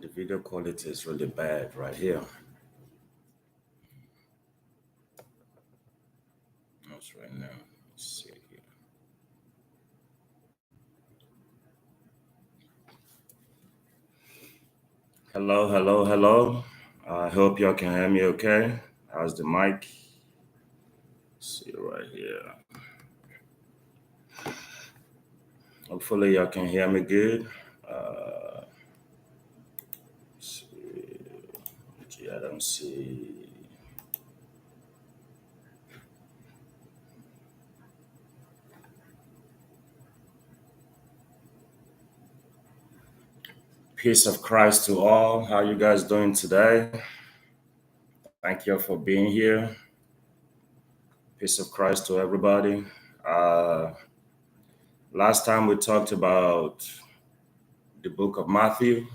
The video quality is really bad right here. That's right now. Let's see here. Hello, hello, hello. I hope y'all can hear me okay. How's the mic? Let's see right here. Hopefully y'all can hear me good. Let's see. Gee, I don't see. Peace of Christ to all. How you guys doing today? Thank you for being here. Peace of Christ to everybody. Last time we talked about the book of Matthew.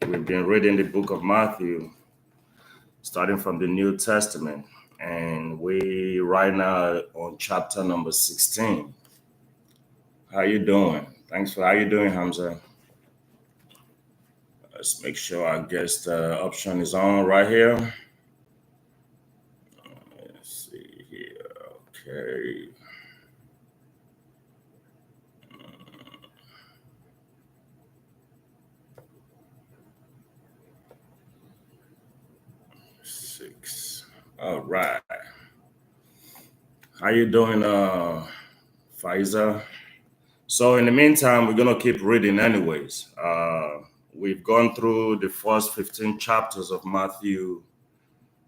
We've been reading the book of Matthew, starting from the New Testament. And we right now on chapter number 16. How you doing? Thanks for how you doing, Hamza? Let's make sure our guest option is on right here. Let's see here. Okay. Six. All right. How you doing, Faiza? So in the meantime, we're gonna keep reading anyways. We've gone through the first 15 chapters of Matthew,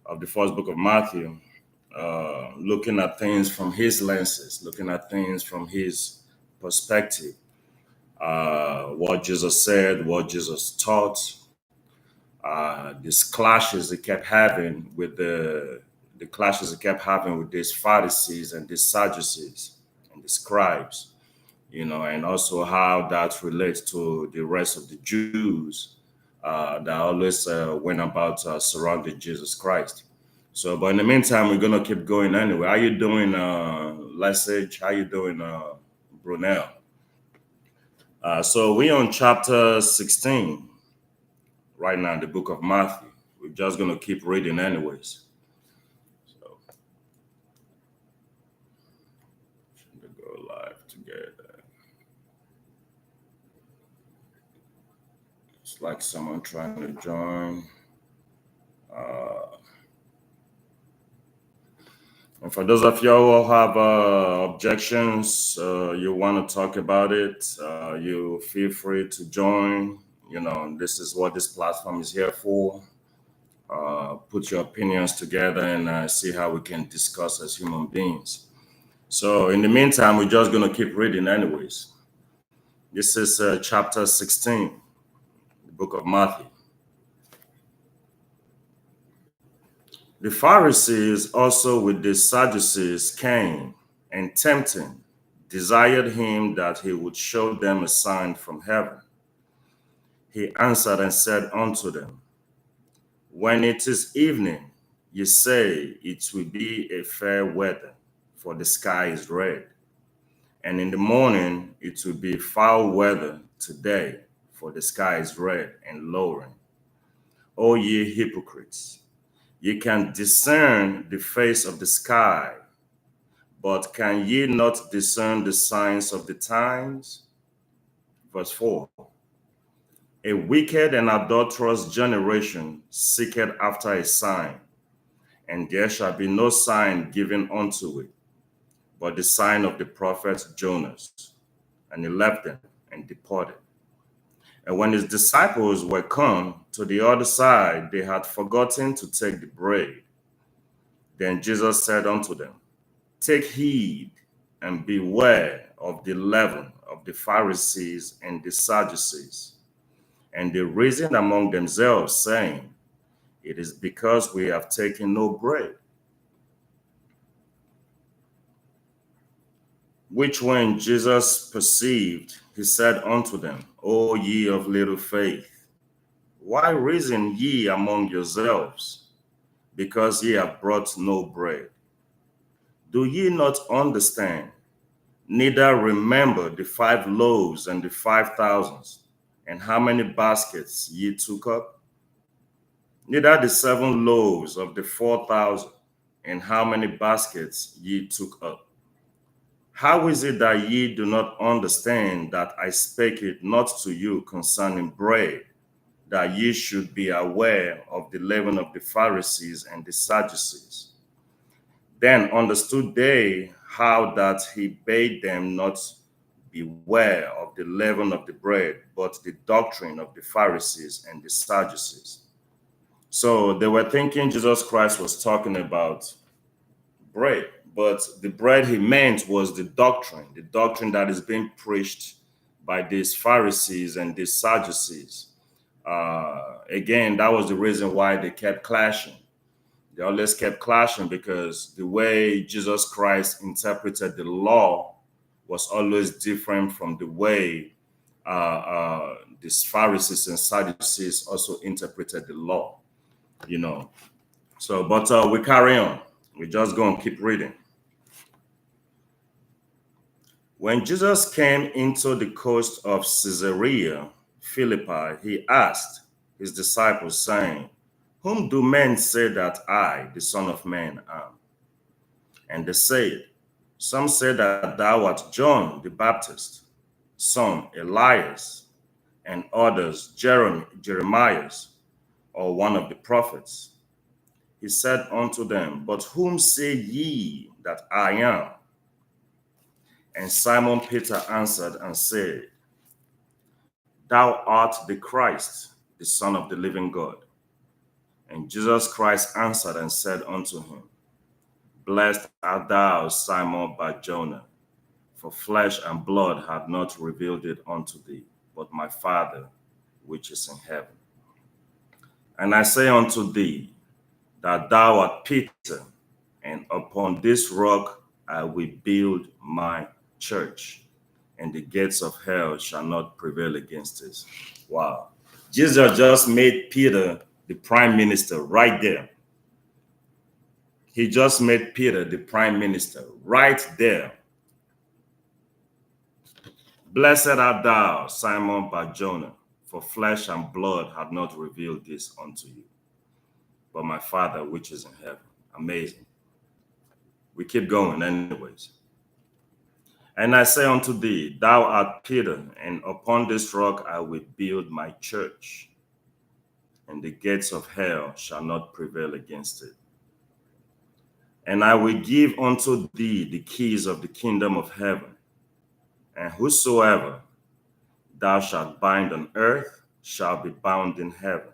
of the first book of Matthew, looking at things from his lenses, looking at things from his perspective. What Jesus said, what Jesus taught, these clashes he kept having with the clashes he kept having with these Pharisees and these Sadducees and the scribes, and also how that relates to the rest of the Jews that always went about surrounding Jesus Christ. So, but in the meantime, we're gonna keep going anyway. How you doing, Lesage? How you doing, Brunel? So we on chapter 16 right now in the book of Matthew. We're just gonna keep reading anyways. So should go live together. It's like someone trying to join. And for those of you who have objections, you want to talk about it, you feel free to join. This is what this platform is here for. Put your opinions together and see how we can discuss as human beings. So in the meantime, we're just going to keep reading anyways. This is chapter 16, the book of Matthew. The Pharisees also with the Sadducees came, and tempting, desired him that he would show them a sign from heaven. He answered and said unto them, when it is evening, ye say it will be a fair weather, for the sky is red. And in the morning it will be foul weather today, for the sky is red and lowering. O ye hypocrites! Ye can discern the face of the sky, but can ye not discern the signs of the times? Verse 4. A wicked and adulterous generation seeketh after a sign, and there shall be no sign given unto it, but the sign of the prophet Jonas. And he left them and departed. And when his disciples were come to the other side, they had forgotten to take the bread. Then Jesus said unto them, take heed and beware of the leaven of the Pharisees and the Sadducees. And they reasoned among themselves, saying, it is because we have taken no bread. Which when Jesus perceived, he said unto them, O ye of little faith, why reason ye among yourselves, because ye have brought no bread? Do ye not understand, neither remember the 5 loaves and the 5,000, and how many baskets ye took up? neither the 7 loaves of the 4,000, and how many baskets ye took up. How is it that ye do not understand that I spake it not to you concerning bread, that ye should be aware of the leaven of the Pharisees and the Sadducees? Then understood they how that he bade them not beware of the leaven of the bread, but the doctrine of the Pharisees and the Sadducees. So they were thinking Jesus Christ was talking about bread, but the bread he meant was the doctrine that is being preached by these Pharisees and these Sadducees. Again, that was the reason why they kept clashing. They always kept clashing because the way Jesus Christ interpreted the law was always different from the way these Pharisees and Sadducees also interpreted the law, you know. So, but we carry on. We just go and keep reading. When Jesus came into the coast of Caesarea Philippi, he asked his disciples, saying, whom do men say that I, the Son of Man, am? And they said, some say that thou art John the Baptist, some Elias, and others Jeremiah, or one of the prophets. He said unto them, but whom say ye that I am? And Simon Peter answered and said, thou art the Christ, the Son of the living God. And Jesus Christ answered and said unto him, blessed art thou, Simon Bar-Jonah, for flesh and blood have not revealed it unto thee, but my Father which is in heaven. And I say unto thee, that thou art Peter, and upon this rock I will build my church, and the gates of hell shall not prevail against it. Wow. Jesus just made Peter the prime minister right there. He just made Peter the prime minister right there. Blessed art thou, Simon Bar-Jonah, for flesh and blood have not revealed this unto you, but my Father which is in heaven. Amazing. We keep going anyways. And I say unto thee, thou art Peter, and upon this rock I will build my church, and the gates of hell shall not prevail against it. And I will give unto thee the keys of the kingdom of heaven, and whosoever thou shalt bind on earth shall be bound in heaven,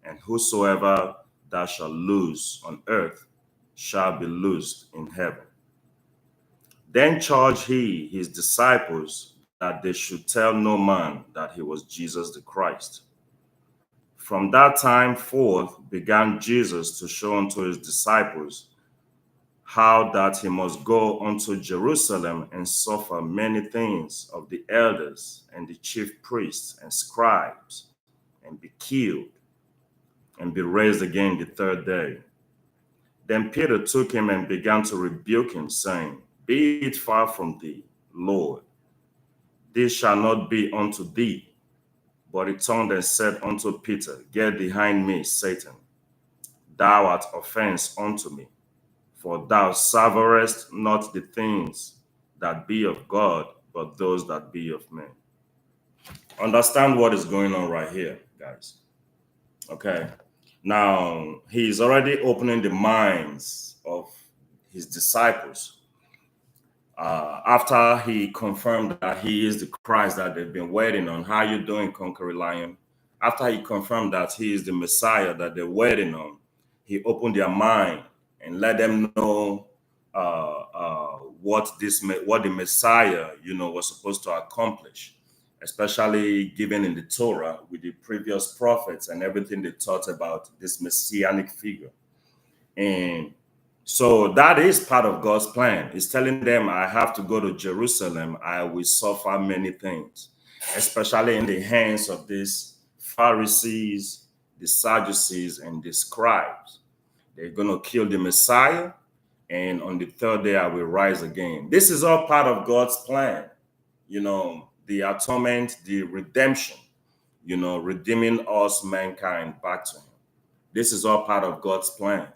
and whosoever thou shalt loose on earth shall be loosed in heaven. Then charged he his disciples that they should tell no man that he was Jesus the Christ. From that time forth began Jesus to show unto his disciples how that he must go unto Jerusalem and suffer many things of the elders and the chief priests and scribes, and be killed, and be raised again the third day. Then Peter took him and began to rebuke him, saying, be it far from thee, Lord, this shall not be unto thee. But he turned and said unto Peter, get behind me, Satan. Thou art offense unto me, for thou savourest not the things that be of God, but those that be of men. Understand what is going on right here, guys. Okay. Now, he's already opening the minds of his disciples. After he confirmed that he is the Christ that they've been waiting on. How you doing, Conqueror Lion? After he confirmed that he is the Messiah that they're waiting on, he opened their mind and let them know what the Messiah, was supposed to accomplish, especially given in the Torah with the previous prophets and everything they taught about this messianic figure. And so that is part of God's plan. He's telling them, I have to go to Jerusalem. I will suffer many things, especially in the hands of these Pharisees, the Sadducees, and the scribes. They're going to kill the Messiah, and on the third day, I will rise again. This is all part of God's plan. The atonement, the redemption, redeeming us, mankind, back to him. This is all part of God's plan.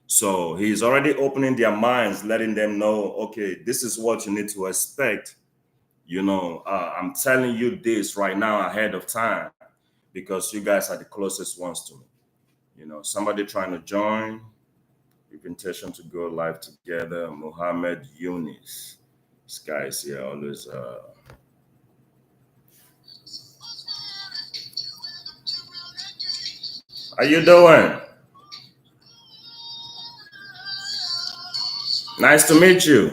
So he's already opening their minds, letting them know, okay, this is what you need to expect. I'm telling you this right now ahead of time because you guys are the closest ones to me. Somebody trying to join, invitation to go live together, Mohammed Yunis. This guy is here always. How you doing? Nice to meet you.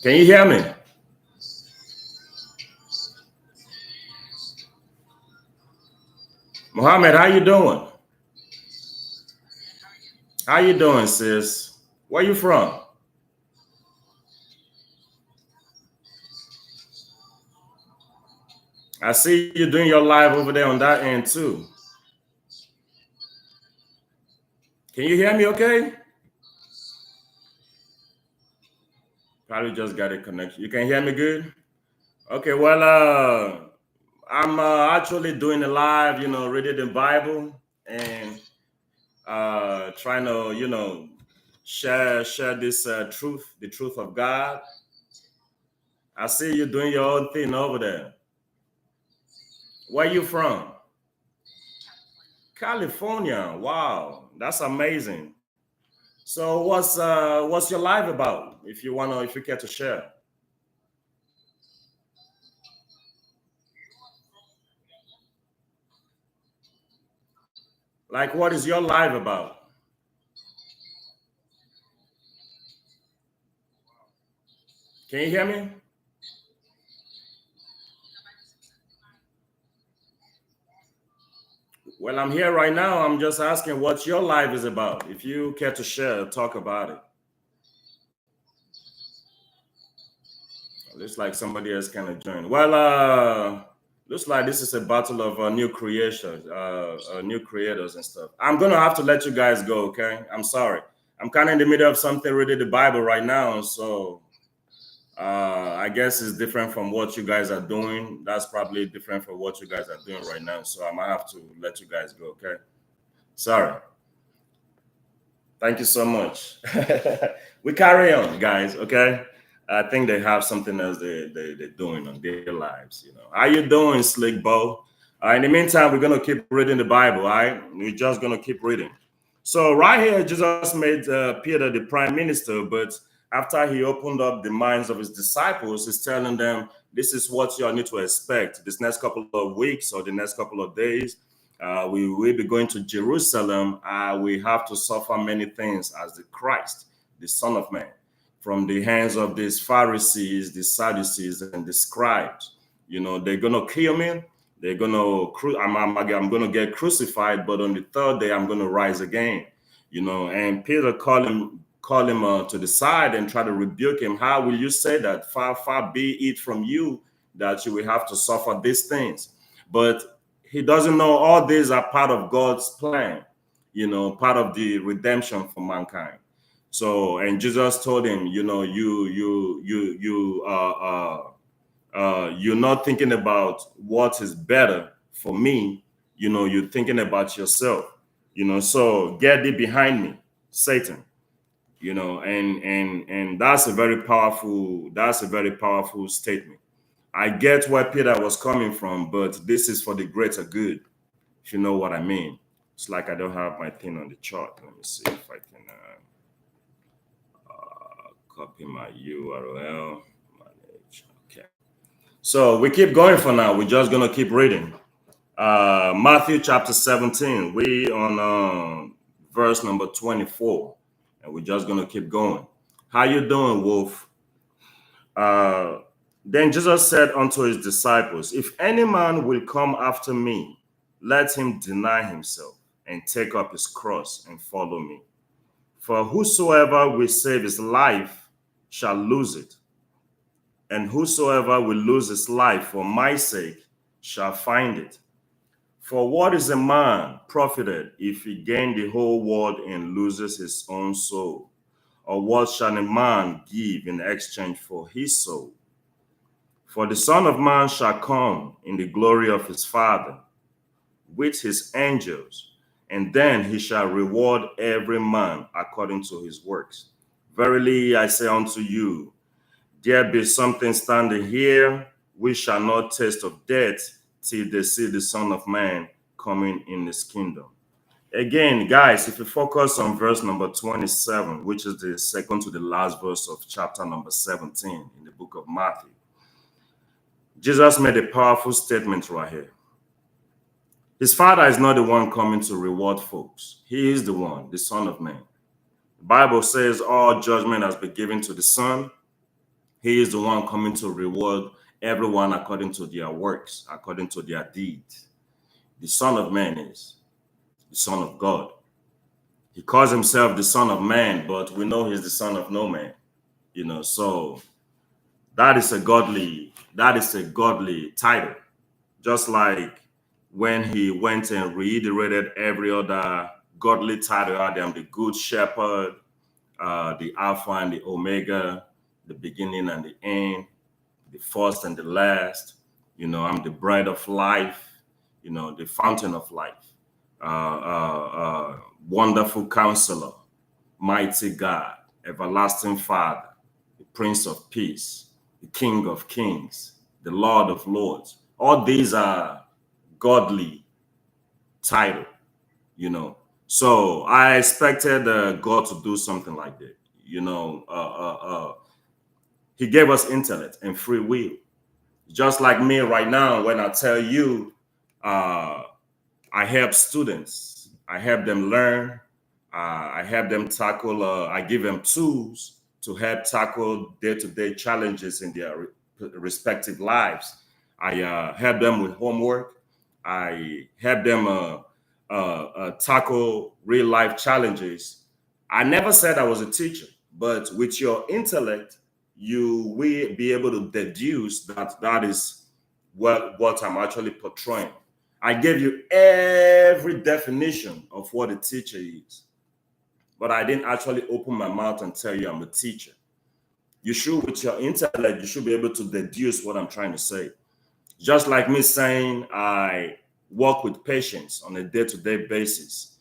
Can you hear me? Mohammed, how you doing? How you doing, sis? Where you from? I see you doing your live over there on that end too. Can you hear me okay? Probably just got a connection. You can hear me good? Okay, well, I'm actually doing a live, reading the Bible and trying to, share this truth, the truth of God. I see you doing your own thing over there. Where you from? California. Wow, that's amazing. So what's your life about? If you care to share. Like, what is your life about? Can you hear me? Well, I'm here right now. I'm just asking what your life is about. If you care to share, talk about it. Looks like somebody else kind of joined. Well, looks like this is a battle of new creations, new creators and stuff. I'm gonna have to let you guys go. Okay, I'm sorry. I'm kind of in the middle of something reading the Bible right now, so I guess it's different from what you guys are doing. That's probably different from what you guys are doing right now. So I might have to let you guys go. Okay, sorry. Thank you so much. We carry on, guys. Okay. I think they have something else they're doing on their lives. How you doing, Slick Bo? In the meantime, we're gonna keep reading the Bible. All right, we're just gonna keep reading. So right here, Jesus made Peter the prime minister, but after he opened up the minds of his disciples, he's telling them, "This is what you all need to expect. This next couple of weeks or the next couple of days, we will be going to Jerusalem. We have to suffer many things as the Christ, the Son of Man, from the hands of these Pharisees, the Sadducees, and the scribes. They're gonna kill me. They're gonna I'm gonna get crucified, but on the third day I'm gonna rise again." And Peter called him to the side and try to rebuke him. "How will you say that? Far, far be it from you that you will have to suffer these things." But he doesn't know all these are part of God's plan, part of the redemption for mankind. So, and Jesus told him, you're not thinking about what is better for me. You're thinking about yourself. So get thee behind me, Satan. And that's a very powerful statement. I get where Peter was coming from, but this is for the greater good, if you know what I mean. It's like I don't have my thing on the chart. Let me see if I can copy my URL. Manage. Okay. So we keep going for now. We're just gonna keep reading. Matthew chapter 17. We on verse number 24, and we're just gonna keep going. How you doing, Wolf? Then Jesus said unto his disciples, "If any man will come after me, let him deny himself and take up his cross and follow me. For whosoever will save his life shall lose it, and whosoever will lose his life for my sake shall find it. For what is a man profited if he gain the whole world and loses his own soul? Or what shall a man give in exchange for his soul? For the Son of Man shall come in the glory of his Father with his angels, and then he shall reward every man according to his works. Verily I say unto you, there be something standing here, we shall not taste of death till they see the Son of Man coming in his kingdom. Again, guys, if you focus on verse number 27, which is the second to the last verse of chapter number 17 in the book of Matthew, Jesus made a powerful statement right here. His Father is not the one coming to reward folks. He is the one, the Son of Man. The Bible says all judgment has been given to the Son. He is the one coming to reward everyone according to their works, according to their deeds. The Son of Man is the Son of God. He calls himself the Son of Man, but we know he's the Son of no man. So that is a godly title. Just like when he went and reiterated every other godly title, I am the Good Shepherd, the Alpha and the Omega, the beginning and the end, the first and the last. I'm the bread of life, the fountain of life, wonderful counselor, mighty God, everlasting Father, the Prince of Peace, the King of Kings, the Lord of Lords. All these are godly title, So I expected God to do something like that. He gave us intellect and free will. Just like me right now, when I tell you, I help students, I help them learn, I help them tackle, I give them tools to help tackle day-to-day challenges in their respective lives. I help them with homework. I help them tackle real life challenges. I never said I was a teacher, but with your intellect, you will be able to deduce that is what I'm actually portraying. I gave you every definition of what a teacher is, but I didn't actually open my mouth and tell you I'm a teacher. You should, with your intellect, you should be able to deduce what I'm trying to say. Just like me saying I work with patients on a day-to-day basis.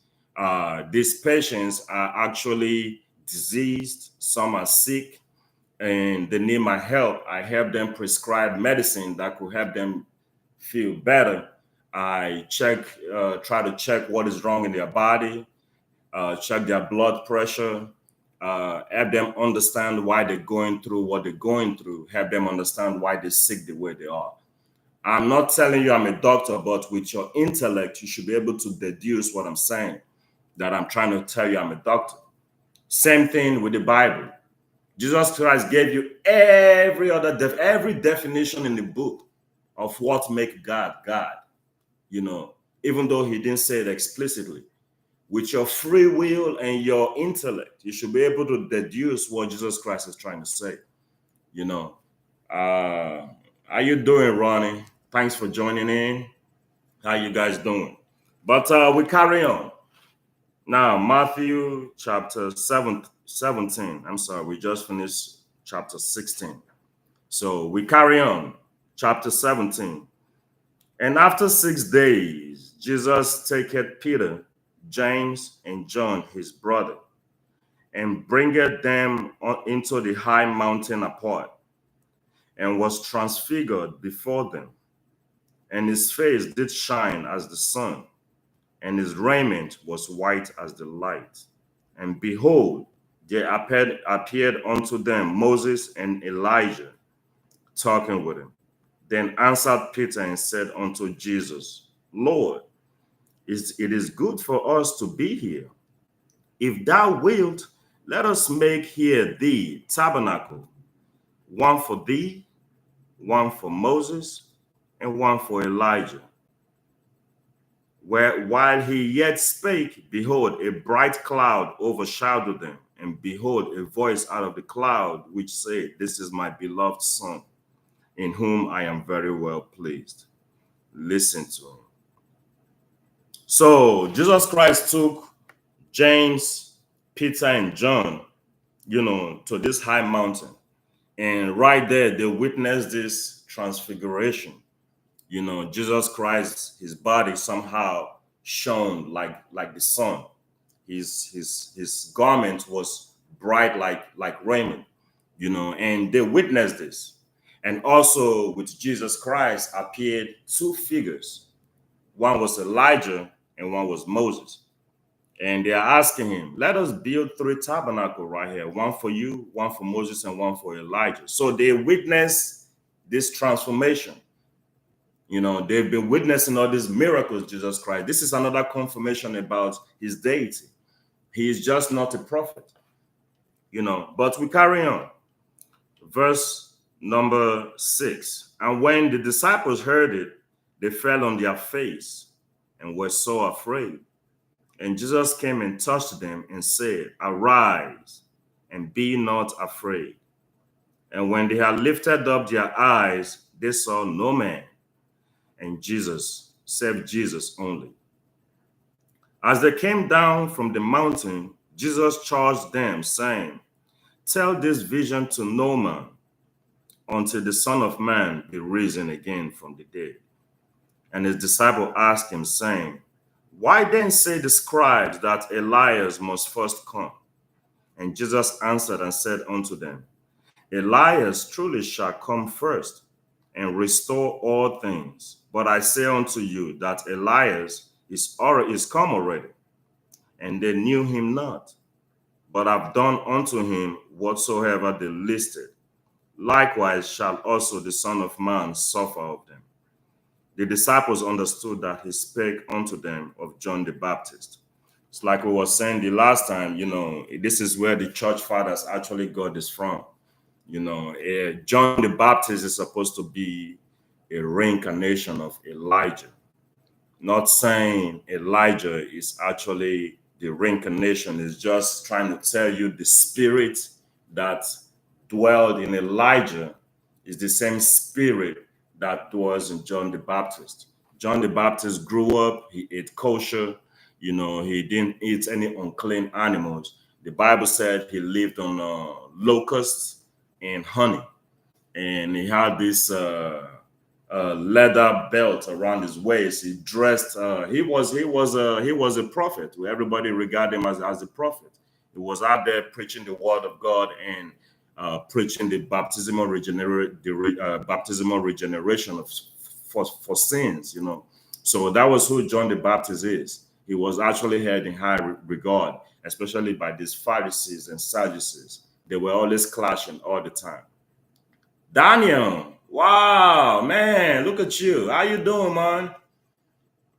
These patients are actually diseased, some are sick, and they need my help. I help them prescribe medicine that could help them feel better. I try to check what is wrong in their body, check their blood pressure, help them understand why they're going through what they're going through, help them understand why they're sick the way they are. I'm not telling you I'm a doctor, but with your intellect, you should be able to deduce what I'm saying, that I'm trying to tell you I'm a doctor. Same thing with the Bible. Jesus Christ gave you every definition in the book of what makes God God, even though he didn't say it explicitly. With your free will and your intellect, you should be able to deduce what Jesus Christ is trying to say. How you doing, Ronnie? Thanks for joining in. How you guys doing? But we carry on. Now, Matthew chapter 17. I'm sorry, we just finished chapter 16. So we carry on. Chapter 17. And after 6 days, Jesus taketh Peter, James, and John, his brother, and bringeth them into the high mountain apart, and was transfigured before them. And his face did shine as the sun, and his raiment was white as the light. And behold, there appeared unto them Moses and Elijah, talking with him. Then answered Peter and said unto Jesus, Lord, it is good for us to be here. If thou wilt, let us make here thee tabernacle, one for thee, one for Moses, and one for Elijah. While he yet spake, behold, a bright cloud overshadowed them, and behold, a voice out of the cloud which said, This is my beloved Son, in whom I am very well pleased. Listen to him. So Jesus Christ took James, Peter, and John, to this high mountain. And right there, they witnessed this transfiguration. You know, Jesus Christ, his body somehow shone like the sun. His garment was bright like raiment, you know, and they witnessed this. And also with Jesus Christ appeared two figures. One was Elijah and one was Moses. And they are asking him, let us build three tabernacles right here, one for you, one for Moses, and one for Elijah. So they witnessed this transformation. You know, they've been witnessing all these miracles, Jesus Christ. This is another confirmation about his deity. He is just not a prophet, you know. But we carry on. Verse number 6. And when the disciples heard it, they fell on their face and were so afraid. And Jesus came and touched them and said, arise and be not afraid. And when they had lifted up their eyes, they saw no man, and Jesus, save Jesus only. As they came down from the mountain, Jesus charged them, saying, tell this vision to no man until the Son of Man be risen again from the dead. And his disciple asked him, saying, why then say the scribes that Elias must first come? And Jesus answered and said unto them, Elias truly shall come first and restore all things. But I say unto you that Elias is come already, and they knew him not, but have done unto him whatsoever they listed. Likewise shall also the Son of Man suffer of them. The disciples understood that he spake unto them of John the Baptist. It's like we were saying the last time, you know, this is where the church fathers actually got this from. You know, John the Baptist is supposed to be a reincarnation of Elijah. Not saying Elijah is actually the reincarnation, is just trying to tell you the spirit that dwelled in Elijah is the same spirit that was in John the Baptist. John the Baptist grew up, he ate kosher, you know, he didn't eat any unclean animals. The Bible said he lived on locusts and honey, and he had this leather belt around his waist. He dressed. He was a prophet. Everybody regarded him as a prophet. He was out there preaching the word of God and preaching the baptismal regeneration for sins. You know, so that was who John the Baptist is. He was actually held in high regard, especially by these Pharisees and Sadducees. They were always clashing all the time. Daniel, wow, man, look at you. How you doing, man?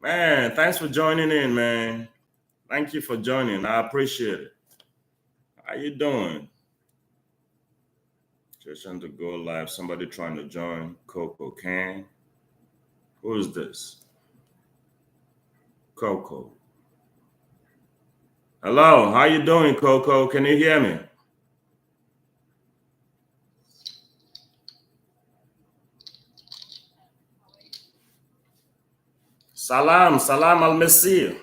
Man, thanks for joining in, man. Thank you for joining. I appreciate it. How you doing? Just trying to go live. Somebody trying to join. Coco Can. Who is this? Coco. Hello, how you doing, Coco? Can you hear me? Salam, salam al-Masih.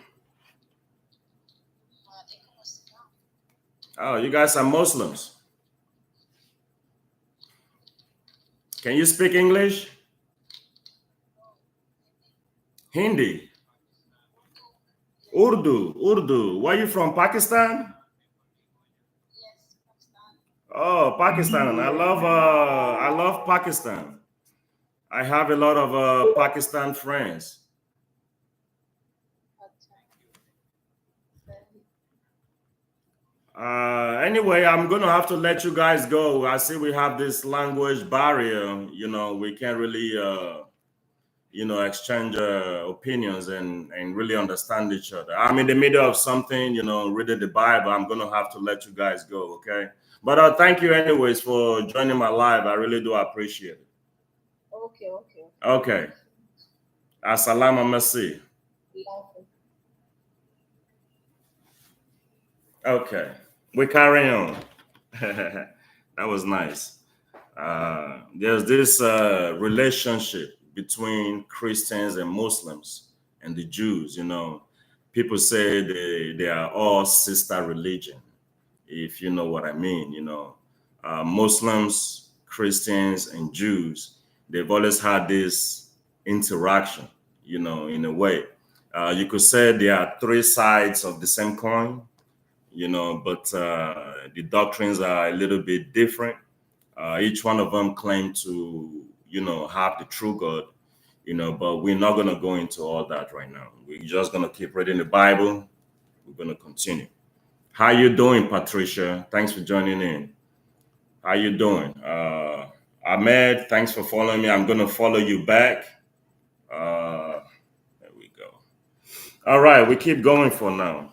Oh, you guys are Muslims. Can you speak English? Hindi? Urdu. Where are you from, Pakistan? Yes, Pakistan. Oh, Pakistan. I love Pakistan. I have a lot of Pakistan friends. Anyway, I'm gonna have to let you guys go. I see we have this language barrier. You know, we can't really, you know, exchange opinions and really understand each other. I'm in the middle of something, you know, reading the Bible. I'm gonna have to let you guys go, okay? But thank you anyways for joining my live. I really do appreciate it. Okay. Assalamu alaikum. Okay, we carry on. That was nice. There's this relationship between Christians and Muslims and the Jews. You know, people say they are all sister religion, if you know what I mean. You know, Muslims, Christians, and Jews, they've always had this interaction, in a way. You could say there are three sides of the same coin, but the doctrines are a little bit different. Each one of them claim to, have the true God, but we're not going to go into all that right now. We're just going to keep reading the Bible. We're going to continue. How you doing, Patricia? Thanks for joining in. How you doing? Ahmed, thanks for following me. I'm going to follow you back. There we go. All right, we keep going for now.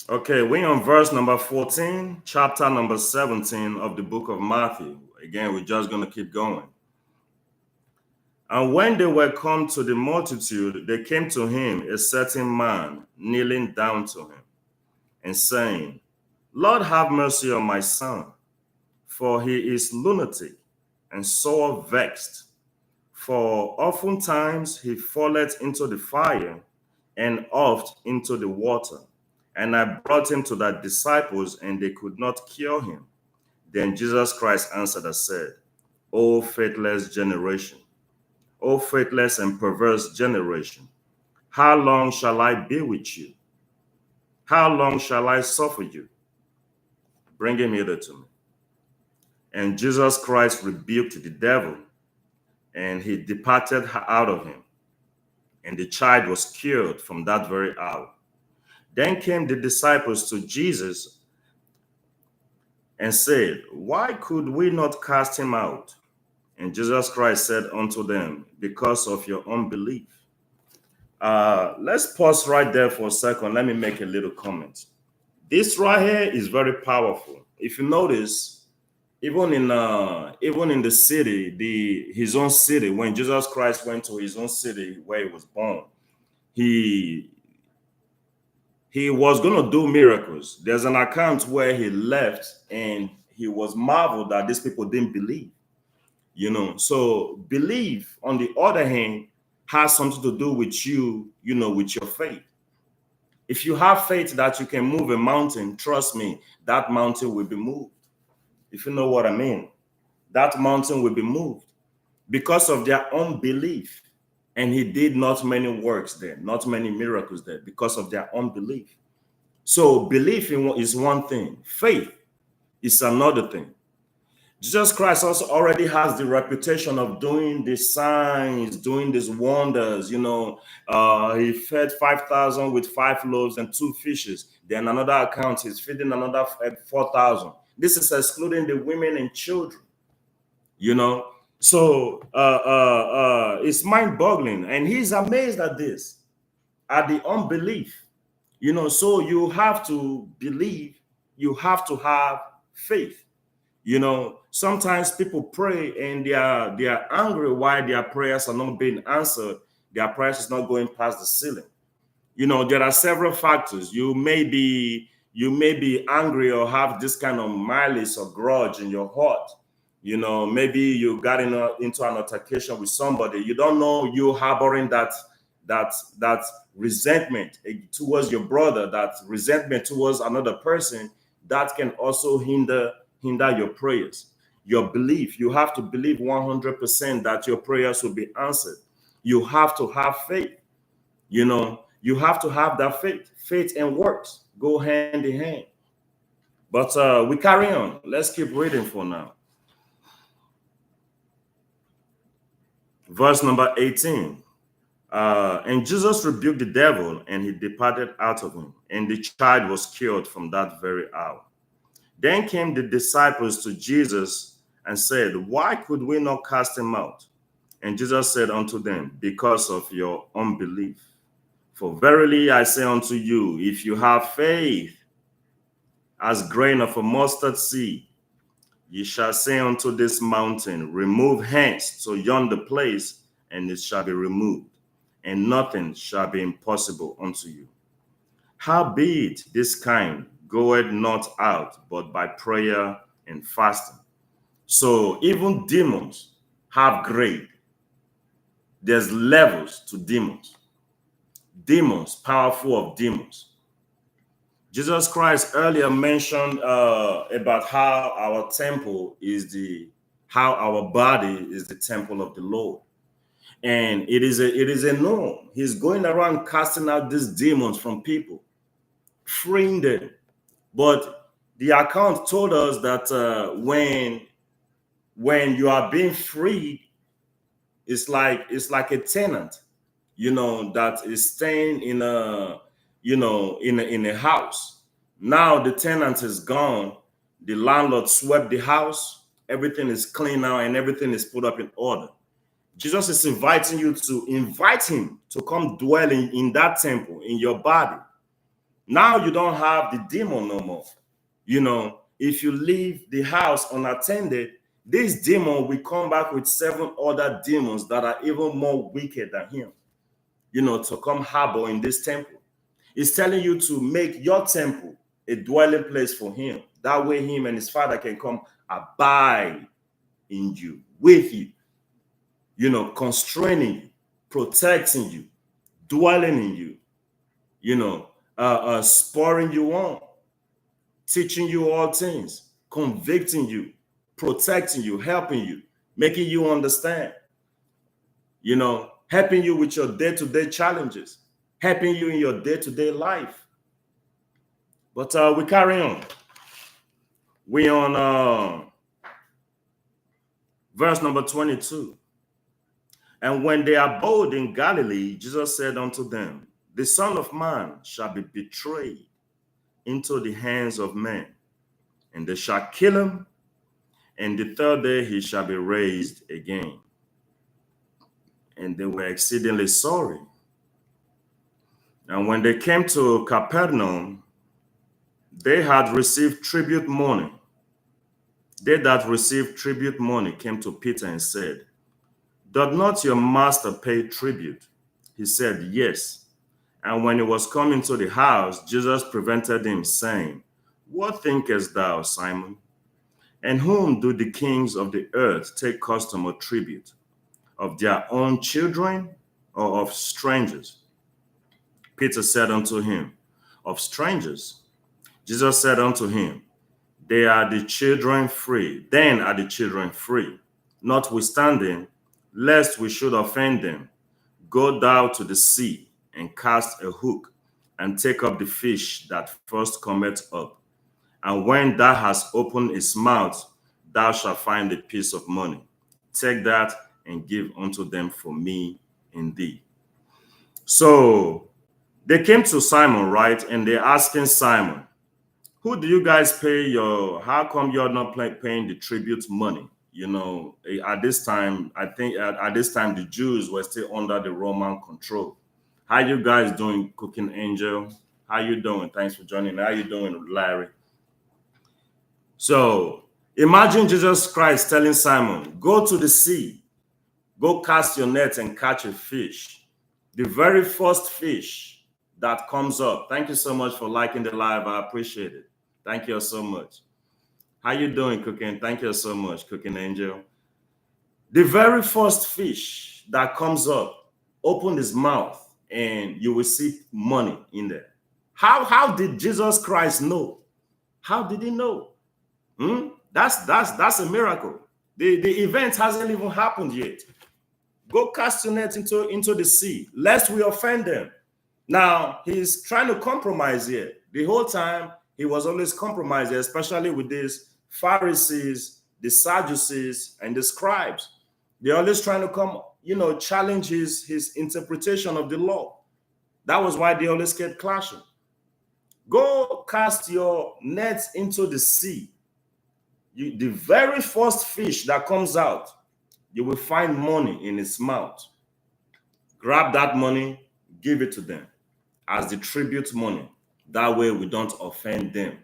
Okay, we're on verse number 14, chapter number 17 of the book of Matthew. Again, we're just going to keep going. And when they were come to the multitude, they came to him, a certain man, kneeling down to him, and saying, Lord, have mercy on my son, for he is lunatic and sore vexed. For oftentimes he falleth into the fire, and oft into the water. And I brought him to thy disciples, and they could not cure him. Then Jesus Christ answered and said, O faithless generation, O faithless and perverse generation, how long shall I be with you? How long shall I suffer you? Bring him hither to me. And Jesus Christ rebuked the devil, and he departed out of him. And the child was cured from that very hour. Then came the disciples to Jesus and said, Why could we not cast him out? And Jesus Christ said unto them, Because of your unbelief. Let's pause right there for a second. Let me make a little comment. This right here is very powerful. If you notice, even in the city, his own city, when Jesus Christ went to his own city where he was born, he was going to do miracles. There's an account where he left and he was marveled that these people didn't believe. So belief, on the other hand, has something to do with you, with your faith. If you have faith that you can move a mountain, trust me, that mountain will be moved. If you know what I mean, that mountain will be moved because of their unbelief. And he did not many works there, not many miracles there because of their unbelief. So belief is one thing. Faith is another thing. Jesus Christ also already has the reputation of doing these signs, doing these wonders. He fed 5,000 with 5 loaves and 2 fishes. Then another account, he's feeding another 4,000. This is excluding the women and children. So it's mind-boggling, and he's amazed at this, at the unbelief. So you have to believe, you have to have faith. Sometimes people pray and they are angry why their prayers are not being answered. Their prayers is not going past the ceiling. There are several factors. You may be angry or have this kind of malice or grudge in your heart. Maybe you got into an altercation with somebody. You don't know you harboring that resentment towards your brother, that resentment towards another person, that can also hinder your prayers. Your belief, you have to believe 100% that your prayers will be answered. You have to have faith. You have to have that faith. Faith and works go hand in hand. But we carry on. Let's keep reading for now. Verse number 18. And Jesus rebuked the devil, and he departed out of him, and the child was cured from that very hour. Then came the disciples to Jesus and said, Why could we not cast him out? And Jesus said unto them, Because of your unbelief. For verily I say unto you, if you have faith as grain of a mustard seed, ye shall say unto this mountain, Remove hence to yonder place, and it shall be removed, and nothing shall be impossible unto you. Howbeit this kind goeth not out but by prayer and fasting. So even demons have grade. There's levels to demons. Demons, powerful of demons. Jesus Christ earlier mentioned about how our temple is how our body is the temple of the Lord. And it is a norm. He's going around casting out these demons from people, freeing them. But the account told us that when you are being freed, it's like a tenant, that is staying in a house. Now the tenant is gone. The landlord swept the house. Everything is clean now, and everything is put up in order. Jesus is inviting you to invite him to come dwell in that temple, in your body. Now you don't have the demon no more. If you leave the house unattended, this demon will come back with 7 other demons that are even more wicked than him, to come harbor in this temple. It's telling you to make your temple a dwelling place for him. That way him and his Father can come abide in you, with you, constraining you, protecting you, dwelling in you, spurring you on, teaching you all things, convicting you, protecting you, helping you, making you understand, helping you with your day-to-day challenges, helping you in your day-to-day life. But we carry on. We on verse number 22. And when they abode in Galilee, Jesus said unto them, the Son of Man shall be betrayed into the hands of men, and they shall kill him, and the 3rd day he shall be raised again. And they were exceedingly sorry. And when they came to Capernaum, they had received tribute money. They that received tribute money came to Peter and said, doth not your master pay tribute? He said, yes. And when he was come into the house, Jesus prevented him, saying, what thinkest thou, Simon? And whom do the kings of the earth take custom or tribute? Of their own children or of strangers? Peter said unto him, of strangers. Jesus said unto him, they are the children free. Then are the children free. Notwithstanding, lest we should offend them, go thou to the sea and cast a hook and take up the fish that first cometh up. And when thou hast opened its mouth, thou shalt find a piece of money. Take that and give unto them for me and thee. So they came to Simon, right? And they're asking Simon, who do you guys pay how come you're not paying the tribute money? At this time, I think at this time, the Jews were still under the Roman control. How you guys doing, Cooking Angel? How you doing? Thanks for joining. How you doing, Larry? So imagine Jesus Christ telling Simon, go to the sea, go cast your net and catch a fish. The very first fish that comes up. Thank you so much for liking the live. I appreciate it. Thank you so much. How you doing, Cooking? Thank you so much, Cooking Angel. The very first fish that comes up, open his mouth and you will see money in there. How did Jesus Christ know? How did he know? That's a miracle. The event hasn't even happened yet. Go cast your net into the sea, lest we offend them. Now, he's trying to compromise here. The whole time, he was always compromising, especially with these Pharisees, the Sadducees, and the scribes. They're always trying to come, challenge his interpretation of the law. That was why they always kept clashing. Go cast your nets into the sea. The very first fish that comes out, you will find money in its mouth. Grab that money, give it to them as the tribute money. That way we don't offend them.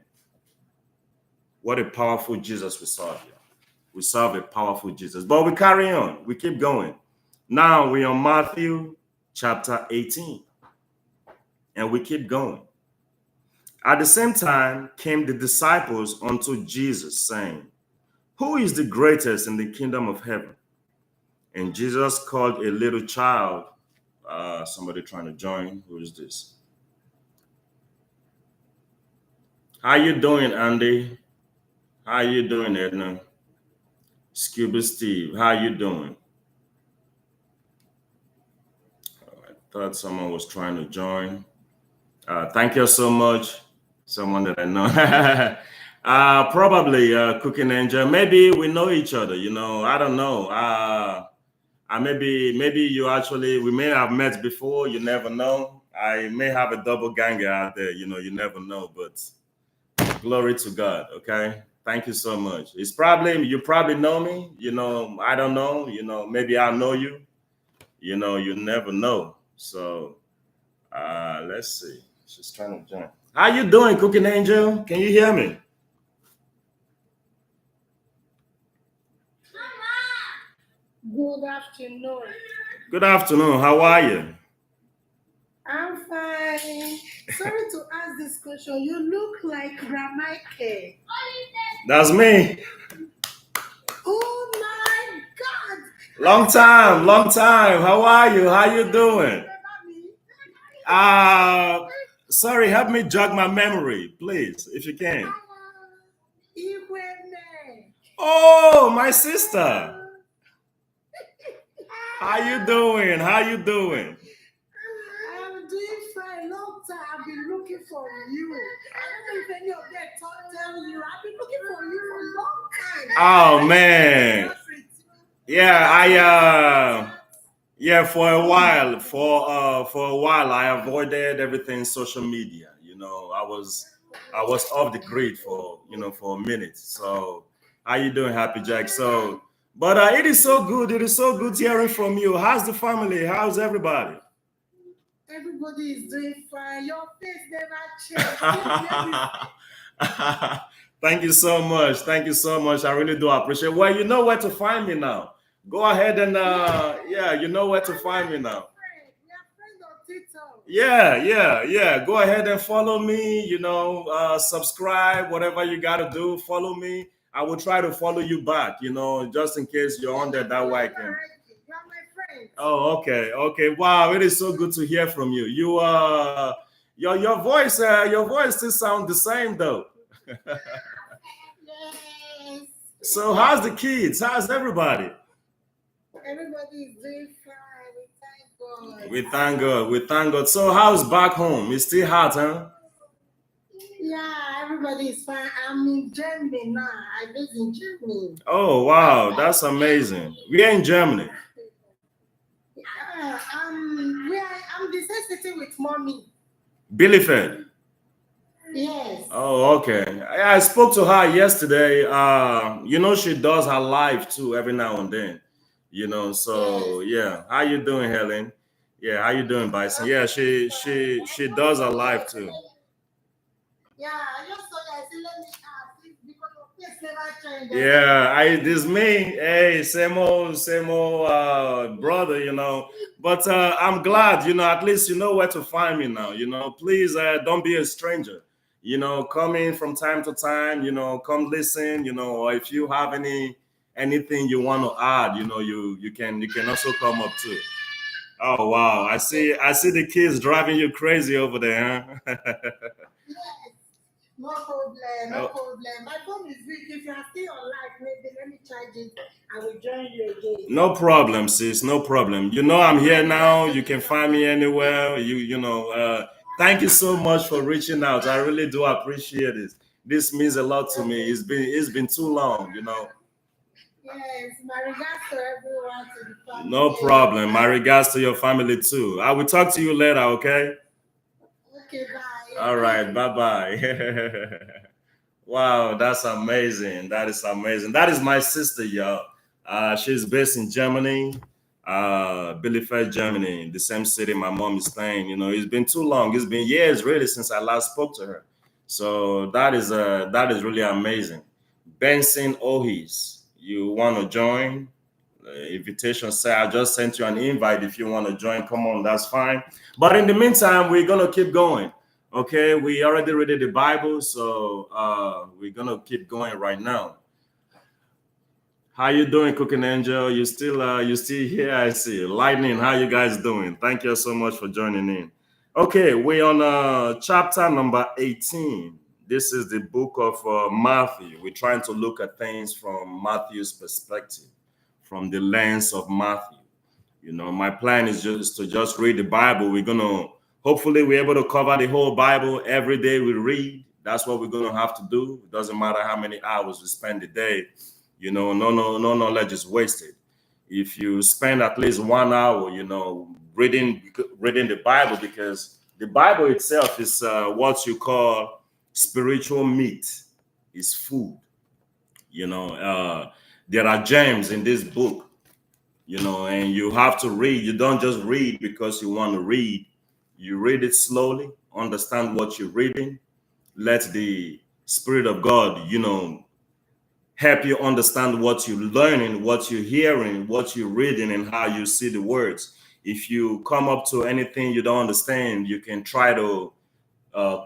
What a powerful Jesus we serve here. We serve a powerful Jesus. But we carry on. We keep going. Now we're on Matthew chapter 18. And we keep going. At the same time came the disciples unto Jesus, saying, who is the greatest in the kingdom of heaven? And Jesus called a little child. Somebody trying to join. Who is this? How you doing, Andy? How you doing, Edna? Scuba Steve, how you doing? I thought someone was trying to join. Thank you so much. Someone that I know. Probably Cooking Angel. Maybe we know each other. I don't know. Maybe you actually we may have met before. You never know. I may have a double ganger out there. You never know. But glory to God. Okay. Thank you so much. You probably know me. I don't know. Maybe I know you. You never know. So let's see. She's trying to join. How you doing, Cooking Angel? Can you hear me? Good afternoon. Good afternoon. How are you? I'm fine. Sorry to ask this question. You look like Ramike. That's me. Oh my God! Long time, long time. How are you? How you doing? Sorry, help me jog my memory, please, if you can. Oh, my sister. How you doing? How you doing? I'm doing fine. Long time. I've been looking for you. I don't know if any of them tell you. I've been looking for you for a long time. Oh man. Yeah, for a while I avoided everything social media. I was off the grid for a minute. So how you doing, Happy Jack? So but it is so good. It is so good hearing from you. How's the family? How's everybody? Everybody is doing fine. Your face never changed. Thank you so much. Thank you so much. I really do appreciate it. Well, you know where to find me now. Go ahead and you know where to find me now. Yeah. Go ahead and follow me, subscribe, whatever you gotta do, follow me. I will try to follow you back, just in case you're on there that way I can. Oh, okay, okay. Wow, it is so good to hear from you. Your voice still sounds the same though. Yes. So how's the kids? How's everybody? Everybody is doing fine. We thank God. We thank God. We thank God. So how's back home? It's still hot, huh? Yeah, everybody is fine. I'm in Germany now. I live in Germany. Oh wow, that's amazing. We're in Germany. Yeah, I'm visiting with mommy. Bielefeld. Yes. Oh, okay. I spoke to her yesterday. She does her live too every now and then. So yeah. How you doing, Helen? Yeah, how you doing, Bison? Yeah, she does her live too. Yeah, I just saw that. I said, let me ask because your face never changed. Yeah, this me. Hey, same old brother. But I'm glad, at least you know where to find me now. Please don't be a stranger. Come in from time to time. Come listen. Or if you have anything you want to add, you can also come up too. Oh wow, I see the kids driving you crazy over there, huh? No problem, no problem. My phone is weak. If you are still alive, maybe let me charge it. I will join you again. No problem, sis. No problem. I'm here now. You can find me anywhere. Thank you so much for reaching out. I really do appreciate it. This means a lot to me. It's been too long. Yes, my regards to everyone to the family. No problem. My regards to your family too. I will talk to you later, okay? Okay, bye. All right, bye-bye. Wow, that's amazing. That is amazing. That is my sister, y'all. She's based in Germany, Bielefeld, Germany, the same city my mom is staying. It's been too long. It's been years, really, since I last spoke to her. So that is really amazing. Benson Ohis, you want to join? Invitation say I just sent you an invite. If you want to join, come on, that's fine. But in the meantime, we're gonna keep going. Okay, we already read the Bible, so we're gonna keep going right now. How you doing, Cooking Angel? You still here? I see. Lightning, how you guys doing? Thank you so much for joining in. Okay, we're on chapter number 18, This is the book of Matthew. We're trying to look at things from Matthew's perspective, from the lens of Matthew. You know, my plan is just to just read the Bible. We're going to, hopefully we're able to cover the whole Bible every day we read. That's what we're going to have to do. It doesn't matter how many hours we spend a day. You know, no knowledge is wasted. If you spend at least 1 hour, you know, reading the Bible, because the Bible itself is what you call spiritual meat, is food. You know, there are gems in this book, you know, and you have to read. You don't just read because you want to read. You read it slowly, understand what you're reading. Let the Spirit of God, you know, help you understand what you're learning, what you're hearing, what you're reading, and how you see the words. If you come up to anything you don't understand, you can try to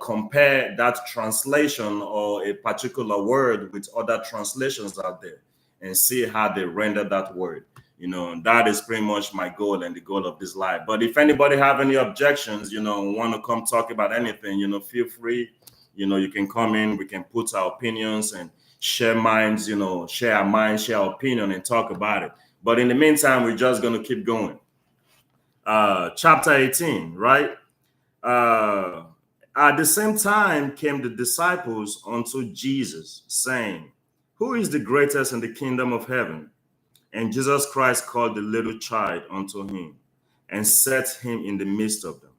compare that translation or a particular word with other translations out there and see how they render that word. You know, that is pretty much my goal and the goal of this life. But if anybody have any objections, you know, want to come talk about anything, you know, feel free. You know, you can come in, we can put our opinions and share minds, you know, share our minds, share our opinion and talk about it. But in the meantime, we're just going to keep going. Chapter 18, right? At the same time came the disciples unto Jesus, saying, Who is the greatest in the kingdom of heaven? And Jesus Christ called the little child unto him, and set him in the midst of them,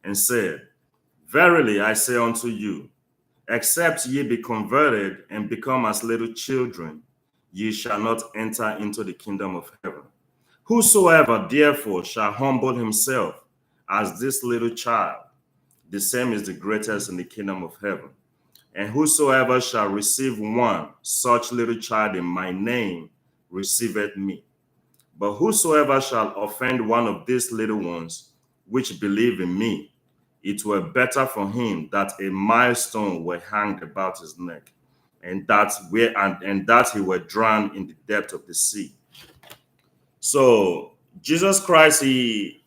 and said, Verily I say unto you, except ye be converted and become as little children, ye shall not enter into the kingdom of heaven. Whosoever therefore shall humble himself as this little child, the same is the greatest in the kingdom of heaven. And whosoever shall receive one such little child in my name receiveth me. But whosoever shall offend one of these little ones which believe in me, it were better for him that a millstone were hanged about his neck, and that he were drowned in the depth of the sea. So Jesus Christ, he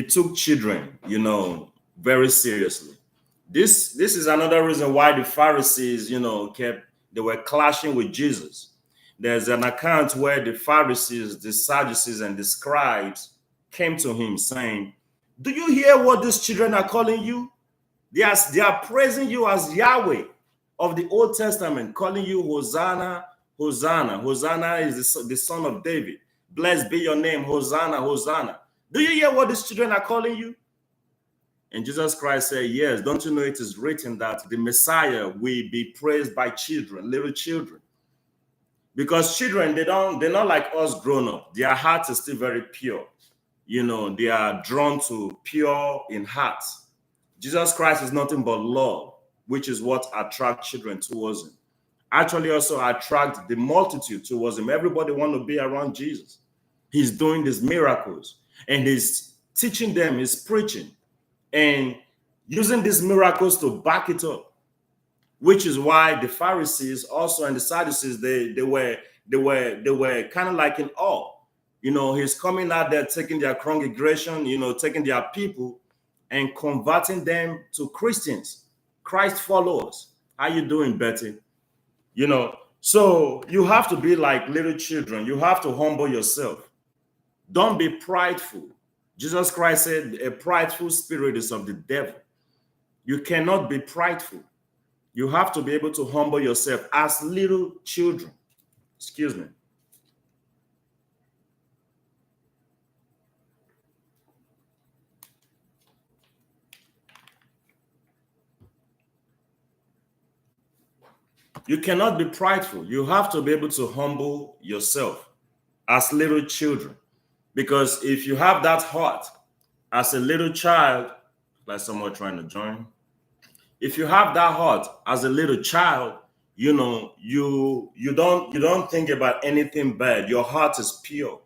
took children, you know, very seriously. This is another reason why the Pharisees, you know, they were clashing with Jesus. There's an account where the Pharisees, the Sadducees, and the scribes came to him saying, Do you hear what these children are calling you? They are praising you as Yahweh of the Old Testament, calling you Hosanna, Hosanna. Hosanna is the son of David. Blessed be your name, Hosanna, Hosanna. Do you hear what these children are calling you? And Jesus Christ said, Yes, don't you know it is written that the Messiah will be praised by children, little children. Because children, they're not like us grown up. Their heart is still very pure. You know, they are drawn to pure in heart. Jesus Christ is nothing but love, which is what attracts children towards him. Actually also attract the multitude towards him. Everybody wants to be around Jesus. He's doing these miracles and he's teaching them, he's preaching and using these miracles to back it up. Which is why the Pharisees also and the Sadducees, they were kind of like in awe. You know, he's coming out there, taking their congregation, you know, taking their people and converting them to Christians, Christ followers. How you doing, Betty? You know, so you have to be like little children. You have to humble yourself. Don't be prideful. Jesus Christ said a prideful spirit is of the devil. You cannot be prideful. You have to be able to humble yourself as little children. Excuse me. You cannot be prideful. You have to be able to humble yourself as little children. Because if you have that heart as a little child, like someone trying to join, if you have that heart as a little child, you know, you don't think about anything bad. Your heart is pure.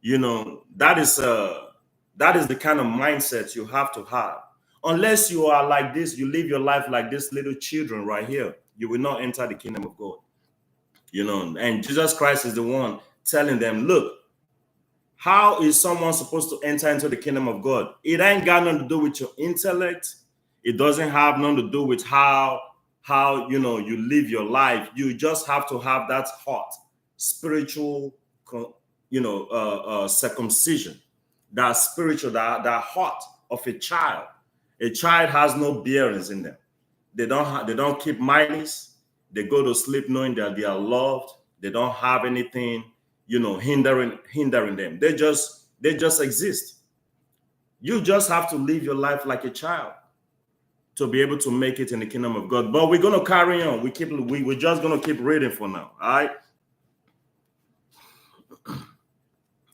You know, that is the kind of mindset you have to have. Unless you are like this, you live your life like this little children right here, you will not enter the kingdom of God. You know, and Jesus Christ is the one telling them, look, how is someone supposed to enter into the kingdom of God? It ain't got nothing to do with your intellect. It doesn't have nothing to do with how how, you know, you live your life. You just have to have that heart, spiritual, circumcision, that spiritual, that heart of a child. A child has no bearings in them. They don't keep malice. They go to sleep knowing that they are loved. They don't have anything, hindering them. They just exist. You just have to live your life like a child to be able to make it in the kingdom of God. But we're gonna carry on. We're just gonna keep reading for now. All right.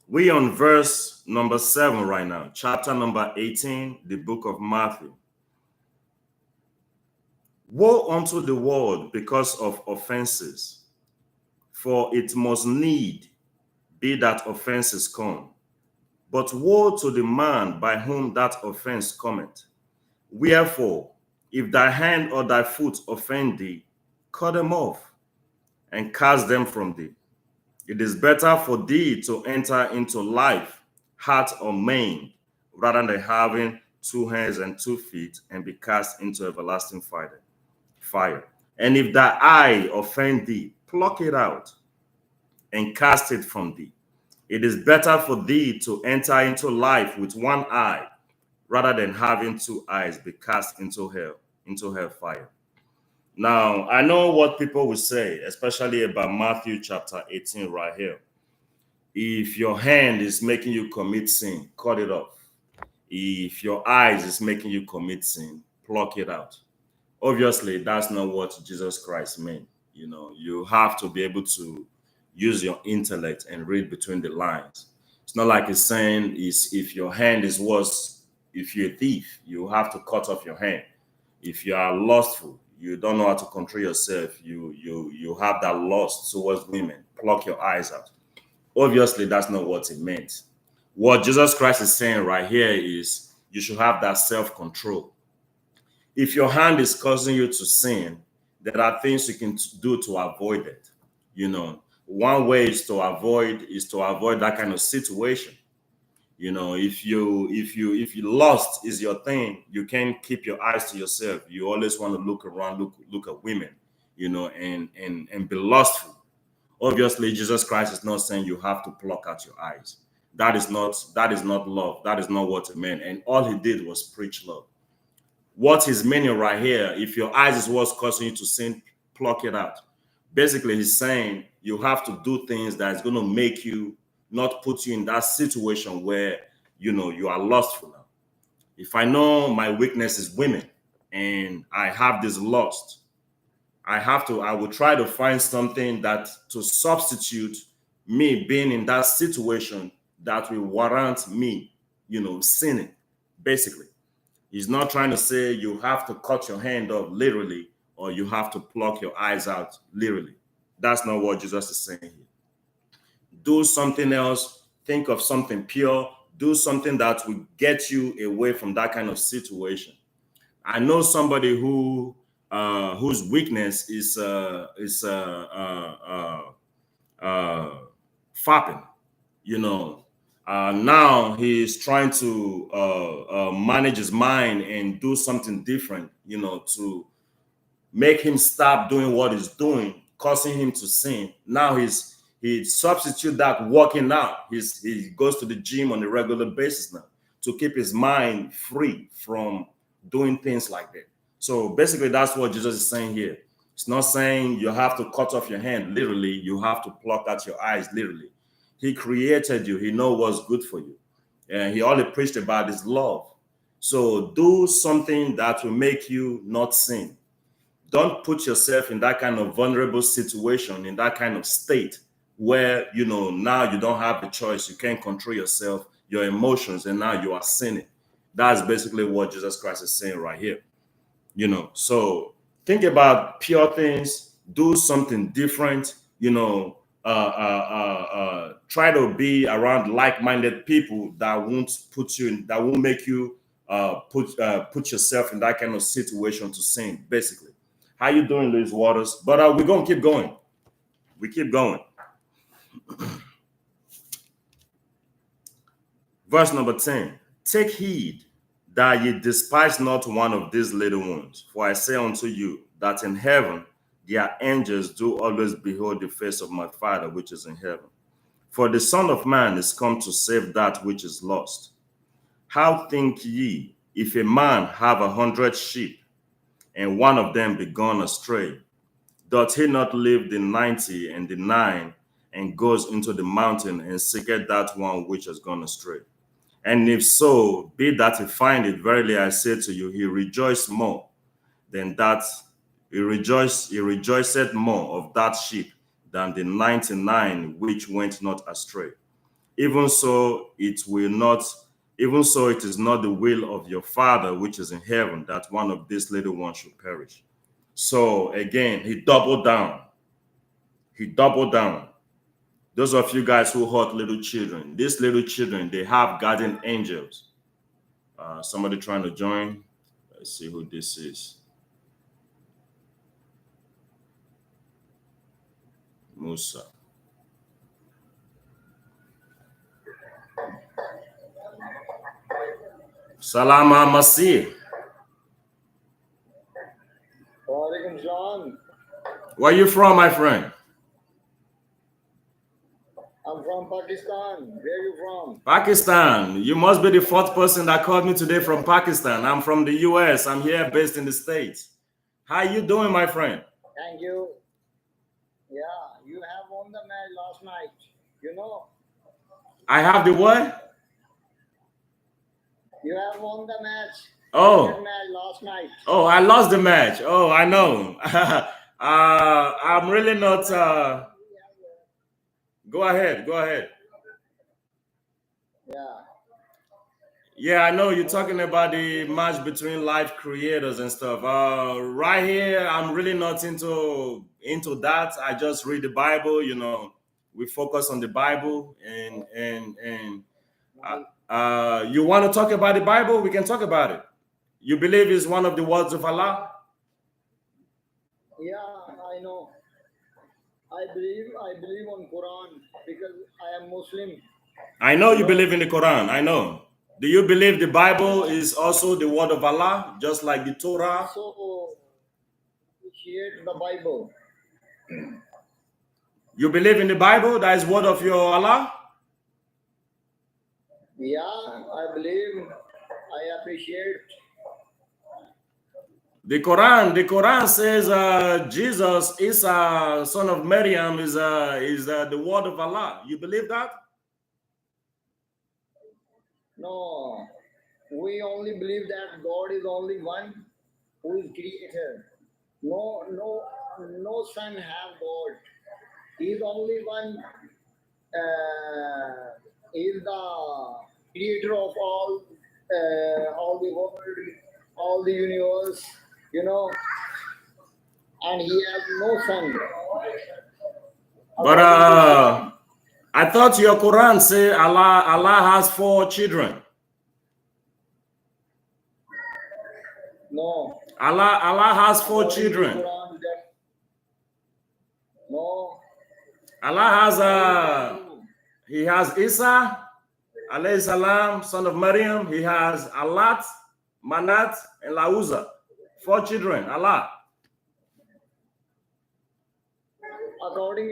We on verse number 7 right now, chapter number 18, the book of Matthew. Woe unto the world because of offenses, for it must need be that offenses come. But woe to the man by whom that offense cometh. Wherefore, if thy hand or thy foot offend thee, cut them off and cast them from thee. It is better for thee to enter into life, heart or maimed, rather than having 2 hands and 2 feet and be cast into everlasting fire. And if thy eye offend thee, pluck it out and cast it from thee. It is better for thee to enter into life with 1 eye, rather than having 2 eyes be cast into hellfire. Now, I know what people will say, especially about Matthew chapter 18 right here. If your hand is making you commit sin, cut it off. If your eyes is making you commit sin, pluck it out. Obviously, that's not what Jesus Christ meant. You have to be able to use your intellect and read between the lines. It's not like it's saying if your hand is worse, if you're a thief, you have to cut off your hand. If you are lustful, you don't know how to control yourself, you have that lust towards women, pluck your eyes out. Obviously, that's not what it meant. What Jesus Christ is saying right here is you should have that self-control. If your hand is causing you to sin, there are things you can do to avoid it. One way is to avoid that kind of situation. If you lust is your thing, you can't keep your eyes to yourself. You always want to look around, look at women, and be lustful. Obviously, Jesus Christ is not saying you have to pluck out your eyes. That is not love. That is not what he meant. And all he did was preach love. What he's meaning right here, if your eyes is what's causing you to sin, pluck it out. Basically, he's saying you have to do things that is going to make you not put you in that situation where, you are lustful now. If I know my weakness is women and I have this lust, I will try to find something that to substitute me being in that situation that will warrant me, sinning, basically. He's not trying to say you have to cut your hand off literally or you have to pluck your eyes out literally. That's not what Jesus is saying here. Do something else. Think of something pure. Do something that will get you away from that kind of situation. I know somebody whose weakness is fapping. Now he's trying to manage his mind and do something different. To make him stop doing what he's doing, causing him to sin. Now he substitute that working out. He goes to the gym on a regular basis now to keep his mind free from doing things like that. So basically, that's what Jesus is saying here. It's not saying you have to cut off your hand literally. You have to pluck out your eyes literally. He created you. He knows what's good for you. And he only preached about his love. So do something that will make you not sin. Don't put yourself in that kind of vulnerable situation, in that kind of state where, now you don't have the choice. You can't control yourself, your emotions, and now you are sinning. That's basically what Jesus Christ is saying right here. So think about pure things, do something different, try to be around like-minded people that won't make you put yourself in that kind of situation to sin, basically. How you doing, Luis Waters? But we're going to keep going. We keep going. Verse number 10. Take heed that ye despise not one of these little ones. For I say unto you, that in heaven their angels do always behold the face of my Father which is in heaven. For the Son of Man is come to save that which is lost. How think ye, if a man have 100 sheep, and one of them be gone astray, doth he not leave the 90 and the 9, and goes into the mountain and seeketh that one which has gone astray? And if so, be that he find it, verily I say to you, he rejoiced more than that. He rejoiceth more of that sheep than the 99 which went not astray. Even so, it is not the will of your Father which is in heaven that one of these little ones should perish. So again, he doubled down. He doubled down. Those of you guys who hurt little children, these little children, they have guardian angels. Somebody trying to join. Let's see who this is. Musa. Salama Masih. Walaikum salam. Where are you from, my friend? I'm from Pakistan. Where are you from? Pakistan. You must be the fourth person that called me today from Pakistan. I'm from the US. I'm here based in the States. How you doing, my friend? Thank you. Yeah, you have won the match last night. You know, I have the what? you have won the match. Oh. Cricket match last night. Oh, I lost the match. Oh, I know. I'm really not. Go ahead. Go ahead. Yeah. Yeah, I know you're talking about the match between live creators and stuff. Right here, I'm really not into that. I just read the Bible. You know, we focus on the Bible, and you want to talk about the Bible? We can talk about it. You believe it's one of the words of Allah? Yeah, I know. I believe on Quran because I am Muslim. I know you believe in the Quran. I know. Do you believe the Bible is also the word of Allah, just like the Torah? So appreciate the Bible. You believe in the Bible that is word of your Allah? Yeah, I believe. I appreciate. The Quran says Jesus, Isa, son of Maryam, is the word of Allah. You believe that? No, we only believe that God is only one who is creator. No son have God. He is only one. He is the creator of all the world, all the universe. You know, and he has no son. But I thought your Quran say Allah has 4 children. No. Allah has 4 children. No. Allah has he has Isa, alayhi salam, son of Maryam. He has Alat, Manat, and Lauza. 4 children. Allah. According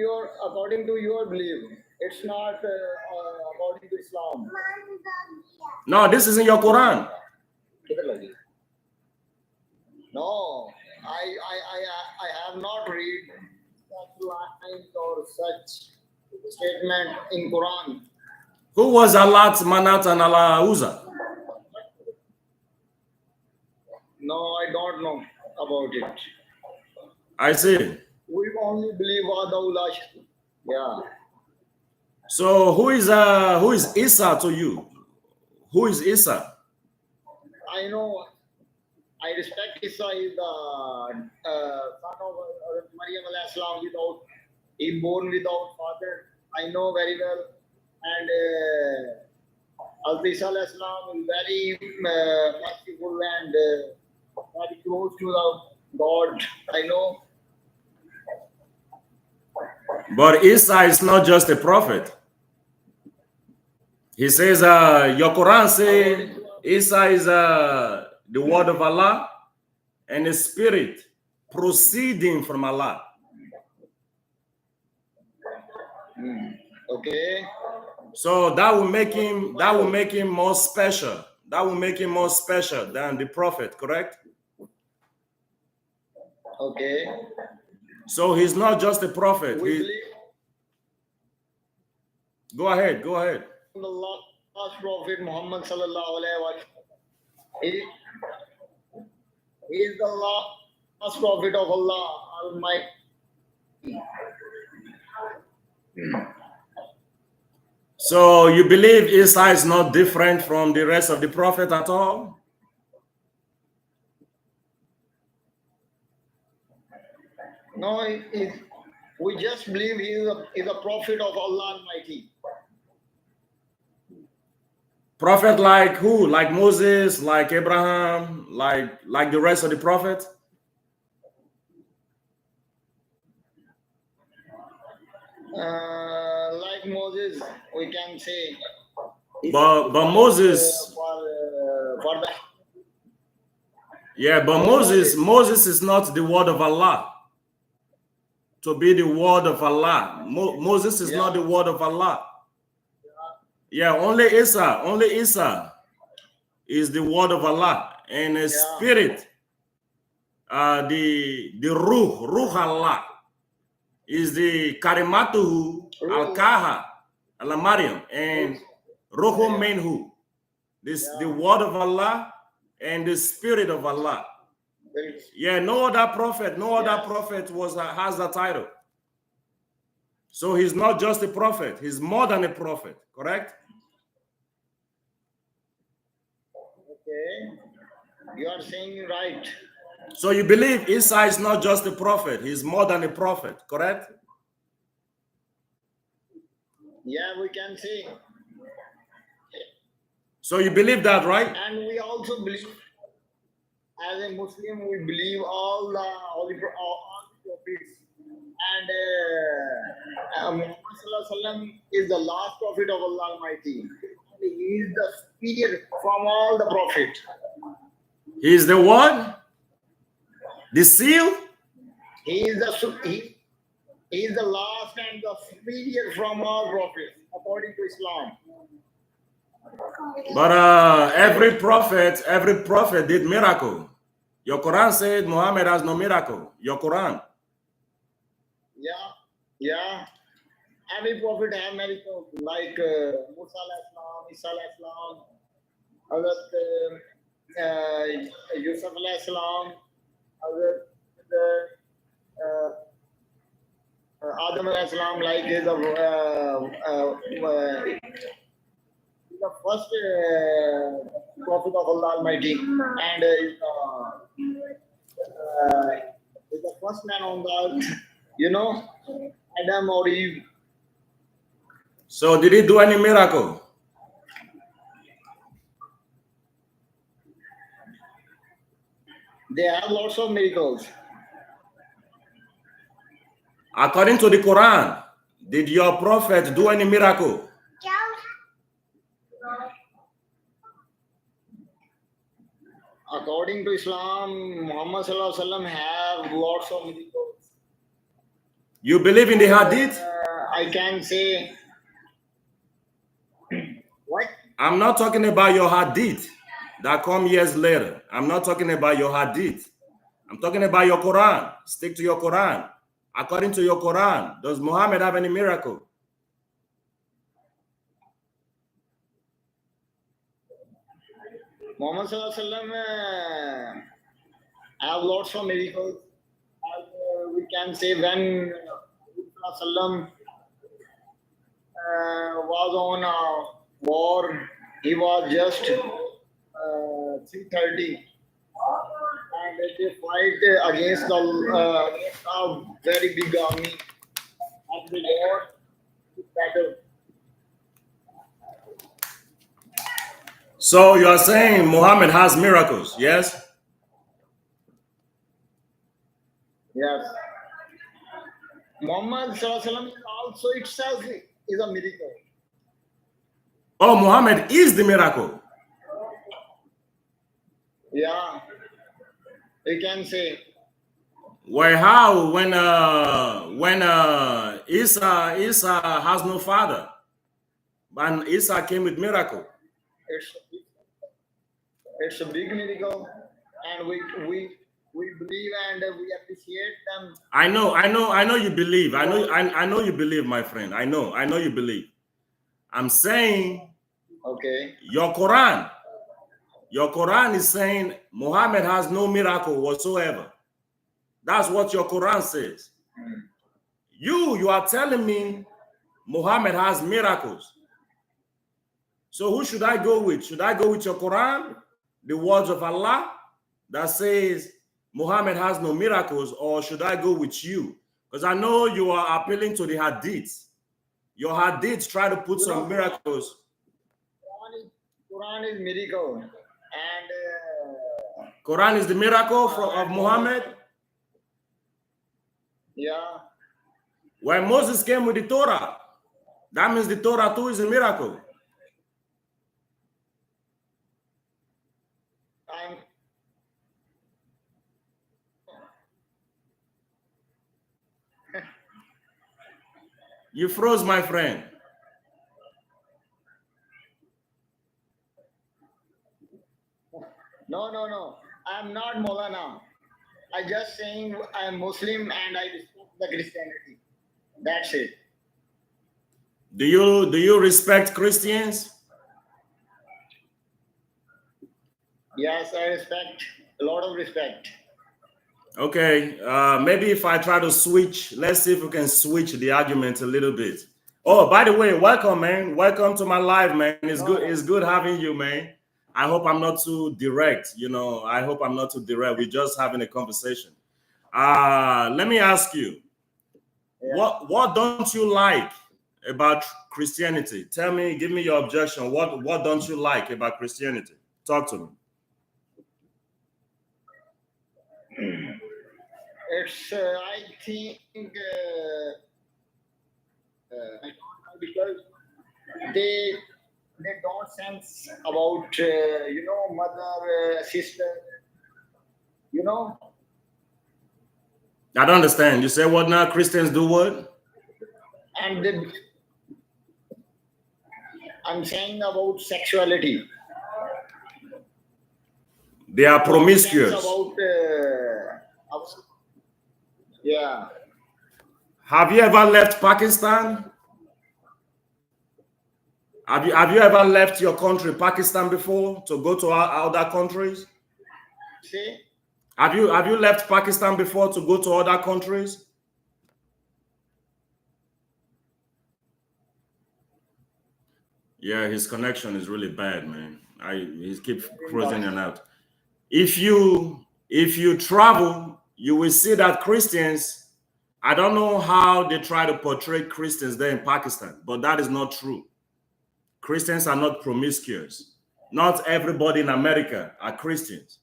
to your belief, it's not according to Islam. No, this is in your Quran. No, I have not read such lines or such statement in Quran. Who was Alat, Manat, and Lauza? No, I don't know about it. I see. We only believe Adaulash. Yeah. So who is Isa to you? Who is Isa? I know. I respect Isa is the son of Maryam alayhi salam without he born without father. I know very well. And Isa alayhi salam is very merciful and very close to the God. I know. But Isa is not just a prophet. He says, your Quran says Isa is the word of Allah and his spirit proceeding from Allah. Okay. So that will make him more special. That will make him more special than the prophet, correct? Okay. So he's not just a prophet. We He, believe go ahead. in the last prophet Muhammad sallallahu alaihi wasallam. He is the last prophet of Allah Almighty. So you believe Isa is not different from the rest of the prophet at all? No, we just believe he is a prophet of Allah Almighty. Prophet like who? Like Moses, like Abraham, like the rest of the prophets? Like Moses, we can say. But Moses, for the yeah, but Moses is not the word of Allah. To be the word of Allah, Moses is not the word of Allah. Yeah, only Isa is the word of Allah, and the spirit, the ruh Allah is the karimatuhu al-kaha al-maryam and ruhu minhu. This the word of Allah and the spirit of Allah. Yeah, no other prophet has that title. So he's not just a prophet, he's more than a prophet, correct? Okay, you are saying right. So you believe Isa is not just a prophet, he's more than a prophet, correct? Yeah, we can say. So you believe that, right? And we also believe, as a Muslim, we believe all the prophets. And Muhammad Sallallahu Alaihi Wasallam is the last prophet of Allah Almighty. He is the superior from all the prophets. He is the one? The seal? He is the last and the superior from all prophets, according to Islam. But every prophet did miracle. Your Quran said Muhammad has no miracle. Your Quran. Yeah. Every prophet has miracles, like Musa alayhi salam, Isa alayhi salam, Yusuf alayhi salam, Adam alayhi salam, like the first prophet of Allah Almighty, and is the first man on the earth, Adam or Eve. So did he do any miracle? They have lots of miracles. According to the Quran, did your prophet do any miracle? According to Islam, Muhammad Sallallahu Alaihi Wasallam have lots of miracles. You believe in the hadith? I can say. What? I'm not talking about your hadith that come years later. I'm not talking about your hadith. I'm talking about your Quran. Stick to your Quran. According to your Quran, does Muhammad have any miracle? Muhammad Sallallahu Alaihi Wasallam have lots of miracles. As we can say, when Sallallahu was on a war, he was just 330, and they fight against a very big army, and they lost the battle. So you are saying Muhammad has miracles, yes? Yes. Muhammad Sallallahu Alaihi Wasallam also itself is a miracle. Oh, Muhammad is the miracle. Yeah, we can say. Well, how when Isa has no father, and Isa came with miracle. It's a big miracle, and we believe and we appreciate them. I know you believe. I know you believe, my friend. I know you believe. I'm saying, okay, your Quran is saying Muhammad has no miracle whatsoever. That's what your Quran says. You are telling me Muhammad has miracles. So who should I go with? Should I go with your Quran, the words of Allah that says Muhammad has no miracles, or should I go with you? Because I know you are appealing to the hadiths. Your hadiths try to put some miracles. Quran is miracle, and Quran is the miracle of Muhammad. Yeah. When Moses came with the Torah, that means the Torah too is a miracle. You froze, my friend. No. I'm not Molana. I just saying I'm Muslim and I respect the Christianity. That's it. Do you respect Christians? Yes, I respect. A lot of respect. Okay, maybe if I try to switch, let's see if we can switch the argument a little bit. Oh, by the way, welcome, man. Welcome to my live, man. It's good having you, man. I hope I'm not too direct. I hope I'm not too direct. We're just having a conversation. Let me ask you, what don't you like about Christianity? Tell me, give me your objection. What don't you like about Christianity? Talk to me. It's I think because they don't sense about mother, sister. I don't understand. You say what now? Christians do what? And I'm saying about sexuality. They are promiscuous. Yeah. Have you ever left Pakistan? Have you ever left your country, Pakistan, before to go to other countries? See? Have you left Pakistan before to go to other countries? Yeah, his connection is really bad, man. He keeps frozen in and out. If you travel, you will see that Christians, I don't know how they try to portray Christians there in Pakistan, but that is not true. Christians are not promiscuous. Not everybody in America are Christians.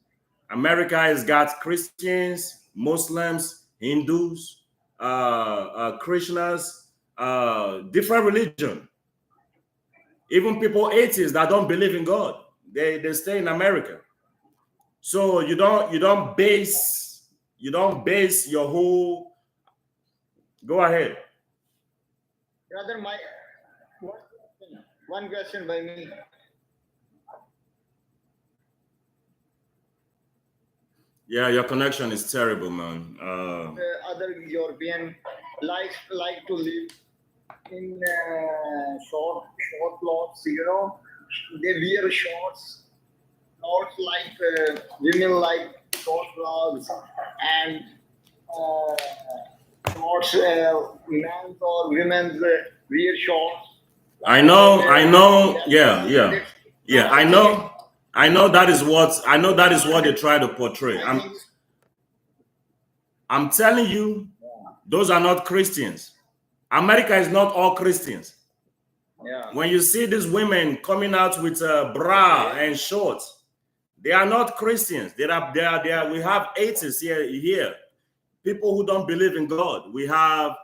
America has got Christians, Muslims, Hindus, Krishnas, different religion. Even people atheists that don't believe in God, they stay in America. So you don't base your whole. Go ahead. Brother, one question by me. Yeah, your connection is terrible, man. Other European like to live in short clothes. They wear shorts. Not like women like short clothes and shorts. Men or women wear shorts. I know. Yeah. I know that is what they try to portray. I'm telling you, those are not Christians. America is not all Christians. Yeah. When you see these women coming out with a bra and shorts, they are not Christians. They are. We have atheists here, people who don't believe in God. We have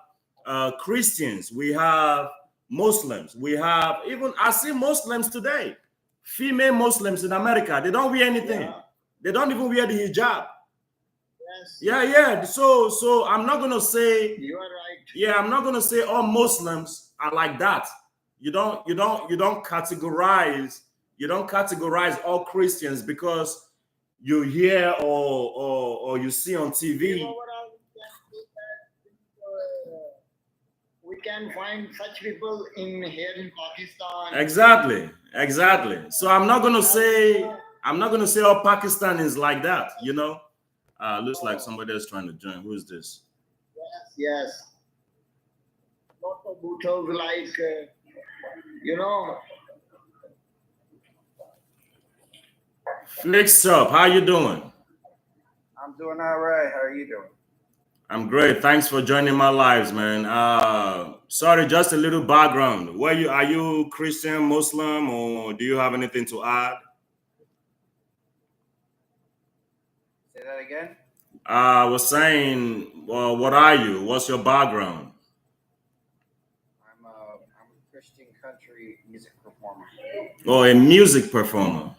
Christians. We have Muslims. We have I see Muslims today, female Muslims in America. They don't wear anything. Yeah. They don't even wear the hijab. Yeah. So I'm not gonna say. You are right. Yeah, I'm not gonna say all Muslims are like that. You don't categorize all Christians because you hear or you see on TV. Overall, we can find such people here in Pakistan. Exactly. So I'm not gonna say all Pakistan is like that. Looks like somebody else trying to join. Who is this? Yes. Lots of bootles like, Flix up. How you doing? I'm doing all right. How are you doing? I'm great. Thanks for joining my lives, man. Sorry, just a little background. Are you Christian, Muslim, or do you have anything to add? Say that again? I was saying, well, what are you? What's your background? I'm a Christian country music performer. Oh, a music performer.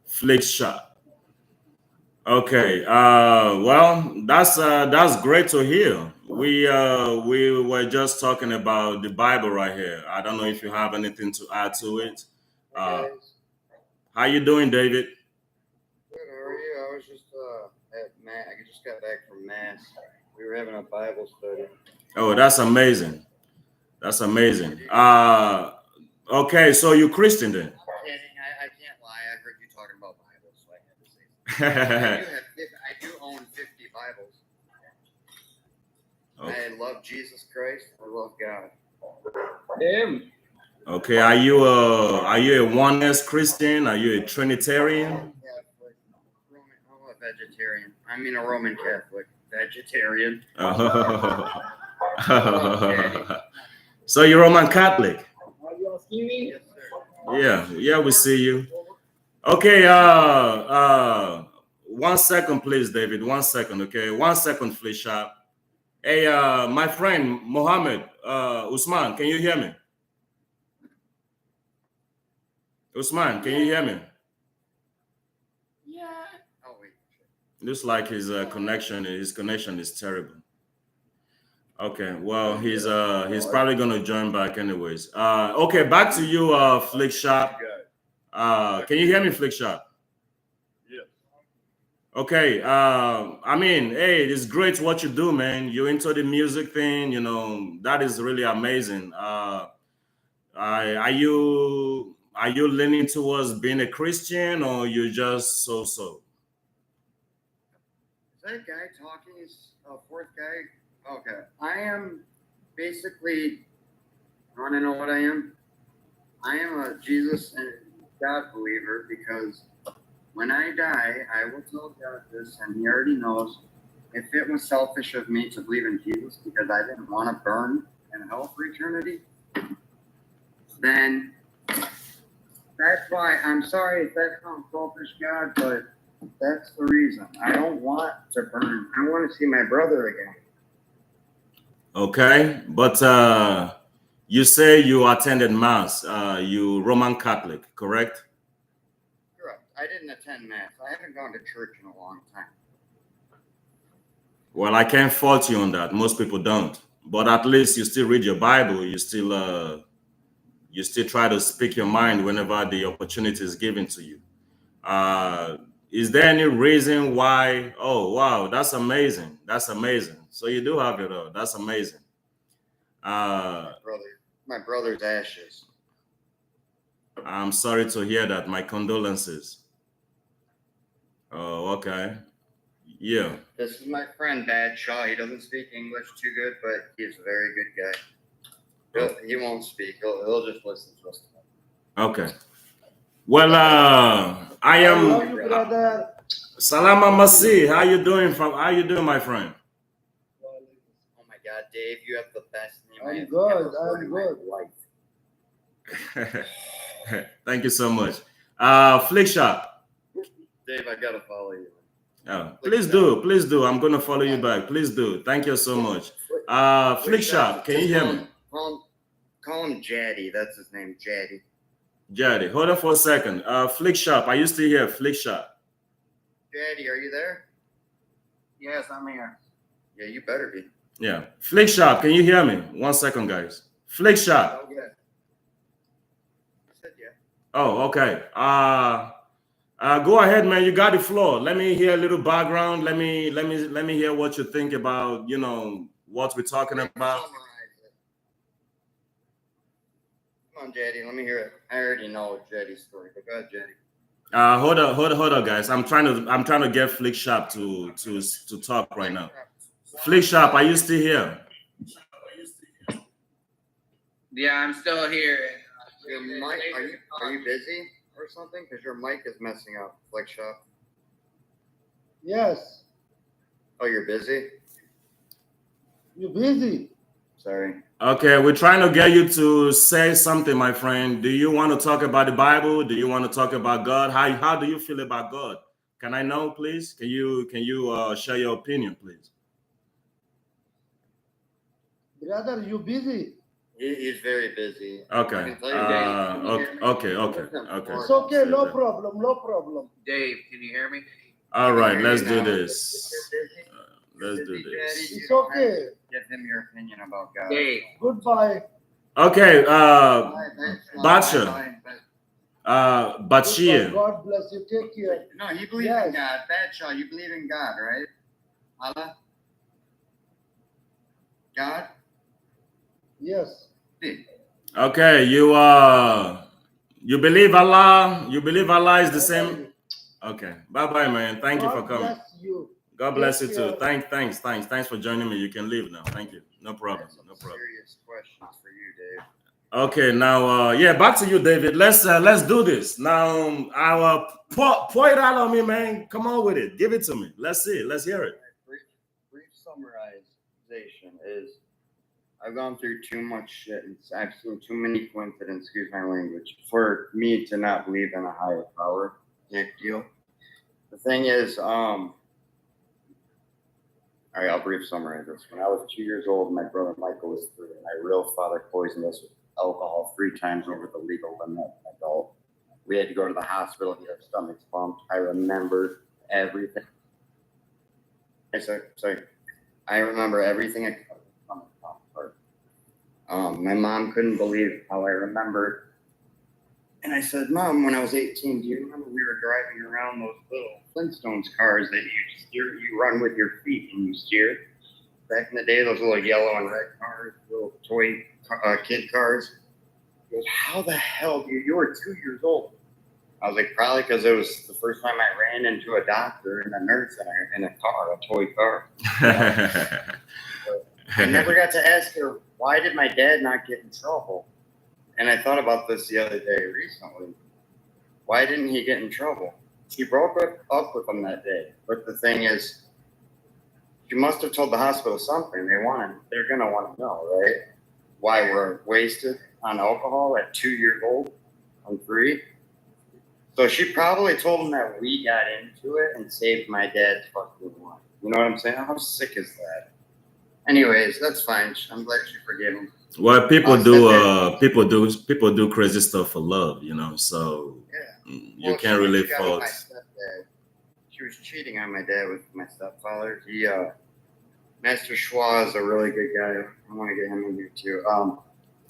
Flix shot. Okay. Well, that's great to hear. We were just talking about the Bible right here. I don't know if you have anything to add to it. How you doing, David? Good. How are you? I was just at Mass. I just got back from Mass. We were having a Bible study. Oh, that's amazing. That's amazing. Okay, so you're Christian then? I can't lie. I heard you talking about Bibles, so I had to say something. I do own 50 Bibles. Okay. I love Jesus Christ. I love God. him. Okay, are you a oneness Christian? Are you a Trinitarian? Catholic. I'm a vegetarian. I mean a Roman Catholic. Vegetarian. So you're Roman Catholic? Are you asking me? Yes, sir. Yeah, we see you. Okay, 1 second, please, David. 1 second, okay? 1 second, please, sharp. Hey, my friend Mohammed Usman, can you hear me? Usman, can you hear me? Yeah. Oh, wait. Looks like his connection is terrible. Okay, well, he's probably gonna join back anyways. Okay, back to you, Flick Shot. Can you hear me, Flick Shot? Yeah. Okay, I mean, hey, it's great what you do, man. You're into the music thing, that is really amazing. Are you leaning towards being a Christian, or you just so? Is that guy talking? Is a fourth guy? Okay. I am basically, I want to know what I am? I am a Jesus and God believer because when I die, I will tell God this, and He already knows. If it was selfish of me to believe in Jesus because I didn't want to burn in hell for eternity, then that's why I'm sorry if that sounds selfish, God, but that's the reason. I don't want to burn. I want to see my brother again. Okay, but you say you attended Mass. You Roman Catholic, correct? Correct. I didn't attend Mass. I haven't gone to church in a long time. Well, I can't fault you on that. Most people don't. But at least you still read your Bible. You still try to speak your mind whenever the opportunity is given to you. Is there any reason why? Oh, wow, that's amazing. That's amazing. So you do have it all. That's amazing. My brother's ashes. I'm sorry to hear that. My condolences. Oh, okay. Yeah. This is my friend Badshaw. He doesn't speak English too good, but he's a very good guy. He won't speak. He'll just listen to us. Okay. Well, I am. Brother. Salama Masi. How you doing? How you doing, my friend? Oh my God, Dave, you have the best name. I I'm have good. ever heard I'm in my good. life. Thank you so much. Flick Shop. Dave, I gotta follow you. Please do. I'm gonna follow you back. Please do. Thank you so much. Flick Shop, can you hear me? Call him Jaddy. That's his name, Jaddy. Jaddy, hold on for a second. Flick Shop, are you still here? Flick Shop. Jaddy, are you there? Yes, I'm here. Yeah, you better be. Yeah. Flick Shop, can you hear me? 1 second, guys. Flick Shop. Oh, yeah. I said yeah. Oh, okay. Go ahead, man. You got the floor. Let me hear a little background. Let me hear what you think about, what we're talking about. Come on, JD, let me hear it. I already know JD's story, but go ahead, JD. Hold on, guys. I'm trying to get Flick Shop to talk right now. Flick Shop, are you still here? Yeah, I'm still here. Your mic, are you busy or something? Because your mic is messing up, Flick Shop. Yes. Oh, you're busy? You busy? Sorry. Okay, we're trying to get you to say something, my friend. Do you want to talk about the Bible? Do you want to talk about God? How do you feel about God? Can I know, please? Can you share your opinion, please? Brother, you busy? He's very busy. Okay. I can tell you, Dave. Okay. It's okay, no problem, no problem. Dave, can you hear me? All right, let's do this. Let's do this. It's okay. Give him your opinion about God. Dave. Goodbye. Okay, Batsha. Bashir. God bless you. Take care. No, you believe Yes. in God. Batsha, you believe in God, right? Allah? God? Yes. Okay, you believe Allah? You believe Allah is the same? Okay. Bye, man. Thank you for coming. God bless you. God bless you too. Take Thanks for joining me. You can leave now. Thank you. No problem. No problem. Serious questions for you, Dave. Okay, now back to you, David. Let's do this. Now pour it out on me, man. Come on with it. Give it to me. Let's see it. Let's hear it. Brief summarization is I've gone through too much shit and I've seen too many coincidences, excuse my language, for me to not believe in a higher power type deal. The thing is, all right, I'll brief summarize this. When I was 2 years old, my brother Michael was 3, and my real father poisoned us with alcohol 3 times over the legal limit. Adult. We had to go to the hospital, get our stomachs pumped. I remember everything. I remember everything. My mom couldn't believe how I remembered. And I said, Mom, when I was 18, do you remember we were driving around those little Flintstones cars that you run with your feet and you steer? Back in the day, those little yellow and red cars, little toy kid cars. He goes, how the hell you were 2 years old? I was like, probably because it was the first time I ran into a doctor and a nurse in a car, a toy car. I never got to ask her, why did my dad not get in trouble? And I thought about this the other day recently. Why didn't he get in trouble? She broke up with him that day. But the thing is, she must have told the hospital something. They're going to want to know, right? Why we're wasted on alcohol at 2 years old, I'm 3. So she probably told him that we got into it and saved my dad's fucking life. You know what I'm saying? How sick is that? Anyways, that's fine. I'm glad she forgave him. Well, people do crazy stuff for love, so you can't really fault. She was cheating on my dad with my stepfather. Master Schwa is a really good guy. I want to get him in here too.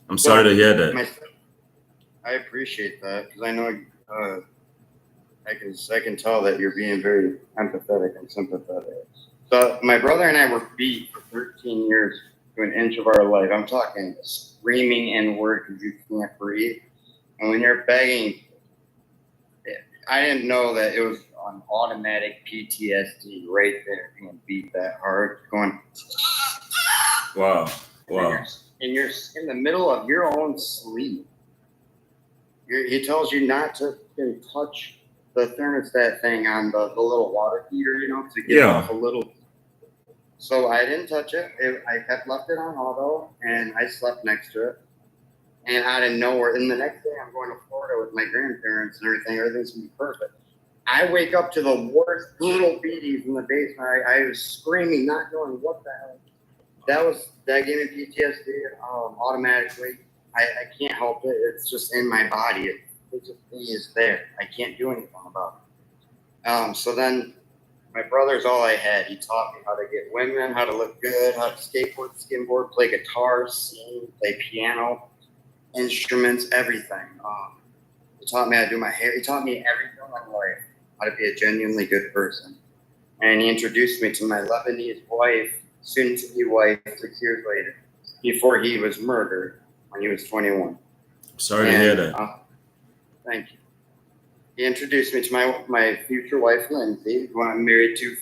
I'm sorry to hear that. I appreciate that because I know I can tell that you're being very empathetic and sympathetic. So my brother and I were beat for 13 years to an inch of our life. I'm talking screaming N-word because you can't breathe. And when you're begging, I didn't know that it was on automatic PTSD right there, being beat that hard, going. Wow. And you're in the middle of your own sleep. He tells you not to touch the thermostat thing on the little water heater, to get off a little. So I didn't touch it. I kept left it on auto, and I slept next to it. And out of nowhere, and the next day I'm going to Florida with my grandparents and everything. Everything's gonna be perfect. I wake up to the worst little beaties in the basement. I was screaming, not knowing what the hell. That gave me PTSD automatically. I can't help it. It's just in my body. It just is there. I can't do anything about it. So then My brother's all I had. He taught me how to get women, how to look good, how to skateboard, skimboard, play guitar, sing, play piano, instruments, everything. He taught me how to do my hair. He taught me everything in life, how to be a genuinely good person. And he introduced me to my Lebanese wife, soon-to-be wife, 6 years later, before he was murdered when he was 21. Sorry to hear that. Thank you. He introduced me to my future wife, Lindsay, who I'm married to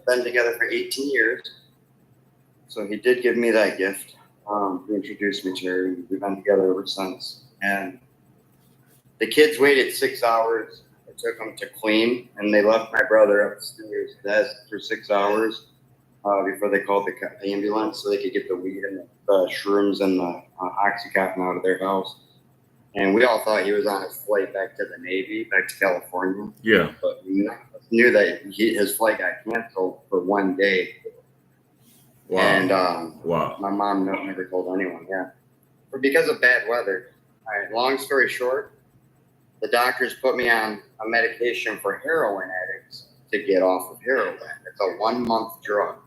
been together for 18 years. So he did give me that gift. He introduced me to her, and we've been together ever since. And the kids waited 6 hours. It took them to clean, and they left my brother upstairs dead for 6 hours before they called the ambulance so they could get the weed and the shrooms and the Oxycontin out of their house. And we all thought he was on his flight back to the Navy, back to California. Yeah. But we knew that his flight got canceled for 1 day. Wow. And wow. my mom never told anyone, yeah. But because of bad weather. All right, long story short, the doctors put me on a medication for heroin addicts to get off of heroin. It's a 1-month drug.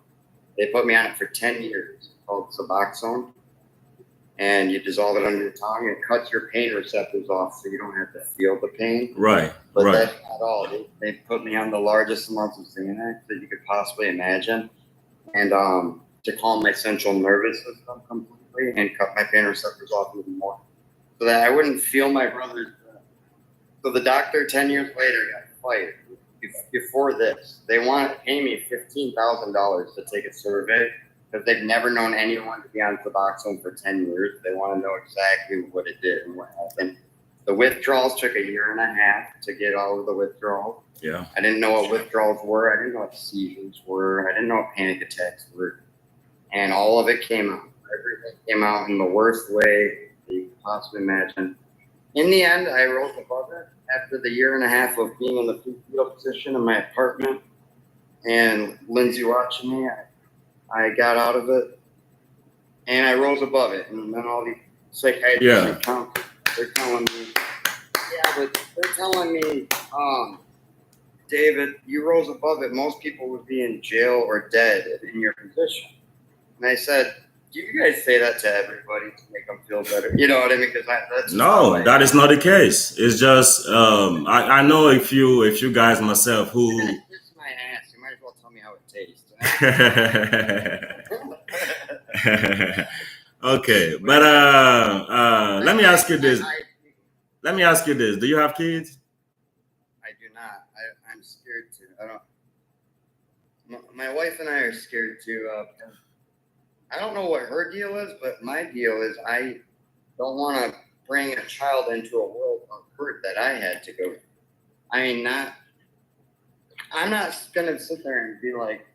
They put me on it for 10 years, called Suboxone. And you dissolve it under your tongue. It cuts your pain receptors off so you don't have to feel the pain. Right. But right. that's not all. They put me on the largest amounts of Xanax that you could possibly imagine. And to calm my central nervous system completely and cut my pain receptors off even more. So that I wouldn't feel my brother's breath. So the doctor 10 years later got fired. Before this, they wanted to pay me $15,000 to take a survey because they've never known anyone to be on Suboxone for 10 years. They want to know exactly what it did and what happened. The withdrawals took 1.5 years to get all of the withdrawals. Yeah. I didn't know what withdrawals were. I didn't know what seizures were. I didn't know what panic attacks were. And all of it came out. Everything came out in the worst way that you could possibly imagine. In the end, I rose above it after the 1.5 years of being in the fetal position in my apartment and Lindsay watching me. I got out of it and I rose above it. And then all these psychiatrists and counselors, they're telling me, David, you rose above it. Most people would be in jail or dead in your position. And I said, do you guys say that to everybody to make them feel better? You know what I mean? Because that's no, that is not the case. It's just I know a few guys myself who. It's my ass. You might as well tell me how it tastes. Okay, but let me ask you this. Let me ask you this. Do you have kids? I do not. I'm scared to. I don't. My wife and I are scared to. I don't know what her deal is, but my deal is I don't want to bring a child into a world of hurt that I had to go through. I mean, I'm not gonna sit there and be like,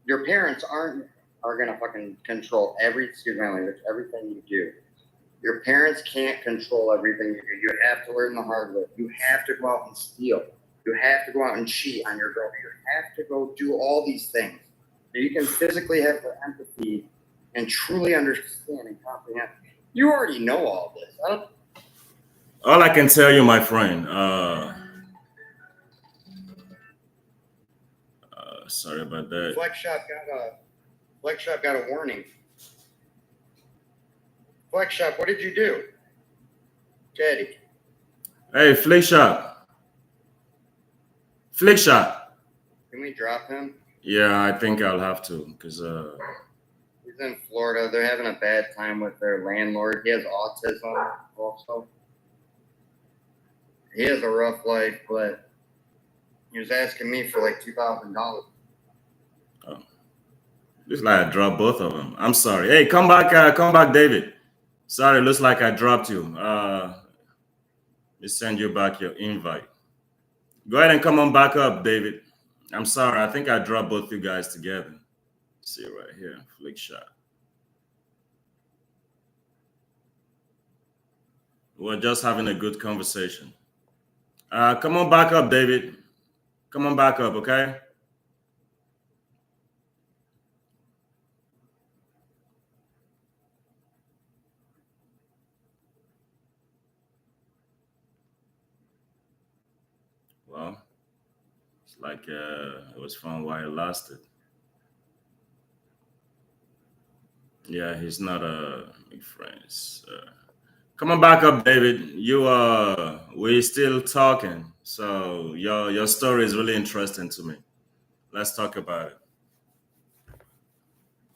your parents are gonna fucking control everything you do. Your parents can't control everything you do. You have to learn the hard way. You have to go out and steal. You have to go out and cheat on your girlfriend. You have to go do all these things. So you can physically have the empathy and truly understand and comprehend. You already know all this. All I can tell you, my friend, sorry about that. Flex Shop got a warning. Flex Shop, what did you do? Teddy. Hey, Flick Shop. Can we drop him? Yeah, I think I'll have to because he's in Florida. They're having a bad time with their landlord. He has autism also. He has a rough life, but he was asking me for like $2,000. Oh. Looks like I dropped both of them. I'm sorry. Hey, come back, David. Sorry, looks like I dropped you. Let me send you back your invite. Go ahead and come on back up, David. I'm sorry. I think I dropped both you guys together. See right here, Flick Shot. We're just having a good conversation. Come on back up, David. Come on back up, okay? Well, it's like it was fun while it lasted. Yeah, he's not big friends. Come on back up, David. We're still talking. So your story is really interesting to me. Let's talk about it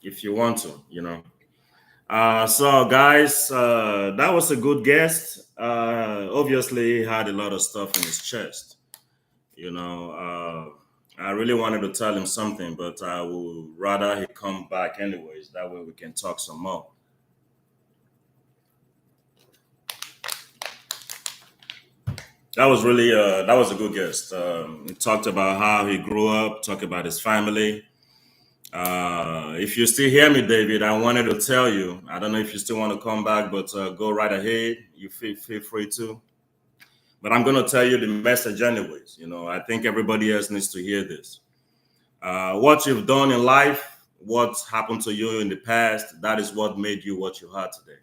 if you want to. So guys, that was a good guest. Obviously, he had a lot of stuff in his chest. I really wanted to tell him something, but I would rather he come back anyways. That way we can talk some more. That was really that was a good guest. He talked about how he grew up, talked about his family. If you still hear me, David, I wanted to tell you. I don't know if you still want to come back, but go right ahead. You feel free to. But I'm going to tell you the message anyways. I think everybody else needs to hear this. What you've done in life, what happened to you in the past, that is what made you what you are today.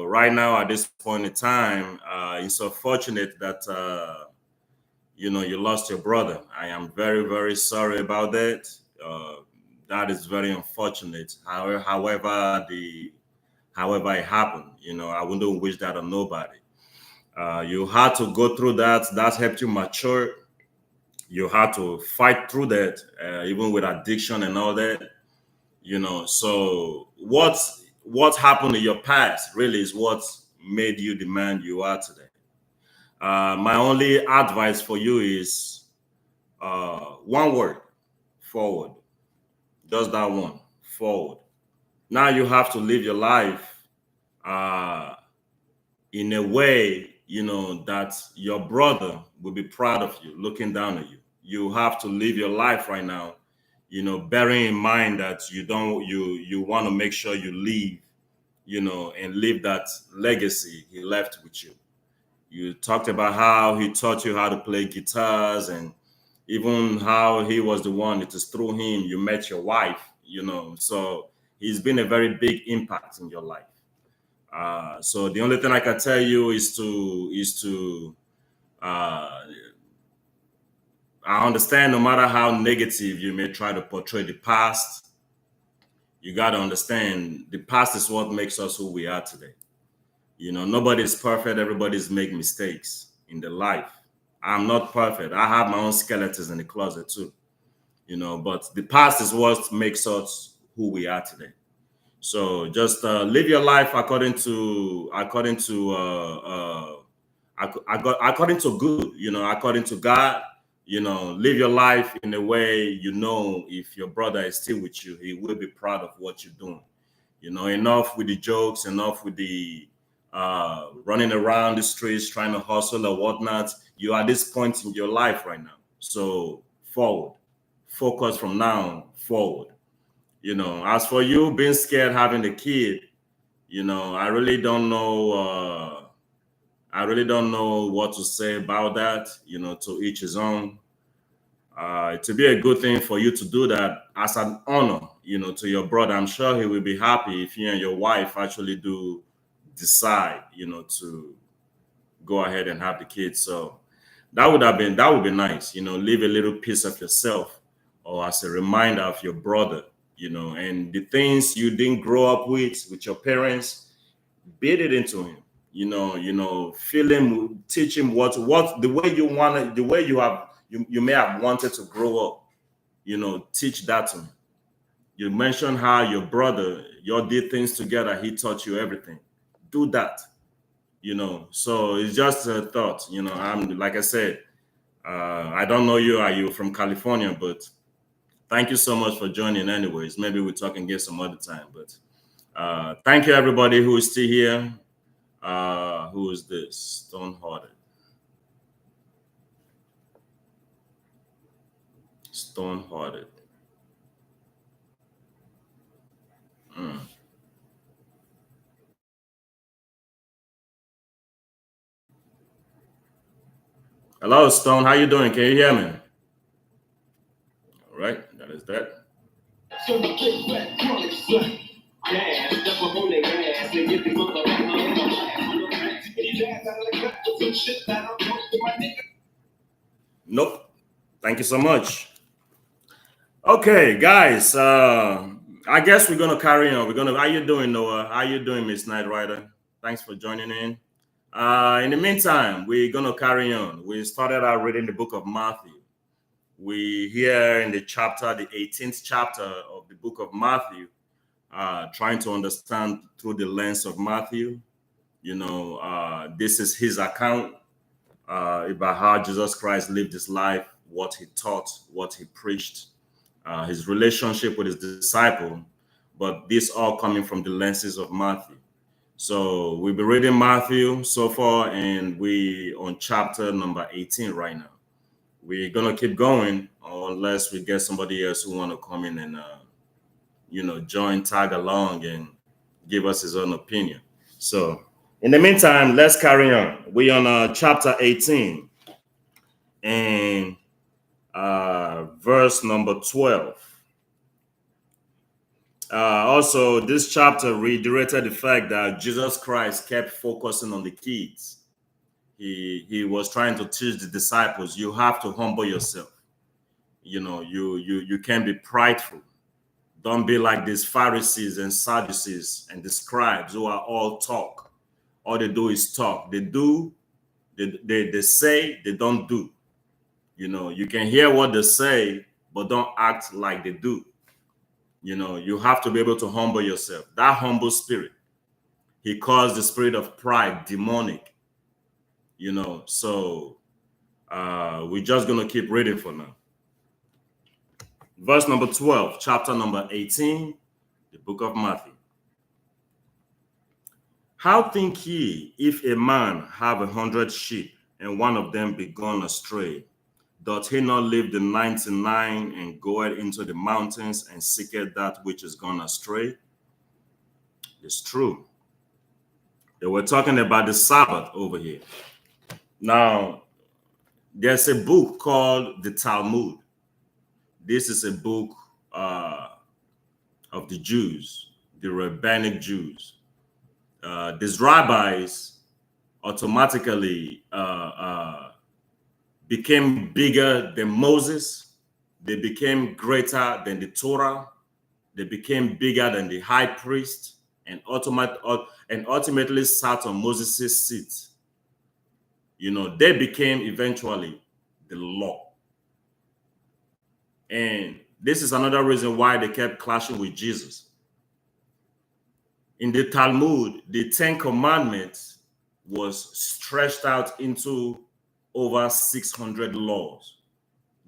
Right now at this point in time, it's so fortunate that you lost your brother. I am very, very sorry about that. That is very unfortunate. However it happened, I wouldn't wish that on nobody. You had to go through that. That helped you mature. You had to fight through that, even with addiction and all that. So what happened in your past really is what made you the man you are today. My only advice for you is one word: forward. Just that one: forward. Now you have to live your life in a way, that your brother will be proud of you, looking down at you. You have to live your life right now, bearing in mind that you want to make sure you leave, and leave that legacy he left with you. You talked about how he taught you how to play guitars, and even how he was the one, it is through him you met your wife, so he's been a very big impact in your life. So the only thing I can tell you is to uh, I understand no matter how negative you may try to portray the past, you got to understand the past is what makes us who we are today. Nobody's perfect. Everybody's make mistakes in their life. I'm not perfect. I have my own skeletons in the closet too. But the past is what makes us who we are today. So just live your life according to according to good, according to God. Live your life in a way, if your brother is still with you, he will be proud of what you're doing. Enough with the jokes, enough with the running around the streets trying to hustle or whatnot. You're at this point in your life right now. So forward, focus from now forward. As for you being scared having a kid, I really don't know. I really don't know what to say about that. To each his own. To be a good thing for you to do that as an honor, to your brother. I'm sure he will be happy if you and your wife actually do decide, to go ahead and have the kids. So that would be nice. Leave a little piece of yourself, or as a reminder of your brother. And the things you didn't grow up with your parents, beat it into him. Feel him, teach him what the way you want it, the way you may have wanted to grow up. Teach that to him. You mentioned how your brother, y'all did things together. He taught you everything. Do that. So it's just a thought. I'm like I said, I don't know you. Are you from California? But thank you so much for joining. Anyways, maybe we'll talk again some other time. But thank you everybody who is still here. Who is this? Stone-hearted. Stone-hearted. Hello, Stone. How you doing? Can you hear me? All right, that is that. Nope. Thank Thank you so much. Okay, guys. I guess we're gonna carry on. How you doing, Noah? How you doing, Miss Night Rider? Thanks for joining in. In the meantime, we're gonna carry on. We started out reading the book of Matthew. We here in the 18th chapter of the book of Matthew, trying to understand through the lens of Matthew. This is his account about how Jesus Christ lived his life, what he taught, what he preached, his relationship with his disciple, but this all coming from the lenses of Matthew. So we'll be reading Matthew so far, and we on chapter number 18 right now. We're gonna keep going unless we get somebody else who want to come in and join, tag along, and give us his own opinion. So in the meantime, let's carry on. We on chapter 18 and verse number 12. Also, this chapter reiterated the fact that Jesus Christ kept focusing on the kids. He was trying to teach the disciples, you have to humble yourself. You can't be prideful. Don't be like these Pharisees and Sadducees and the scribes who are all talk. All they do is talk. They do, they say, they don't do. You can hear what they say, but don't act like they do. You have to be able to humble yourself. That humble spirit, he calls the spirit of pride demonic. So we're just going to keep reading for now. Verse number 12, chapter number 18, the book of Matthew. How think ye, if a man have 100 sheep, and one of them be gone astray, doth he not leave the 99 and goeth into the mountains and seeketh that which is gone astray? It's true. They were talking about the Sabbath over here. Now, there's a book called the Talmud. This is a book of the Jews, the rabbinic Jews. These rabbis automatically became bigger than Moses. They became greater than the Torah. They became bigger than the high priest, and ultimately sat on Moses' seat. They became eventually the law. And this is another reason why they kept clashing with Jesus. In the Talmud, the 10 Commandments was stretched out into over 600 laws.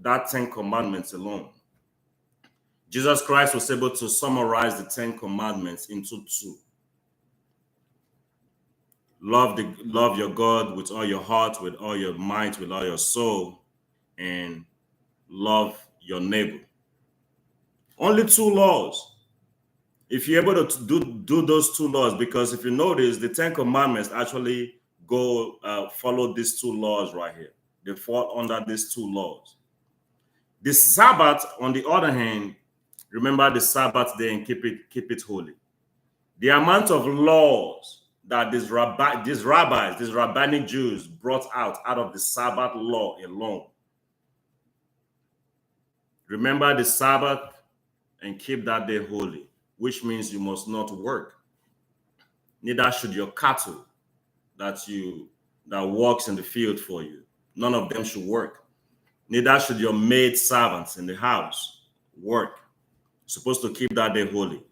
That 10 Commandments alone. Jesus Christ was able to summarize the 10 Commandments into 2. Love your God with all your heart, with all your might, with all your soul, and love your neighbor. Only 2 laws. If you're able to do those 2 laws, because if you notice, the 10 Commandments actually follow these 2 laws right here. They fall under these 2 laws. The Sabbath, on the other hand, remember the Sabbath day and keep it holy. The amount of laws that these rabbinic Jews brought out of the Sabbath law alone. Remember the Sabbath and keep that day holy, which means you must not work. Neither should your cattle that walks in the field for you. None of them should work. Neither should your maid servants in the house work. You're supposed to keep that day holy.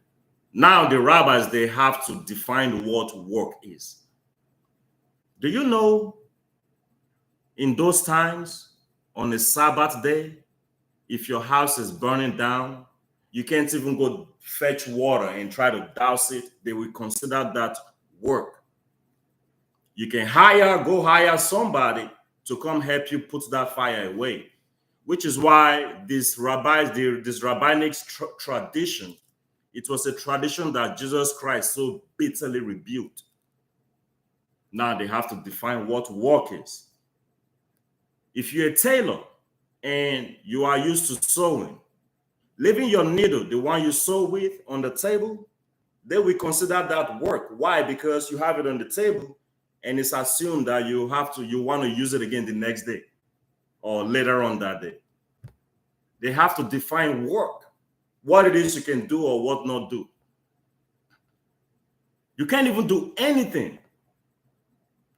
Now the rabbis, they have to define what work is. Do you know in those times, on a Sabbath day, if your house is burning down, you can't even go fetch water and try to douse it. They will consider that work. You can go hire somebody to come help you put that fire away, which is why this rabbinic tradition, it was a tradition that Jesus Christ so bitterly rebuked. Now they have to define what work is. If you're a tailor and you are used to sewing, leaving your needle, the one you sew with, on the table, they will consider that work. Why? Because you have it on the table and it's assumed that you want to use it again the next day or later on that day. They have to define work, what it is you can do or what not do. You can't even do anything.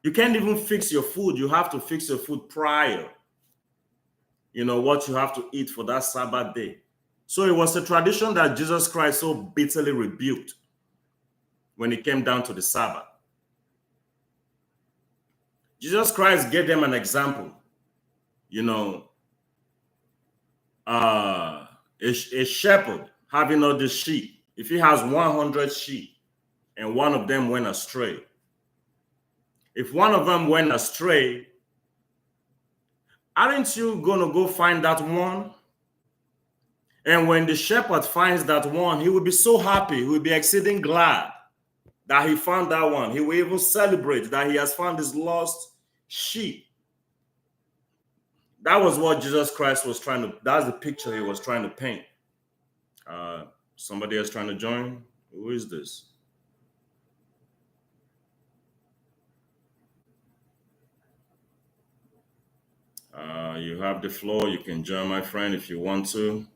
You can't even fix your food. You have to fix your food prior. You know, what you have to eat for that Sabbath day. So it was a tradition that Jesus Christ so bitterly rebuked when it came down to the Sabbath. Jesus Christ gave them an example. You know, a shepherd having all the sheep. If he has 100 sheep and one of them went astray, if one of them went astray, aren't you going to go find that one? And when the shepherd finds that one, he will be so happy. He will be exceeding glad that he found that one. He will even celebrate that he has found his lost sheep. That was what Jesus Christ was trying to, that's the picture he was trying to paint. Somebody else trying to join? Who is this? You have the floor. You can join, my friend, if you want to.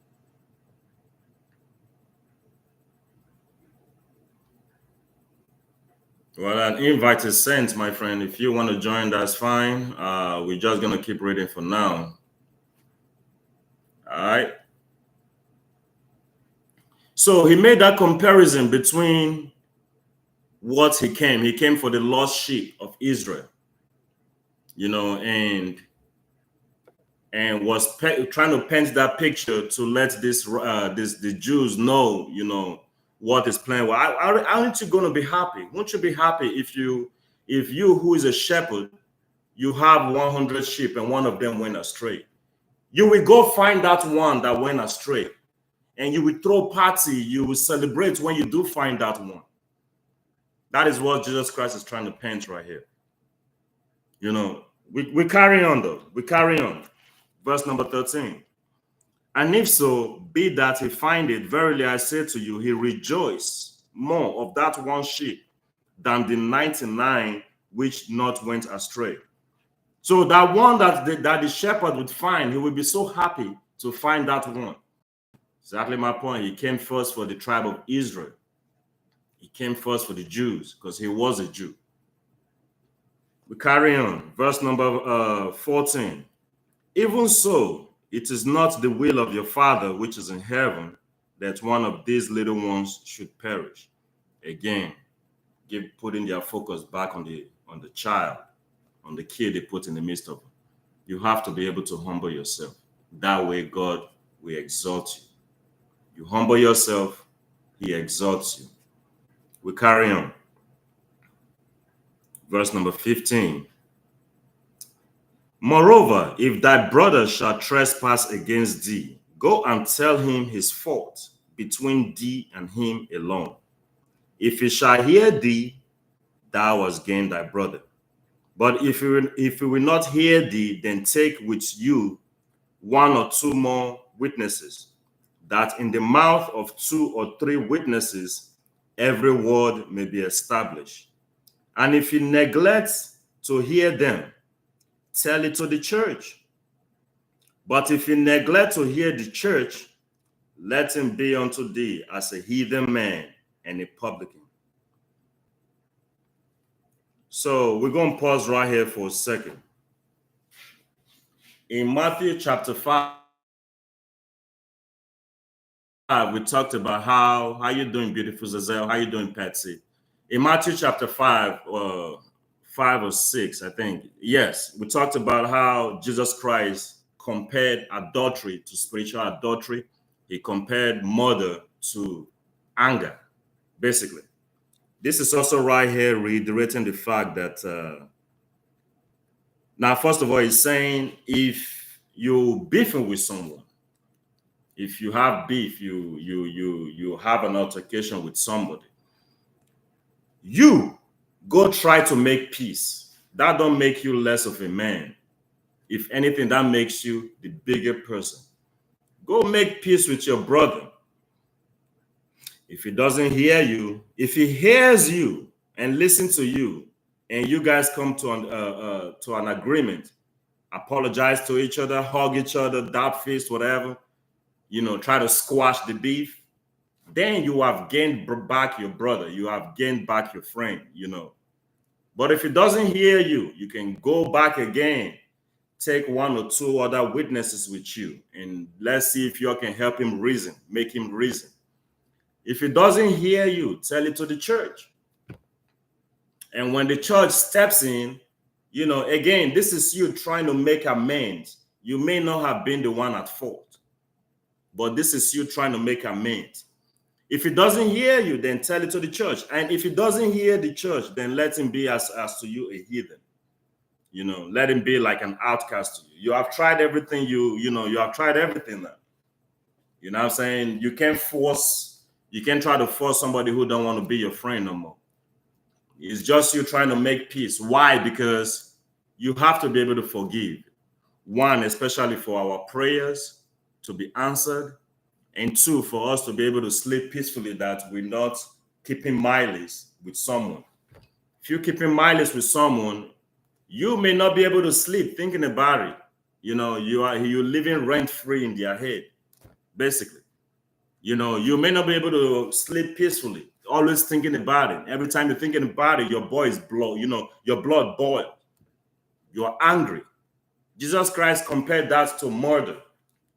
Well, an invite is sent, my friend. If you want to join, that's fine. We're just going to keep reading for now. All right. So he made that comparison between what he came. He came for the lost sheep of Israel, you know, and was trying to paint that picture to let the Jews know, you know, what is playing. Well, aren't you going to be happy? Won't you be happy if you who is a shepherd, you have 100 sheep and one of them went astray? You will go find that one that went astray, and you will throw party. You will celebrate when you do find that one. That is what Jesus Christ is trying to paint right here. You know, we carry on though. We carry on. Verse number 13. And if so, be that he find it, verily I say to you, he rejoiced more of that one sheep than the 99 which not went astray. So that one that the shepherd would find, he would be so happy to find that one. Exactly my point. He came first for the tribe of Israel. He came first for the Jews because he was a Jew. We carry on. Verse number 14. Even so, it is not the will of your Father which is in heaven that one of these little ones should perish. Again, putting their focus back on the child, on the kid they put in the midst of them. You have to be able to humble yourself. That way, God will exalt you. You humble yourself, he exalts you. We carry on. Verse number 15. Moreover, if thy brother shall trespass against thee, go and tell him his fault between thee and him alone. If he shall hear thee, thou hast gained thy brother. But if he will not hear thee, then take with you one or two more witnesses, that in the mouth of 2 or 3 witnesses every word may be established. And if he neglects to hear them, tell it to the church. But if he neglect to hear the church, let him be unto thee as a heathen man and a publican. So we're going to pause right here for a second. In Matthew chapter 5, we talked about how you doing, beautiful Zazel? How you doing, Patsy? In Matthew chapter 5 or 6, I think. Yes, we talked about how Jesus Christ compared adultery to spiritual adultery. He compared murder to anger, basically. This is also right here reiterating the fact that now, first of all, he's saying if you're beefing with someone, if you have beef, you have an altercation with somebody, you go try to make peace. That don't make you less of a man. If anything, that makes you the bigger person. Go make peace with your brother. If he doesn't hear you, if he hears you and listens to you, and you guys come to an agreement, apologize to each other, hug each other, dab fist, whatever, try to squash the beef, then you have gained back your brother. You have gained back your friend, But if he doesn't hear you, you can go back again, take one or two other witnesses with you, and let's see if you can help him reason, make him reason. If he doesn't hear you, tell it to the church. And when the church steps in, again, this is you trying to make amends. You may not have been the one at fault, but this is you trying to make amends. If he doesn't hear you, then tell it to the church. And if he doesn't hear the church, then let him be as to you a heathen. Let him be like an outcast to you. You have tried everything. You have tried everything now. You know what I'm saying? You can't try to force somebody who don't want to be your friend no more. It's just you trying to make peace. Why? Because you have to be able to forgive. One, especially for our prayers to be answered. And two, for us to be able to sleep peacefully, that we're not keeping malice with someone. If you're keeping malice with someone, you may not be able to sleep thinking about it. You're living rent-free in their head, basically. You may not be able to sleep peacefully, always thinking about it. Every time you're thinking about it, your your blood boils. You're angry. Jesus Christ compared that to murder.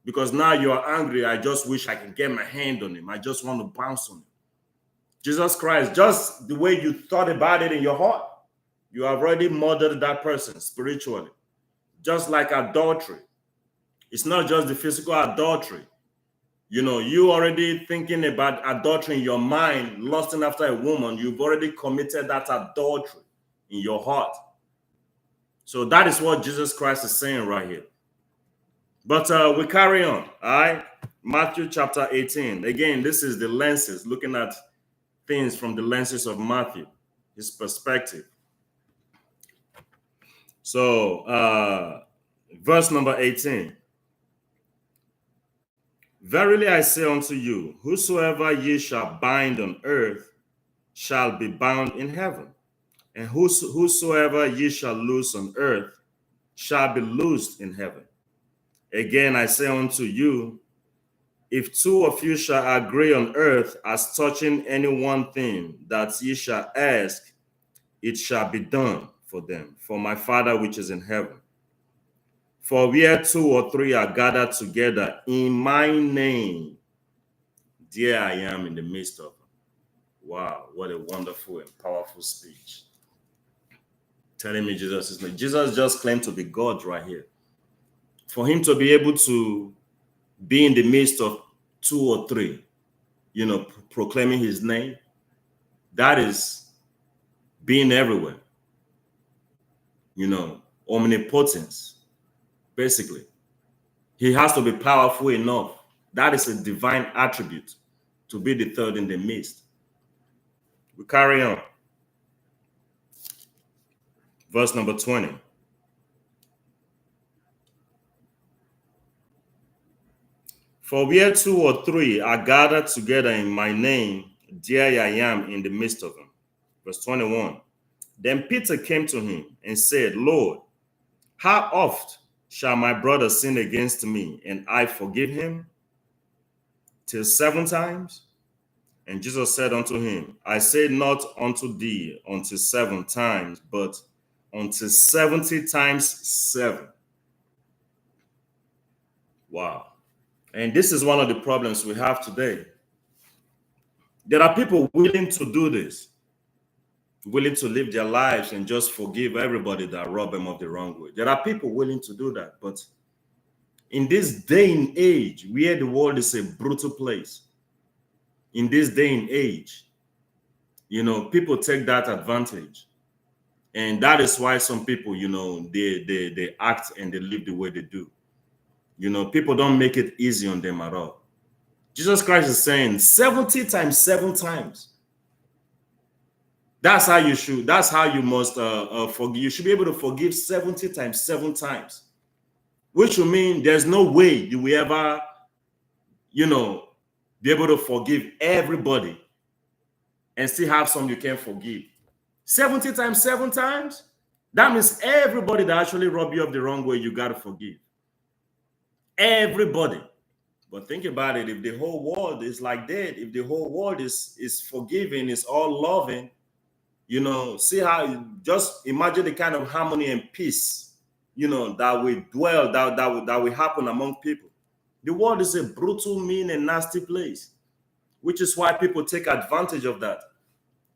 Because now you're angry. I just wish I could get my hand on him. I just want to bounce on him. Jesus Christ, just the way you thought about it in your heart, you have already murdered that person spiritually. Just like adultery. It's not just the physical adultery. You already thinking about adultery in your mind, lusting after a woman, you've already committed that adultery in your heart. So that is what Jesus Christ is saying right here. But we carry on, all right? Matthew chapter 18. Again, this is the lenses, looking at things from the lenses of Matthew, his perspective. So, verse number 18. Verily I say unto you, whosoever ye shall bind on earth shall be bound in heaven, and whosoever ye shall loose on earth shall be loosed in heaven. Again, I say unto you, if two of you shall agree on earth as touching any one thing that ye shall ask, it shall be done for them, for my Father which is in heaven. For where two or three are gathered together in my name, there I am in the midst of them. Wow, what a wonderful and powerful speech. Telling me Jesus is not. Jesus just claimed to be God right here. For him to be able to be in the midst of two or three, proclaiming his name, that is being everywhere. Omnipotence, basically. He has to be powerful enough. That is a divine attribute to be the third in the midst. We carry on. Verse number 20. For where two or three are gathered together in my name, there I am in the midst of them. Verse 21. Then Peter came to him and said, Lord, how oft shall my brother sin against me and I forgive him? Till 7 times? And Jesus said unto him, I say not unto thee until 7 times, but until 70 times 7. Wow. And this is one of the problems we have today. There are people willing to do this, willing to live their lives and just forgive everybody that robbed them of the wrong way. There are people willing to do that. But in this day and age, where the world is a brutal place, in this day and age, people take that advantage. And that is why some people, they act and they live the way they do. People don't make it easy on them at all. Jesus Christ is saying 70 times 7 times. That's how you must forgive. You should be able to forgive 70 times 7 times. Which will mean there's no way you will ever, be able to forgive everybody and still have some you can't forgive. 70 times 7 times? That means everybody that actually robbed you of the wrong way, you got to forgive. Everybody. But think about it, if the whole world is like that, if the whole world is forgiving, is all loving, you know, see how, just imagine the kind of harmony and peace, you know, that will dwell, that will happen among people. The world is a brutal, mean, and nasty place, which is why people take advantage of that.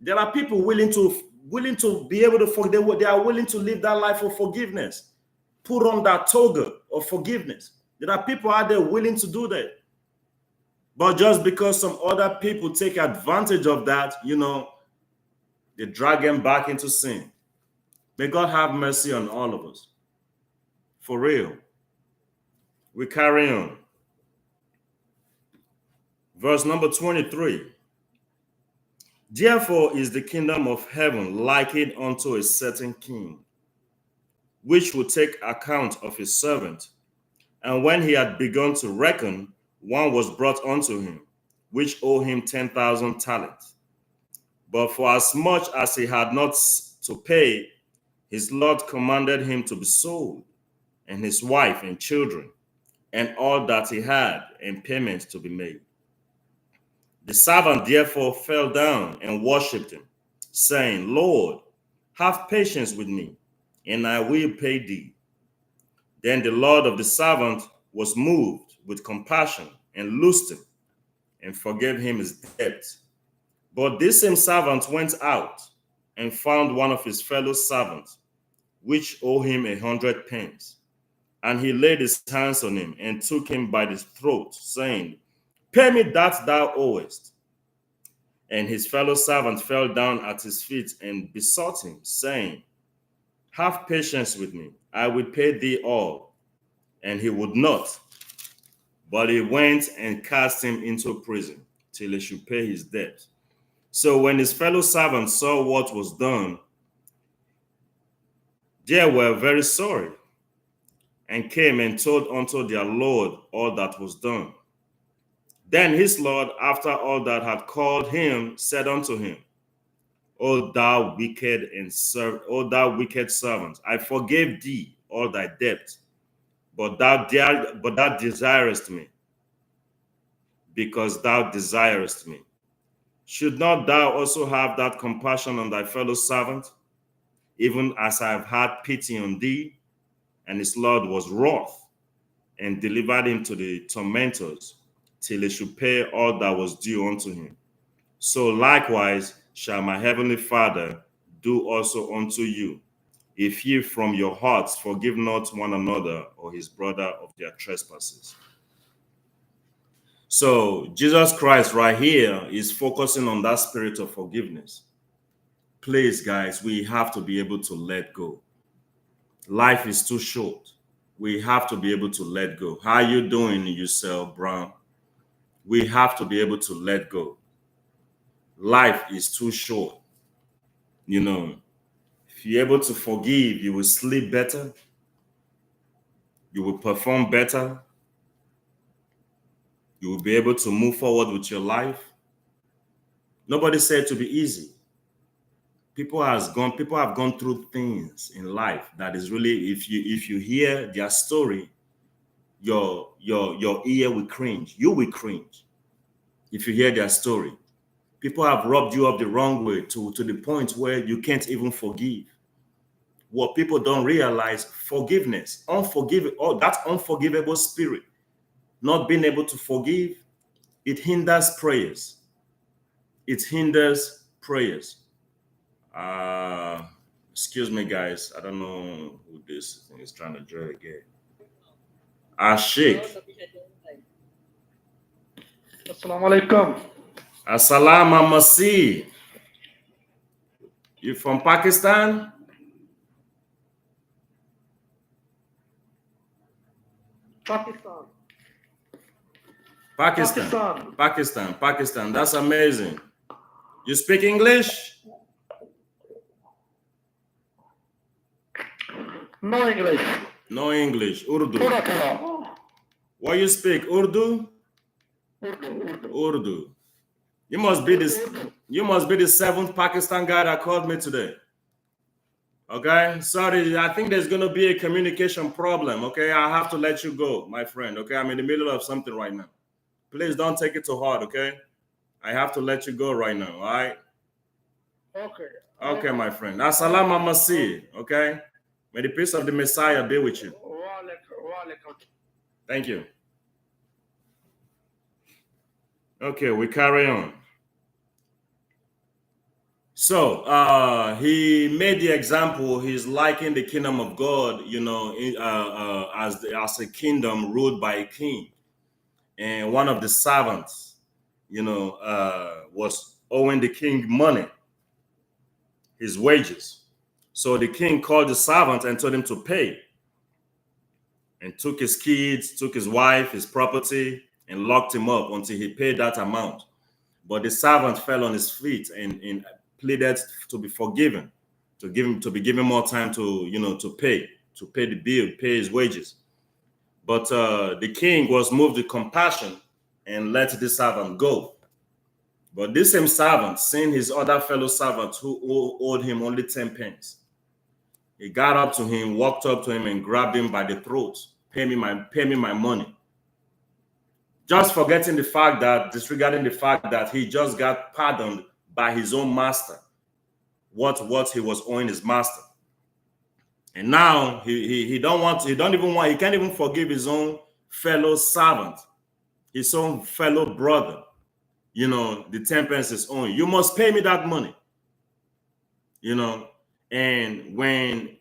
There are people willing to be able to forgive. They are willing to live that life of forgiveness, put on that toga of forgiveness. There are people out there willing to do that. But just because some other people take advantage of that, you know, they drag them back into sin. May God have mercy on all of us. For real. We carry on. Verse number 23. Therefore is the kingdom of heaven likened unto a certain king, which would take account of his servant. And when he had begun to reckon, one was brought unto him, which owed him 10,000 talents. But for as much as he had not to pay, his Lord commanded him to be sold, and his wife and children, and all that he had, and payments to be made. The servant therefore fell down and worshipped him, saying, Lord, have patience with me, and I will pay thee. Then the Lord of the servant was moved with compassion, and loosed him, and forgave him his debt. But this same servant went out, and found one of his fellow servants, which owed him 100 pence. And he laid his hands on him, and took him by the throat, saying, Pay me that thou owest. And his fellow servant fell down at his feet, and besought him, saying, Have patience with me, I will pay thee all. And he would not, but he went and cast him into prison, till he should pay his debt. So when his fellow servants saw what was done, they were very sorry, and came and told unto their Lord all that was done. Then his Lord, after all that had called him, said unto him, O thou wicked servant, I forgave thee all thy debt, but thou desirest me, because thou desirest me. Should not thou also have that compassion on thy fellow servant, even as I have had pity on thee? And his Lord was wroth, and delivered him to the tormentors, till he should pay all that was due unto him. So likewise shall my heavenly Father do also unto you, if ye from your hearts forgive not one another or his brother of their trespasses. So Jesus Christ right here is focusing on that spirit of forgiveness. Please, guys, we have to be able to let go. Life is too short. We have to be able to let go. How are you doing, yourself, Brown? We have to be able to let go. Life is too short. You know, if you're able to forgive, you will sleep better. You will perform better. You will be able to move forward with your life. Nobody said to be easy. People have gone through things in life that is really, if you hear their story, your ear will cringe. You will cringe if you hear their story. People have rubbed you up the wrong way to the point where you can't even forgive. What people don't realize, forgiveness, that unforgivable spirit, not being able to forgive, it hinders prayers. It hinders prayers. Excuse me, guys. I don't know who this thing is trying to drag again. Ashik. Assalamu alaikum. Assalam alaikum. You from Pakistan? Pakistan. That's amazing. You speak English? No English. No English. Urdu. Thora. What you speak? Urdu? Urdu. You must be the seventh Pakistan guy that called me today. Okay, sorry, I think there's gonna be a communication problem. Okay, I have to let you go, my friend. Okay, I'm in the middle of something right now. Please don't take it too hard, okay? I have to let you go right now, all right? Okay. Okay, my friend. Assalamu alaikum, okay? May the peace of the Messiah be with you. Walaikum. Thank you. Okay, we carry on. So he made the example. He's liking the kingdom of God, you know, as a kingdom ruled by a king, and one of the servants, you know, was owing the king money, his wages. So the king called the servant and told him to pay, and took his kids, took his wife, his property, and locked him up until he paid that amount. But the servant fell on his feet and pleaded to be forgiven, to be given more time to, you know, to pay the bill, pay his wages. But the king was moved with compassion and let the servant go. But this same servant, seeing his other fellow servants who owed him only 10 pence, he got up to him, walked up to him, and grabbed him by the throat. Pay me my money. Just forgetting the fact that, disregarding the fact that he just got pardoned by his own master, what he was owing his master. And now he can't even forgive his own fellow servant, his own fellow brother. You know, the 10 pence is owing. You must pay me that money. You know, and when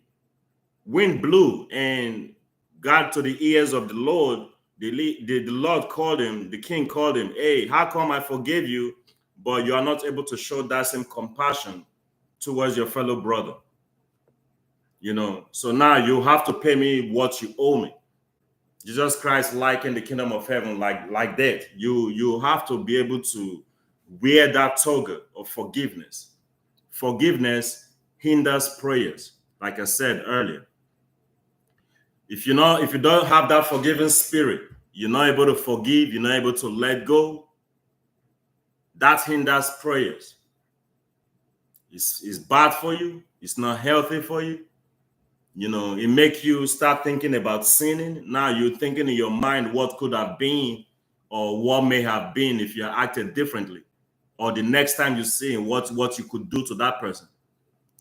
wind blew and got to the ears of the Lord, the Lord called him, the king called him, hey, how come I forgave you, but you are not able to show that same compassion towards your fellow brother? You know, so now you have to pay me what you owe me. Jesus Christ likened the kingdom of heaven like that. You have to be able to wear that toga of forgiveness. Forgiveness hinders prayers, like I said earlier. If you don't have that forgiving spirit, you're not able to forgive, you're not able to let go, that hinders prayers. It's bad for you. It's not healthy for you. You know, it makes you start thinking about sinning. Now you're thinking in your mind what could have been or what may have been if you acted differently. Or the next time you see what you could do to that person.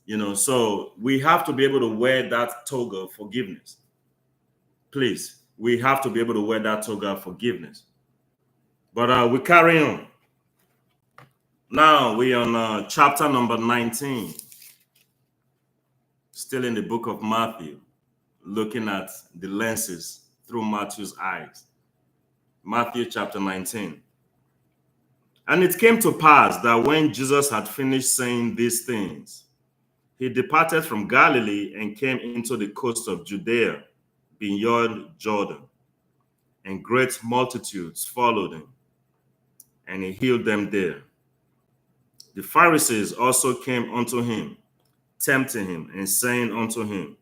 You know, so we have to be able to wear that toga of forgiveness. Please, we have to be able to wear that toga of forgiveness. But we carry on. Now we're on chapter number 19. Still in the book of Matthew, looking at the lenses through Matthew's eyes. Matthew chapter 19. And it came to pass that when Jesus had finished saying these things, he departed from Galilee and came into the coast of Judea, beyond Jordan. And great multitudes followed him, and he healed them there. The Pharisees also came unto him, tempting him, and saying unto him,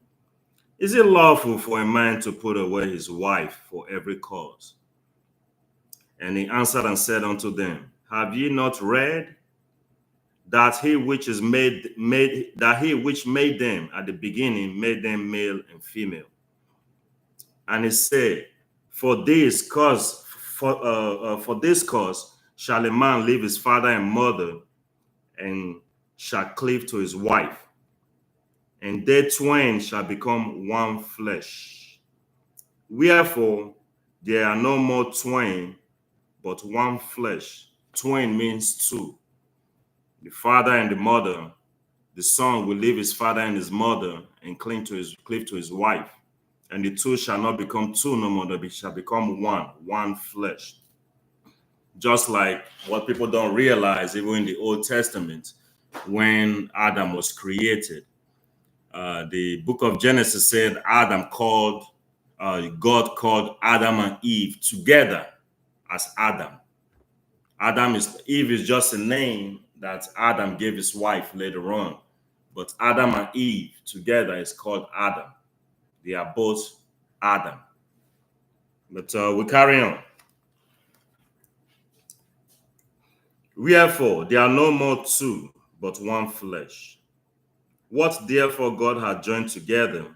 is it lawful for a man to put away his wife for every cause? And he answered and said unto them, have ye not read that he which made them at the beginning made them male and female? And he said, for this cause shall a man leave his father and mother, and shall cleave to his wife, and they twain shall become one flesh. Wherefore there are no more twain, but one flesh. Twain means two. The father and the mother, the son will leave his father and his mother and cleave to his wife. And the two shall not become two no more, they shall become one flesh. Just like what people don't realize, even in the Old Testament, when Adam was created, the book of Genesis said God called Adam and Eve together as Adam. Eve is just a name that Adam gave his wife later on. But Adam and Eve together is called Adam. They are both Adam. But we carry on. Wherefore, there are no more two, but one flesh. What therefore God hath joined together,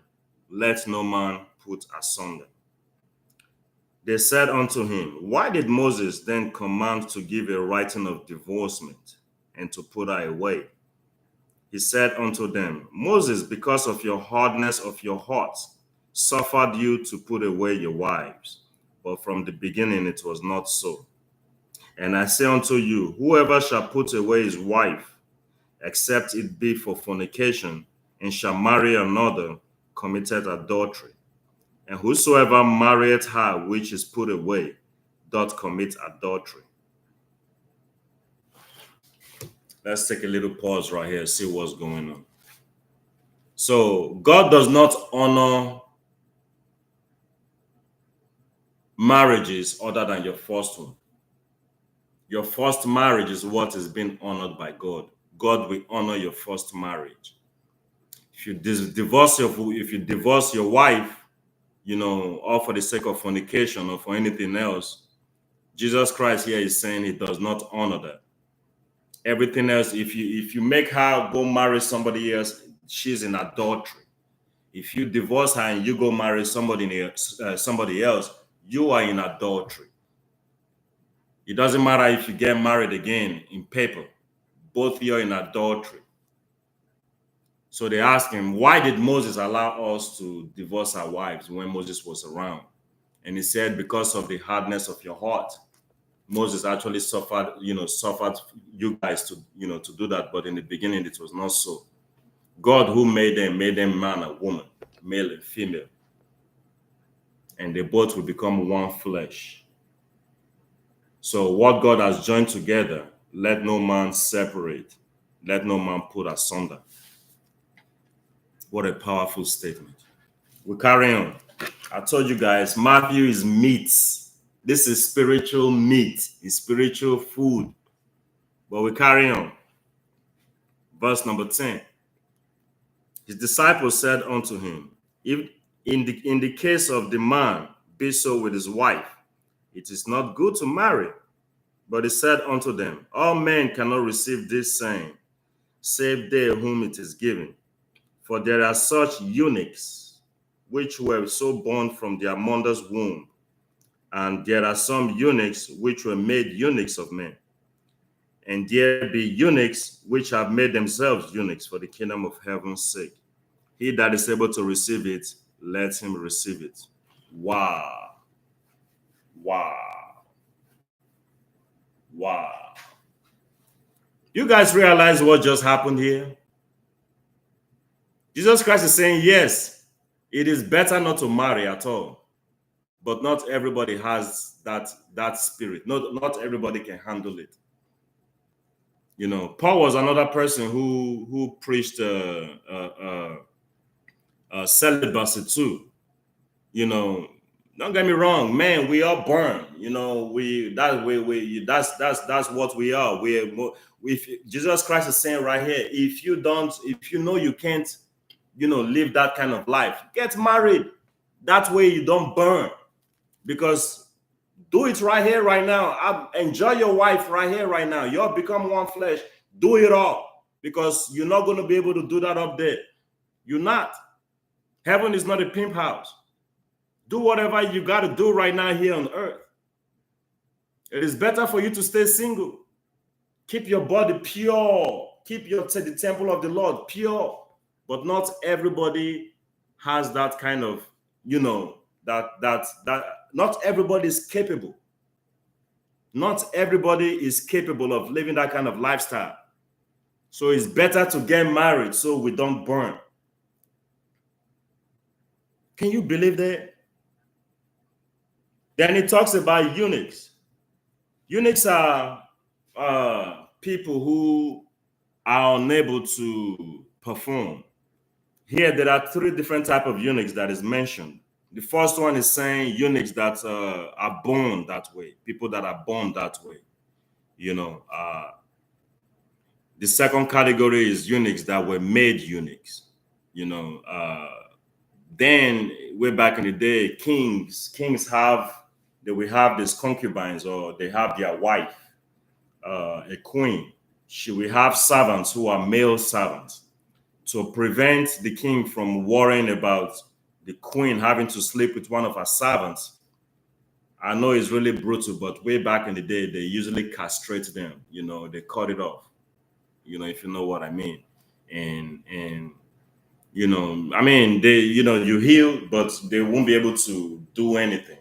let no man put asunder. They said unto him, Why did Moses then command to give a writing of divorcement and to put her away? He said unto them, Moses, because of your hardness of your hearts, suffered you to put away your wives. But from the beginning it was not so. And I say unto you, whoever shall put away his wife, except it be for fornication, and shall marry another, committed adultery. And whosoever marrieth her which is put away, doth commit adultery. Let's take a little pause right here, see what's going on. So God does not honor marriages other than your first one. Your first marriage is what is being honored by God. God will honor your first marriage. If you divorce your wife, or for the sake of fornication or for anything else, Jesus Christ here is saying he does not honor that. Everything else, if you make her go marry somebody else, she's in adultery. If you divorce her and you go marry somebody else, you are in adultery. It doesn't matter if you get married again in paper, both of you are in adultery. So they asked him, why did Moses allow us to divorce our wives when Moses was around? And he said, because of the hardness of your heart. Moses actually suffered you guys to do that, but in the beginning it was not so. God who made them man and woman, male and female. And they both will become one flesh. So what God has joined together, let no man separate. Let no man put asunder. What a powerful statement. We carry on. I told you guys, Matthew is meat. This is spiritual meat. It's spiritual food. But we carry on. Verse number 10. His disciples said unto him, if in the case of the man be so with his wife, it is not good to marry. But he said unto them, all men cannot receive this saying, save they whom it is given. For there are such eunuchs, which were so born from their mother's womb. And there are some eunuchs which were made eunuchs of men. And there be eunuchs which have made themselves eunuchs for the kingdom of heaven's sake. He that is able to receive it, let him receive it. Wow. Wow. Wow. You guys realize what just happened here? Jesus Christ is saying, yes, it is better not to marry at all. But not everybody has that spirit. Not everybody can handle it. Paul was another person who preached celibacy too. Don't get me wrong, man. We are born. That's what we are. If Jesus Christ is saying right here, if you know you can't, live that kind of life, get married. That way you don't burn. Because do it right here, right now. Enjoy your wife right here, right now. You'll become one flesh. Do it all. Because you're not going to be able to do that up there. You're not. Heaven is not a pimp house. Do whatever you got to do right now here on earth. It is better for you to stay single. Keep your body pure. Keep the temple of the Lord pure. But not everybody has that kind of, that not everybody is capable. Not everybody is capable of living that kind of lifestyle. So it's better to get married so we don't burn. Can you believe that? Then it talks about eunuchs. Eunuchs are people who are unable to perform. Here, there are 3 different types of eunuchs that is mentioned. The first one is saying eunuchs that are born that way, people that are born that way. The second category is eunuchs that were made eunuchs. Then way back in the day, kings will have these concubines, or they have their wife, a queen. She will have servants who are male servants to prevent the king from worrying about the queen having to sleep with one of her servants I know it's really brutal, but way back in the day, they usually castrate them. You know, they cut it off. You know, if you know what I mean. And you know, I mean, they, you know, you heal, but they won't be able to do anything.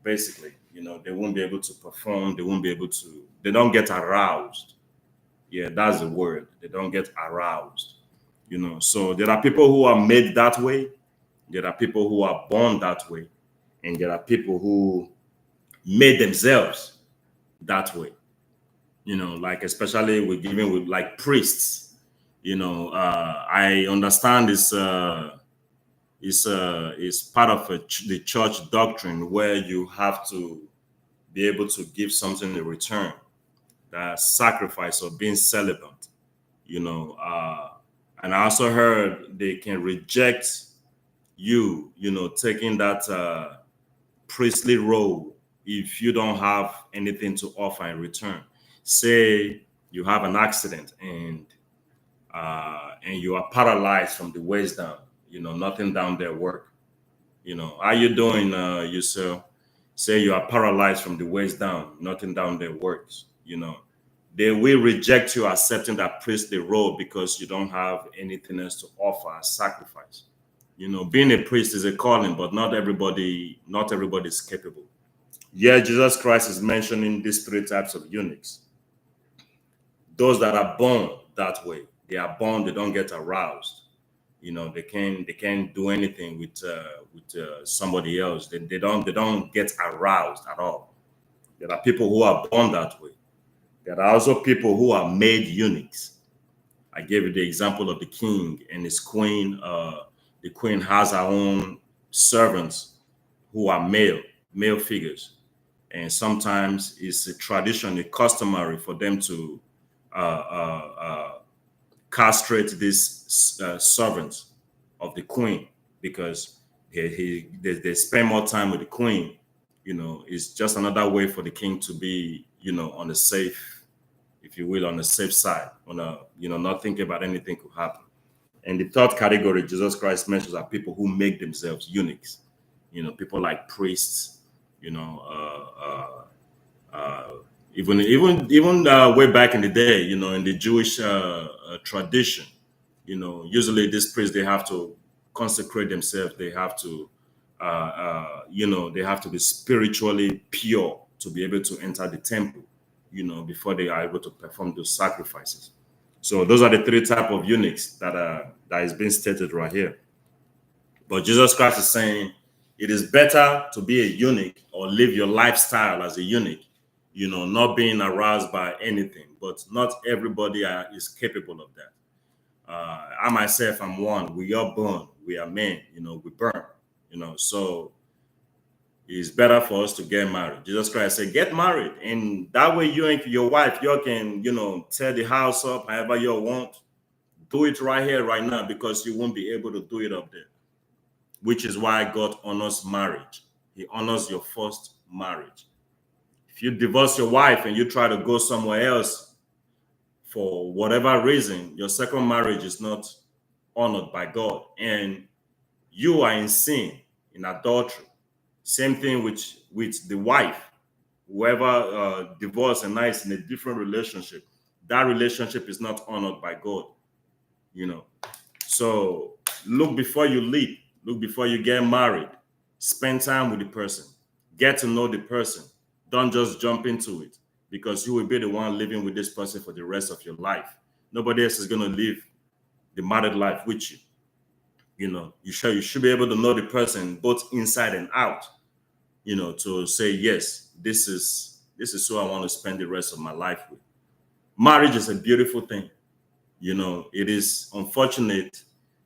Basically, you know, they won't be able to perform. They won't be able to. They don't get aroused. Yeah, that's the word. They don't get aroused. You know, so there are people who are made that way. There are people who are born that way, and there are people who made themselves that way. You know, like especially with giving with like priests. You know, I understand is part of the church doctrine where you have to be able to give something in return, that sacrifice or being celibate. You know, and I also heard they can reject you. You know, taking that priestly role if you don't have anything to offer in return. Say you have an accident and you are paralyzed from the waist down. You know, nothing down there work. You know, how you doing, yourself? Say you are paralyzed from the waist down, nothing down there works. You know, they will reject you accepting that priestly role because you don't have anything else to offer as sacrifice. You know, being a priest is a calling, but not everybody is capable. Yeah, Jesus Christ is mentioning these three types of eunuchs. Those that are born that way, they are born, they don't get aroused. You know, they can't do anything with somebody else. They don't get aroused at all. There are people who are born that way. There are also people who are made eunuchs. I gave you the example of the king and his queen. The queen has her own servants who are male figures, and sometimes it's a tradition, a customary for them to uh, uh, uh, castrate these servants of the queen because they spend more time with the queen. You know, it's just another way for the king to be, you know, on the safe, if you will, on the safe side, on a, you know, not thinking about anything could happen. And the third category Jesus Christ mentions are people who make themselves eunuchs. You know, people like priests. You know, even way back in the day, you know, in the Jewish tradition, you know, usually these priests they have to consecrate themselves. They have to, you know, they have to be spiritually pure to be able to enter the temple. You know, before they are able to perform those sacrifices. So those are the three type of eunuchs that is being stated right here. But Jesus Christ is saying it is better to be a eunuch or live your lifestyle as a eunuch, you know, not being aroused by anything. But not everybody is capable of that. I myself am one. We are born. We are men. You know, we burn. You know, so it's better for us to get married. Jesus Christ said, "Get married," and that way you and your wife, you can, you know, tear the house up however you want. Do it right here, right now, because you won't be able to do it up there. Which is why God honors marriage. He honors your first marriage. If you divorce your wife and you try to go somewhere else for whatever reason, your second marriage is not honored by God, and you are in sin, in adultery. Same thing with the wife. Whoever divorced and now is in a different relationship, that relationship is not honored by God. You know, so look before you leap. Look before you get married. Spend time with the person. Get to know the person. Don't just jump into it because you will be the one living with this person for the rest of your life. Nobody else is going to live the married life with you. You know, you should be able to know the person both inside and out. You know, to say yes, this is who I want to spend the rest of my life with. Marriage is a beautiful thing. You know, it is unfortunate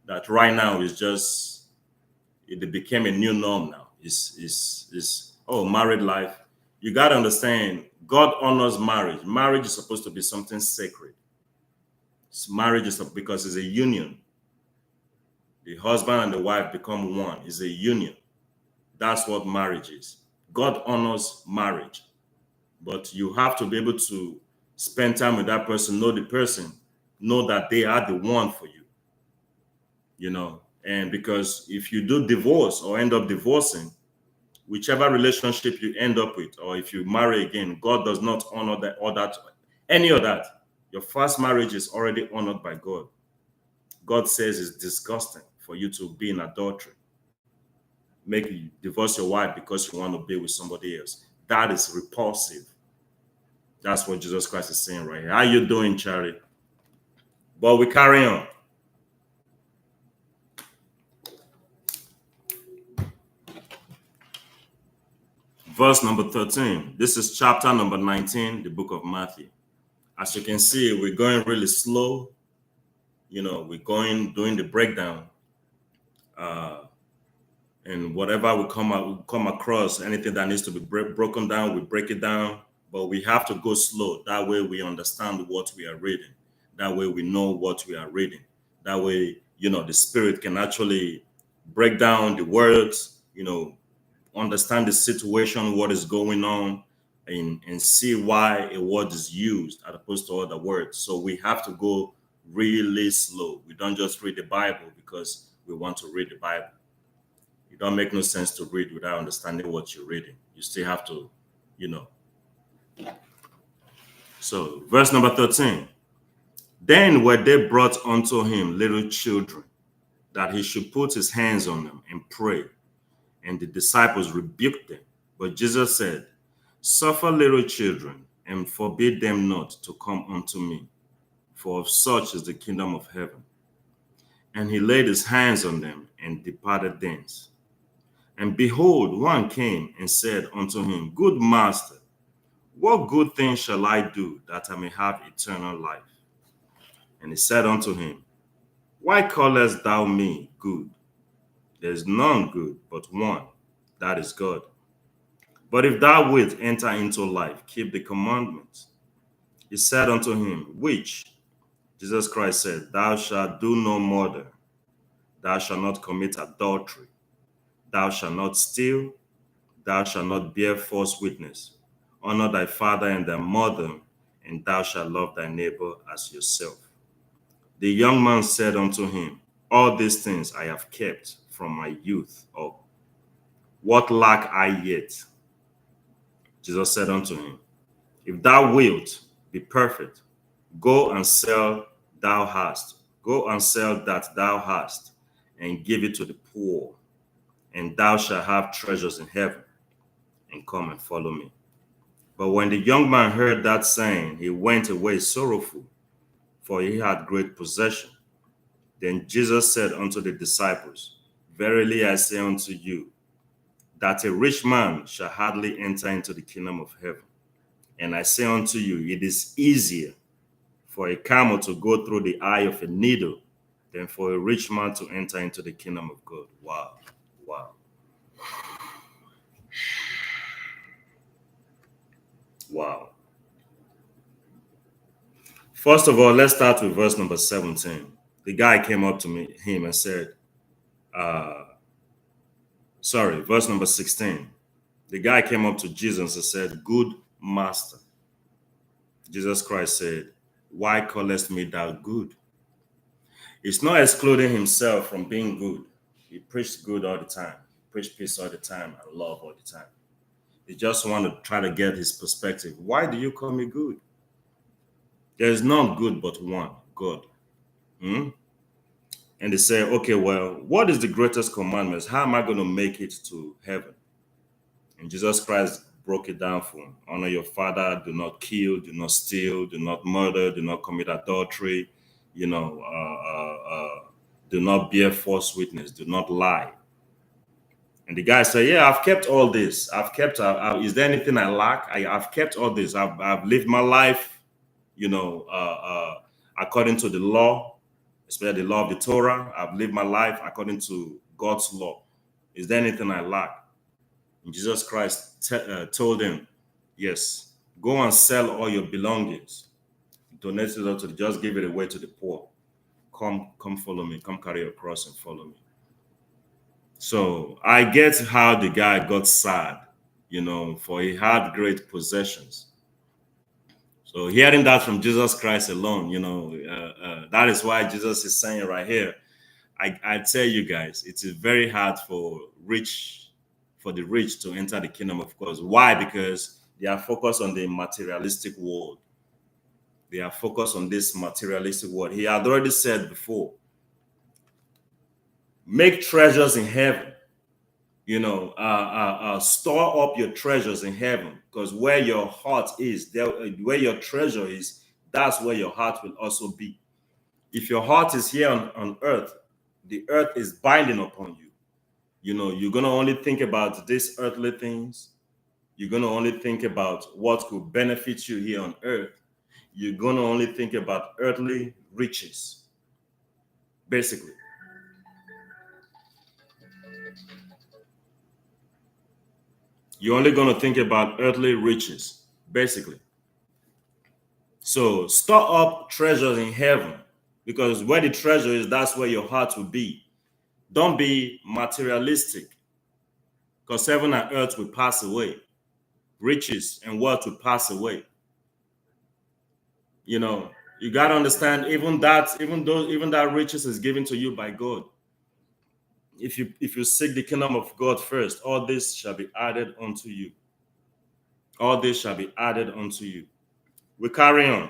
that right now it became a new norm now. Is oh, married life. You got to understand, God honors marriage. Marriage is supposed to be something sacred. Marriage is because it's a union. The husband and the wife become one. It's a union. That's what marriage is. God honors marriage, but you have to be able to spend time with that person, know the person, know that they are the one for you. You know, and because if you do divorce or end up divorcing, whichever relationship you end up with, or if you marry again, God does not honor that or that, any of that. Your first marriage is already honored by God. God says it's disgusting for you to be in adultery. Make you divorce your wife because you want to be with somebody else. That is repulsive. That's what Jesus Christ is saying right here. How you doing, Charlie? But we carry on. Verse number 13. This is chapter number 19, the book of Matthew. As you can see, we're going really slow. You know, we're going doing the breakdown. And whatever we come across, anything that needs to be broken down, we break it down. But we have to go slow. That way we understand what we are reading. That way we know what we are reading. That way, you know, the Spirit can actually break down the words, you know, understand the situation, what is going on, and see why a word is used as opposed to other words. So we have to go really slow. We don't just read the Bible because we want to read the Bible. It don't make no sense to read without understanding what you're reading. You still have to, you know. So verse number 13. Then were they brought unto him little children, that he should put his hands on them and pray. And the disciples rebuked them. But Jesus said, Suffer little children, and forbid them not to come unto me, for of such is the kingdom of heaven. And he laid his hands on them, and departed thence. And behold, one came and said unto him, Good master, what good thing shall I do that I may have eternal life? And he said unto him, Why callest thou me good? There is none good but one, that is God. But if thou wilt enter into life, keep the commandments. He said unto him, Which? Jesus Christ said, Thou shalt do no murder, thou shalt not commit adultery, thou shalt not steal, thou shalt not bear false witness, honor thy father and thy mother, and thou shalt love thy neighbor as yourself. The young man said unto him, All these things I have kept from my youth up. What lack I yet? Jesus said unto him, If thou wilt be perfect, go and sell thou hast. Go and sell that thou hast, and give it to the poor, and thou shalt have treasures in heaven, and come and follow me. But when the young man heard that saying, he went away sorrowful, for he had great possession. Then Jesus said unto the disciples, Verily I say unto you, that a rich man shall hardly enter into the kingdom of heaven. And I say unto you, it is easier for a camel to go through the eye of a needle than for a rich man to enter into the kingdom of God. Wow. Wow. Wow. First of all, let's start with verse number 17. The guy came up to him and said, verse number 16. The guy came up to Jesus and said, Good master. Jesus Christ said, Why callest me thou good? It's not excluding himself from being good. He preached good all the time. He preached peace all the time and love all the time. He just want to try to get his perspective. Why do you call me good? There is none good but one, God. And they say, okay, well, what is the greatest commandments? How am I going to make it to heaven? And Jesus Christ broke it down for him. Honor your father, do not kill, do not steal, do not murder, do not commit adultery, do not bear false witness, do not lie. And the guy said, yeah, I've kept all this. I've kept, is there anything I lack? I've kept all this. I've lived my life, according to the law, especially the law of the Torah. I've lived my life according to God's law. Is there anything I lack? And Jesus Christ told him, yes, go and sell all your belongings. Donate it to just give it away to the poor. Come follow me. Come carry your cross and follow me. So I get how the guy got sad, for he had great possessions. So hearing that from Jesus Christ alone, that is why Jesus is saying right here, I tell you guys, it is very hard for for the rich to enter the kingdom of God. Why? Because they are focused on the materialistic world. They are focused on this materialistic world. He had already said before, make treasures in heaven. Store up your treasures in heaven, because where your heart is, there, where your treasure is, that's where your heart will also be. If your heart is here on earth, the earth is binding upon you. You're going to only think about these earthly things. You're going to only think about what could benefit you here on earth. You're going to only think about earthly riches, basically. You're only going to think about earthly riches, basically. So store up treasures in heaven, because where the treasure is, that's where your heart will be. Don't be materialistic, because heaven and earth will pass away. Riches and wealth will pass away. You got to understand, even that riches is given to you by God. If you seek the kingdom of God first, all this shall be added unto you. All this shall be added unto you. We carry on.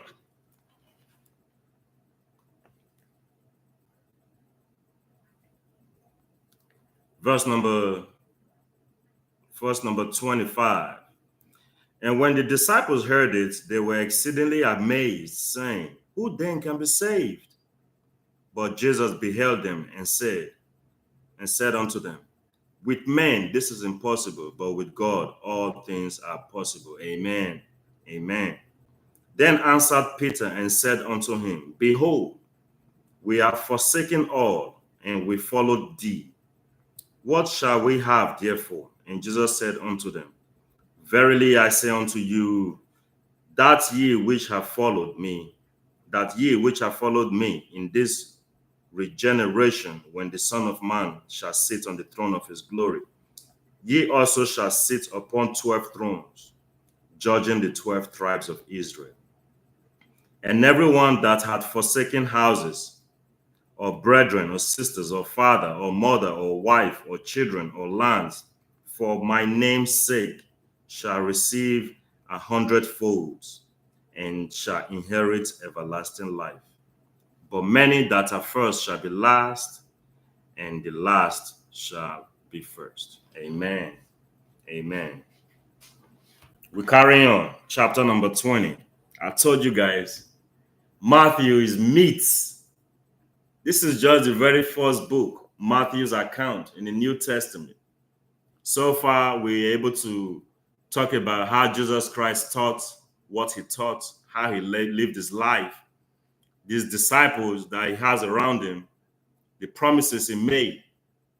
Verse number 25. And when the disciples heard it, they were exceedingly amazed, saying, who then can be saved? But Jesus beheld them and said unto them, with men this is impossible, but with God all things are possible. Amen. Amen. Then answered Peter and said unto him, behold, we have forsaken all, and we followed thee. What shall we have therefore? And Jesus said unto them, verily I say unto you, that ye which have followed me in this regeneration, when the Son of Man shall sit on the throne of his glory, ye also shall sit upon 12 thrones, judging the 12 tribes of Israel. And everyone that had forsaken houses, or brethren, or sisters, or father, or mother, or wife, or children, or lands, for my name's sake, shall receive 100-fold, and shall inherit everlasting life. But many that are first shall be last, and the last shall be first. Amen. Amen. We carry on. Chapter number 20. I told you guys, Matthew is meat. This is just the very first book, Matthew's account in the New Testament. So far, we're able to talk about how Jesus Christ taught, what he taught, how he lived his life, these disciples that he has around him, the promises he made.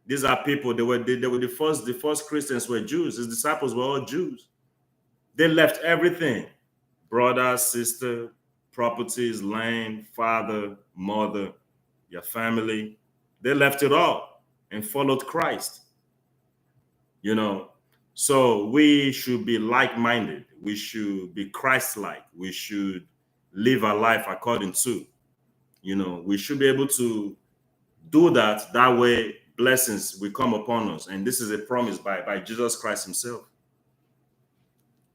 These are people, they were the first Christians were Jews. His disciples were all Jews. They left everything, brother, sister, properties, land, father, mother, your family. They left it all and followed Christ. So we should be like-minded. We should be Christ-like. We should live our life according to, we should be able to do that. That way, blessings will come upon us. And this is a promise by Jesus Christ himself.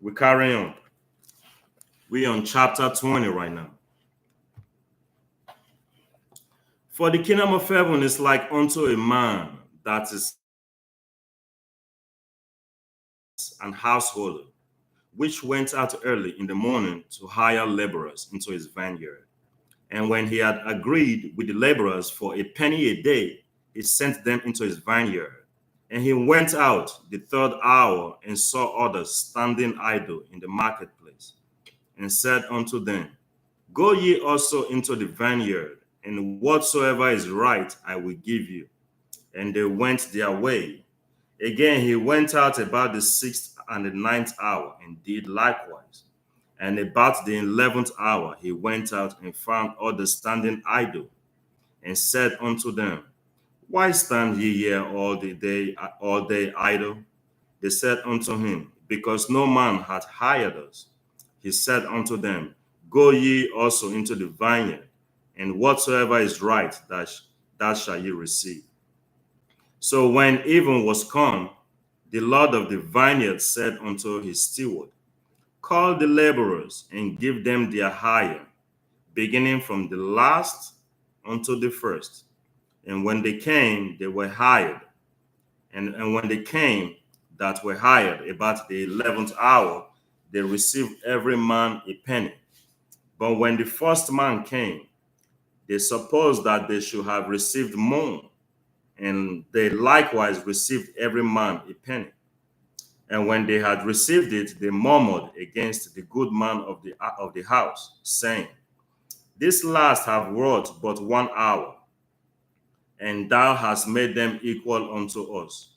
We carry on. We're on chapter 20 right now. For the kingdom of heaven is like unto a man that is an householder, which went out early in the morning to hire laborers into his vineyard. And when he had agreed with the laborers for a penny a day, he sent them into his vineyard. And he went out the third hour and saw others standing idle in the marketplace, and said unto them, go ye also into the vineyard, and whatsoever is right I will give you. And they went their way. Again he went out about the 6th and the 9th hour, and did likewise. And about the 11th hour he went out and found others standing idle, and said unto them, why stand ye here all day idle? They said unto him, because no man hath hired us. He said unto them, go ye also into the vineyard, and whatsoever is right, that shall ye receive. So when even was come, The Lord of the vineyard said unto his steward, Call the laborers and give them their hire, beginning from the last unto the first. And when they came, they were hired. And when they came that were hired about the 11th hour, they received every man a penny. But when the first man came, they supposed that they should have received more, and they likewise received every man a penny. And when they had received it, they murmured against the good man of the house, saying, This last have wrought but 1 hour, and thou hast made them equal unto us,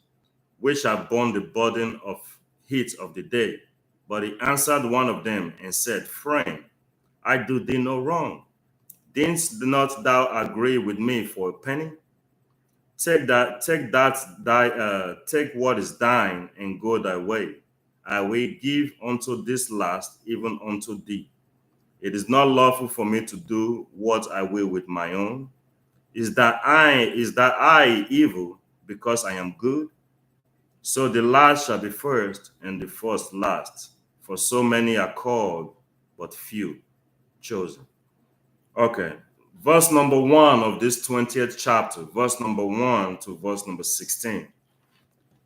which have borne the burden of heat of the day. But he answered one of them and said, Friend, I do thee no wrong. Didst not thou agree with me for a penny? Take what is thine and go thy way. I will give unto this last, even unto thee. It is not lawful for me to do what I will with my own. Is that I evil because I am good? So the last shall be first, and the first last. For so many are called, but few chosen. Okay. Verse number 1 of this 20th chapter, verse number 1 to verse number 16.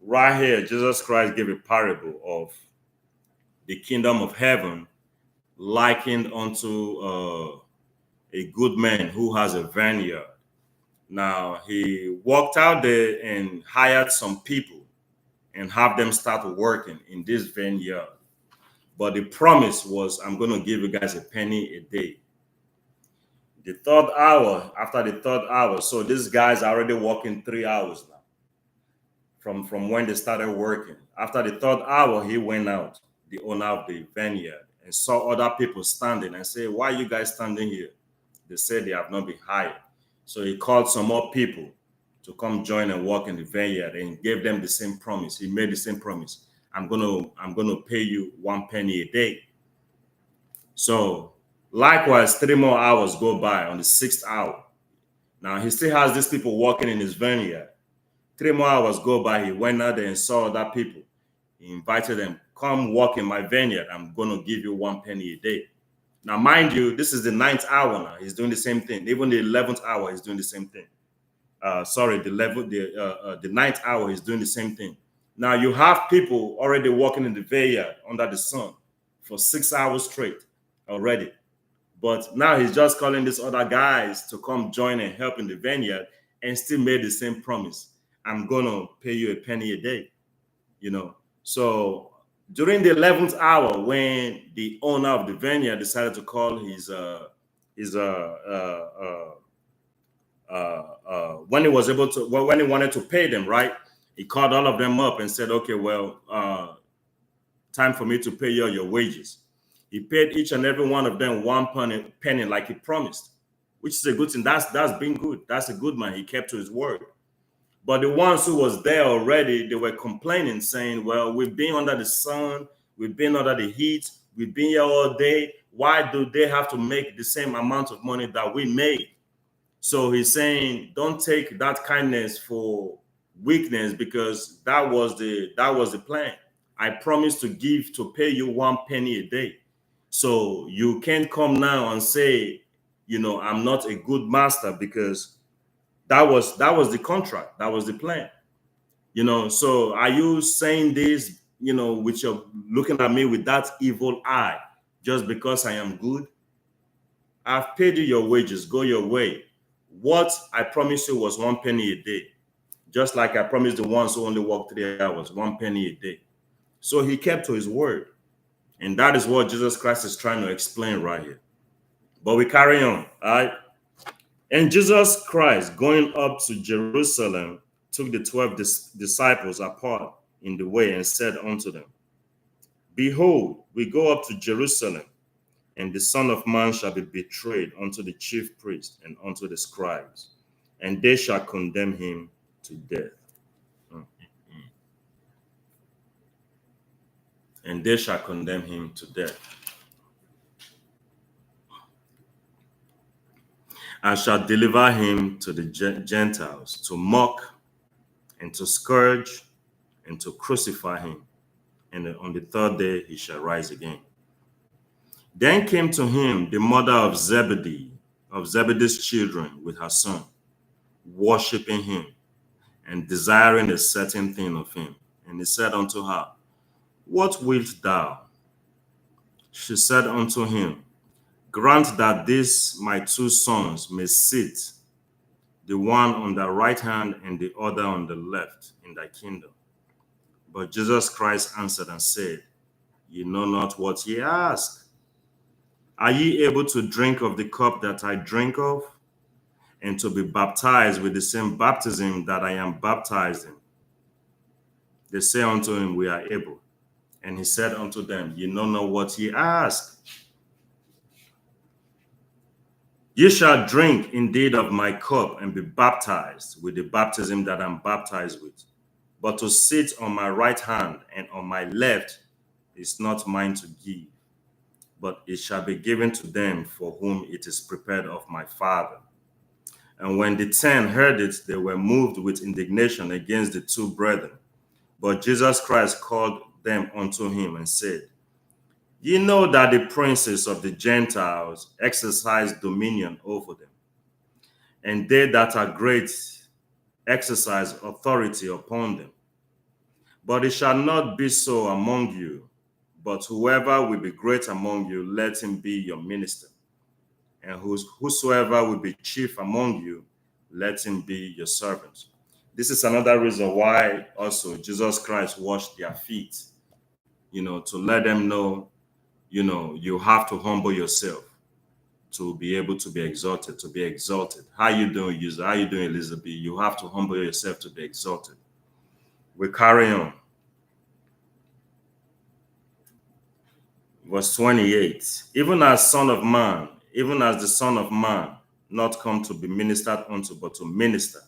Right here, Jesus Christ gave a parable of the kingdom of heaven likened unto a good man who has a vineyard. Now, he walked out there and hired some people and have them start working in this vineyard. But the promise was, I'm going to give you guys a penny a day. The third hour, after the third hour, so these guys are already working 3 hours now from when they started working. After the third hour, he went out, the owner of the vineyard, and saw other people standing and said, Why are you guys standing here? They said they have not been hired. So he called some more people to come join and work in the vineyard and gave them the same promise. He made the same promise. I'm gonna pay you 1 penny a day. So likewise, 3 more hours go by on the 6th hour. Now he still has these people working in his vineyard. 3 more hours go by. He went out there and saw other people. He invited them, come work in my vineyard. I'm going to give you 1 penny a day. Now, mind you, this is the 9th hour now. He's doing the same thing. Even the 11th hour, he's doing the same thing. The 9th hour, he's doing the same thing. Now, you have people already working in the vineyard under the sun for 6 hours straight already. But now he's just calling these other guys to come join and help in the vineyard and still made the same promise. I'm going to pay you a penny a day, So during the 11th hour, when the owner of the vineyard decided to call when he wanted to pay them, right? He called all of them up and said, okay, well, time for me to pay you all your wages. He paid each and every one of them 1 penny like he promised, which is a good thing. That's been good. That's a good man. He kept to his word. But the ones who was there already, they were complaining, saying, well, we've been under the sun, we've been under the heat, we've been here all day. Why do they have to make the same amount of money that we made? So he's saying, don't take that kindness for weakness, because that was the plan. I promised to pay you 1 penny a day. So you can't come now and say, I'm not a good master, because that was the contract. That was the plan. So are you saying this, with your looking at me with that evil eye, just because I am good? I've paid you your wages. Go your way. What I promised you was 1 penny a day. Just like I promised the ones who only work 3 hours, 1 penny a day. So he kept to his word. And that is what Jesus Christ is trying to explain right here. But we carry on, all right? And Jesus Christ, going up to Jerusalem, took the 12 disciples apart in the way and said unto them, Behold, we go up to Jerusalem, and the Son of Man shall be betrayed unto the chief priests and unto the scribes, and they shall condemn him to death. And they shall condemn him to death. And shall deliver him to the Gentiles, to mock and to scourge and to crucify him. And on the third day he shall rise again. Then came to him the mother of Zebedee's children with her son, worshiping him and desiring a certain thing of him. And he said unto her, What wilt thou? She said unto him, Grant that these my two sons may sit, the one on the right hand and the other on the left, in thy kingdom. But Jesus Christ answered and said, Ye know not what ye ask. Are ye able to drink of the cup that I drink of, and to be baptized with the same baptism that I am baptized in? They say unto him, We are able. And he said unto them, Ye know not what ye ask. Ye shall drink indeed of my cup and be baptized with the baptism that I am baptized with. But to sit on my right hand and on my left is not mine to give, but it shall be given to them for whom it is prepared of my Father. And when the 10 heard it, they were moved with indignation against the two brethren. But Jesus Christ called them unto him and said, Ye know that the princes of the Gentiles exercise dominion over them, and they that are great exercise authority upon them. But it shall not be so among you, but whoever will be great among you, let him be your minister. And whosoever will be chief among you, let him be your servant. This is another reason why also Jesus Christ washed their feet, to let them know, you have to humble yourself to be able to be exalted, How you doing, user? How you doing, Elizabeth? You have to humble yourself to be exalted. We carry on. Verse 28, even as the Son of Man, not come to be ministered unto, but to minister.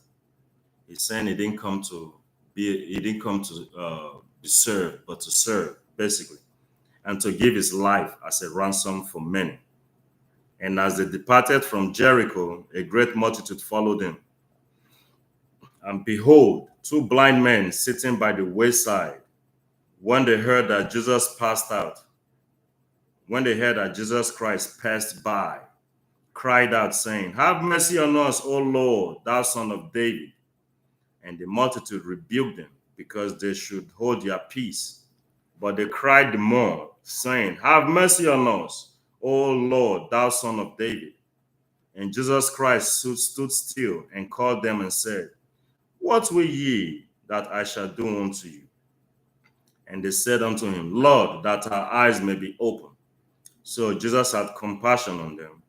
He's saying he didn't come to be served, but to serve, basically, and to give his life as a ransom for many. And as they departed from Jericho, a great multitude followed him. And behold, two blind men sitting by the wayside, when they heard that Jesus Christ passed by, cried out, saying, Have mercy on us, O Lord, thou Son of David. And the multitude rebuked them, because they should hold their peace. But they cried the more, saying, Have mercy on us, O Lord, thou Son of David. And Jesus Christ stood still and called them and said, What will ye that I shall do unto you? And they said unto him, Lord, that our eyes may be opened. So Jesus had compassion on them,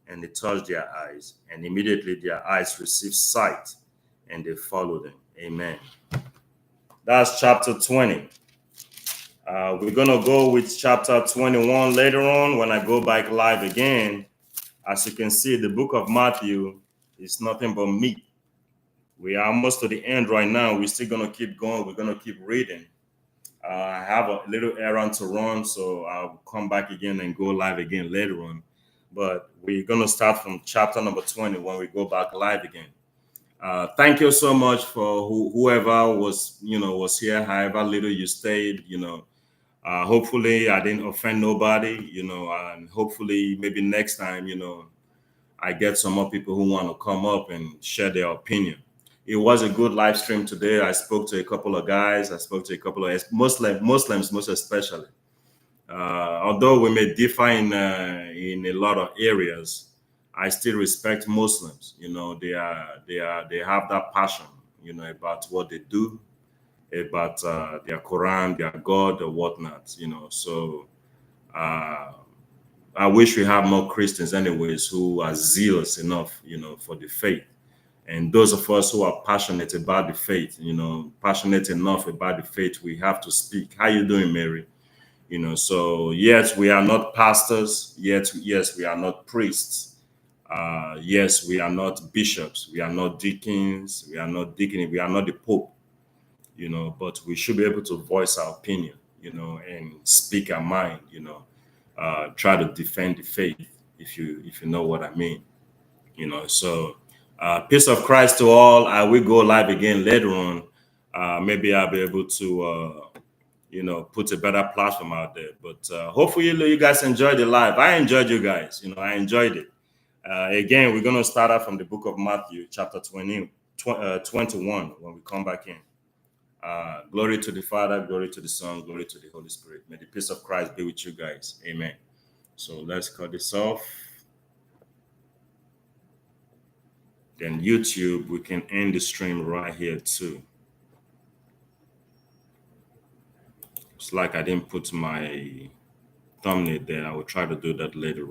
and he touched their eyes, and immediately their eyes received sight, and they followed him. Amen. That's chapter 20. We're going to go with chapter 21 later on when I go back live again. As you can see, the book of Matthew is nothing but meat. We are almost to the end right now. We're still going to keep going. We're going to keep reading. I have a little errand to run, so I'll come back again and go live again later on. But we're going to start from chapter number 20 when we go back live again. Thank you so much for whoever was here, however little you stayed, hopefully I didn't offend nobody, and hopefully maybe next time, I get some more people who want to come up and share their opinion. It was a good live stream today. I spoke to a couple of guys. I spoke to a couple of Muslims, most especially. Although we may differ in a lot of areas, I still respect Muslims. They have that passion, about what they do, about their Quran, their God, or whatnot. So I wish we have more Christians, anyways, who are zealous enough, for the faith. And those of us who are passionate about the faith, passionate enough about the faith, we have to speak. How you doing, Mary? So yes, we are not pastors. Yes, we are not priests. Yes, we are not bishops. We are not deacons. We are not deacony. We are not the Pope. But we should be able to voice our opinion, and speak our mind. Try to defend the faith, if you know what I mean. So peace of Christ to all. I will go live again later on. maybe I'll be able to, put a better platform out there. But hopefully you guys enjoyed the live. I enjoyed you guys. I enjoyed it. Again, we're going to start out from the book of Matthew, chapter 21, when we come back in. Glory to the Father, glory to the Son, glory to the Holy Spirit. May the peace of Christ be with you guys. Amen. So let's cut this off. Then YouTube, we can end the stream right here too. It's like I didn't put my thumbnail there. I will try to do that later on.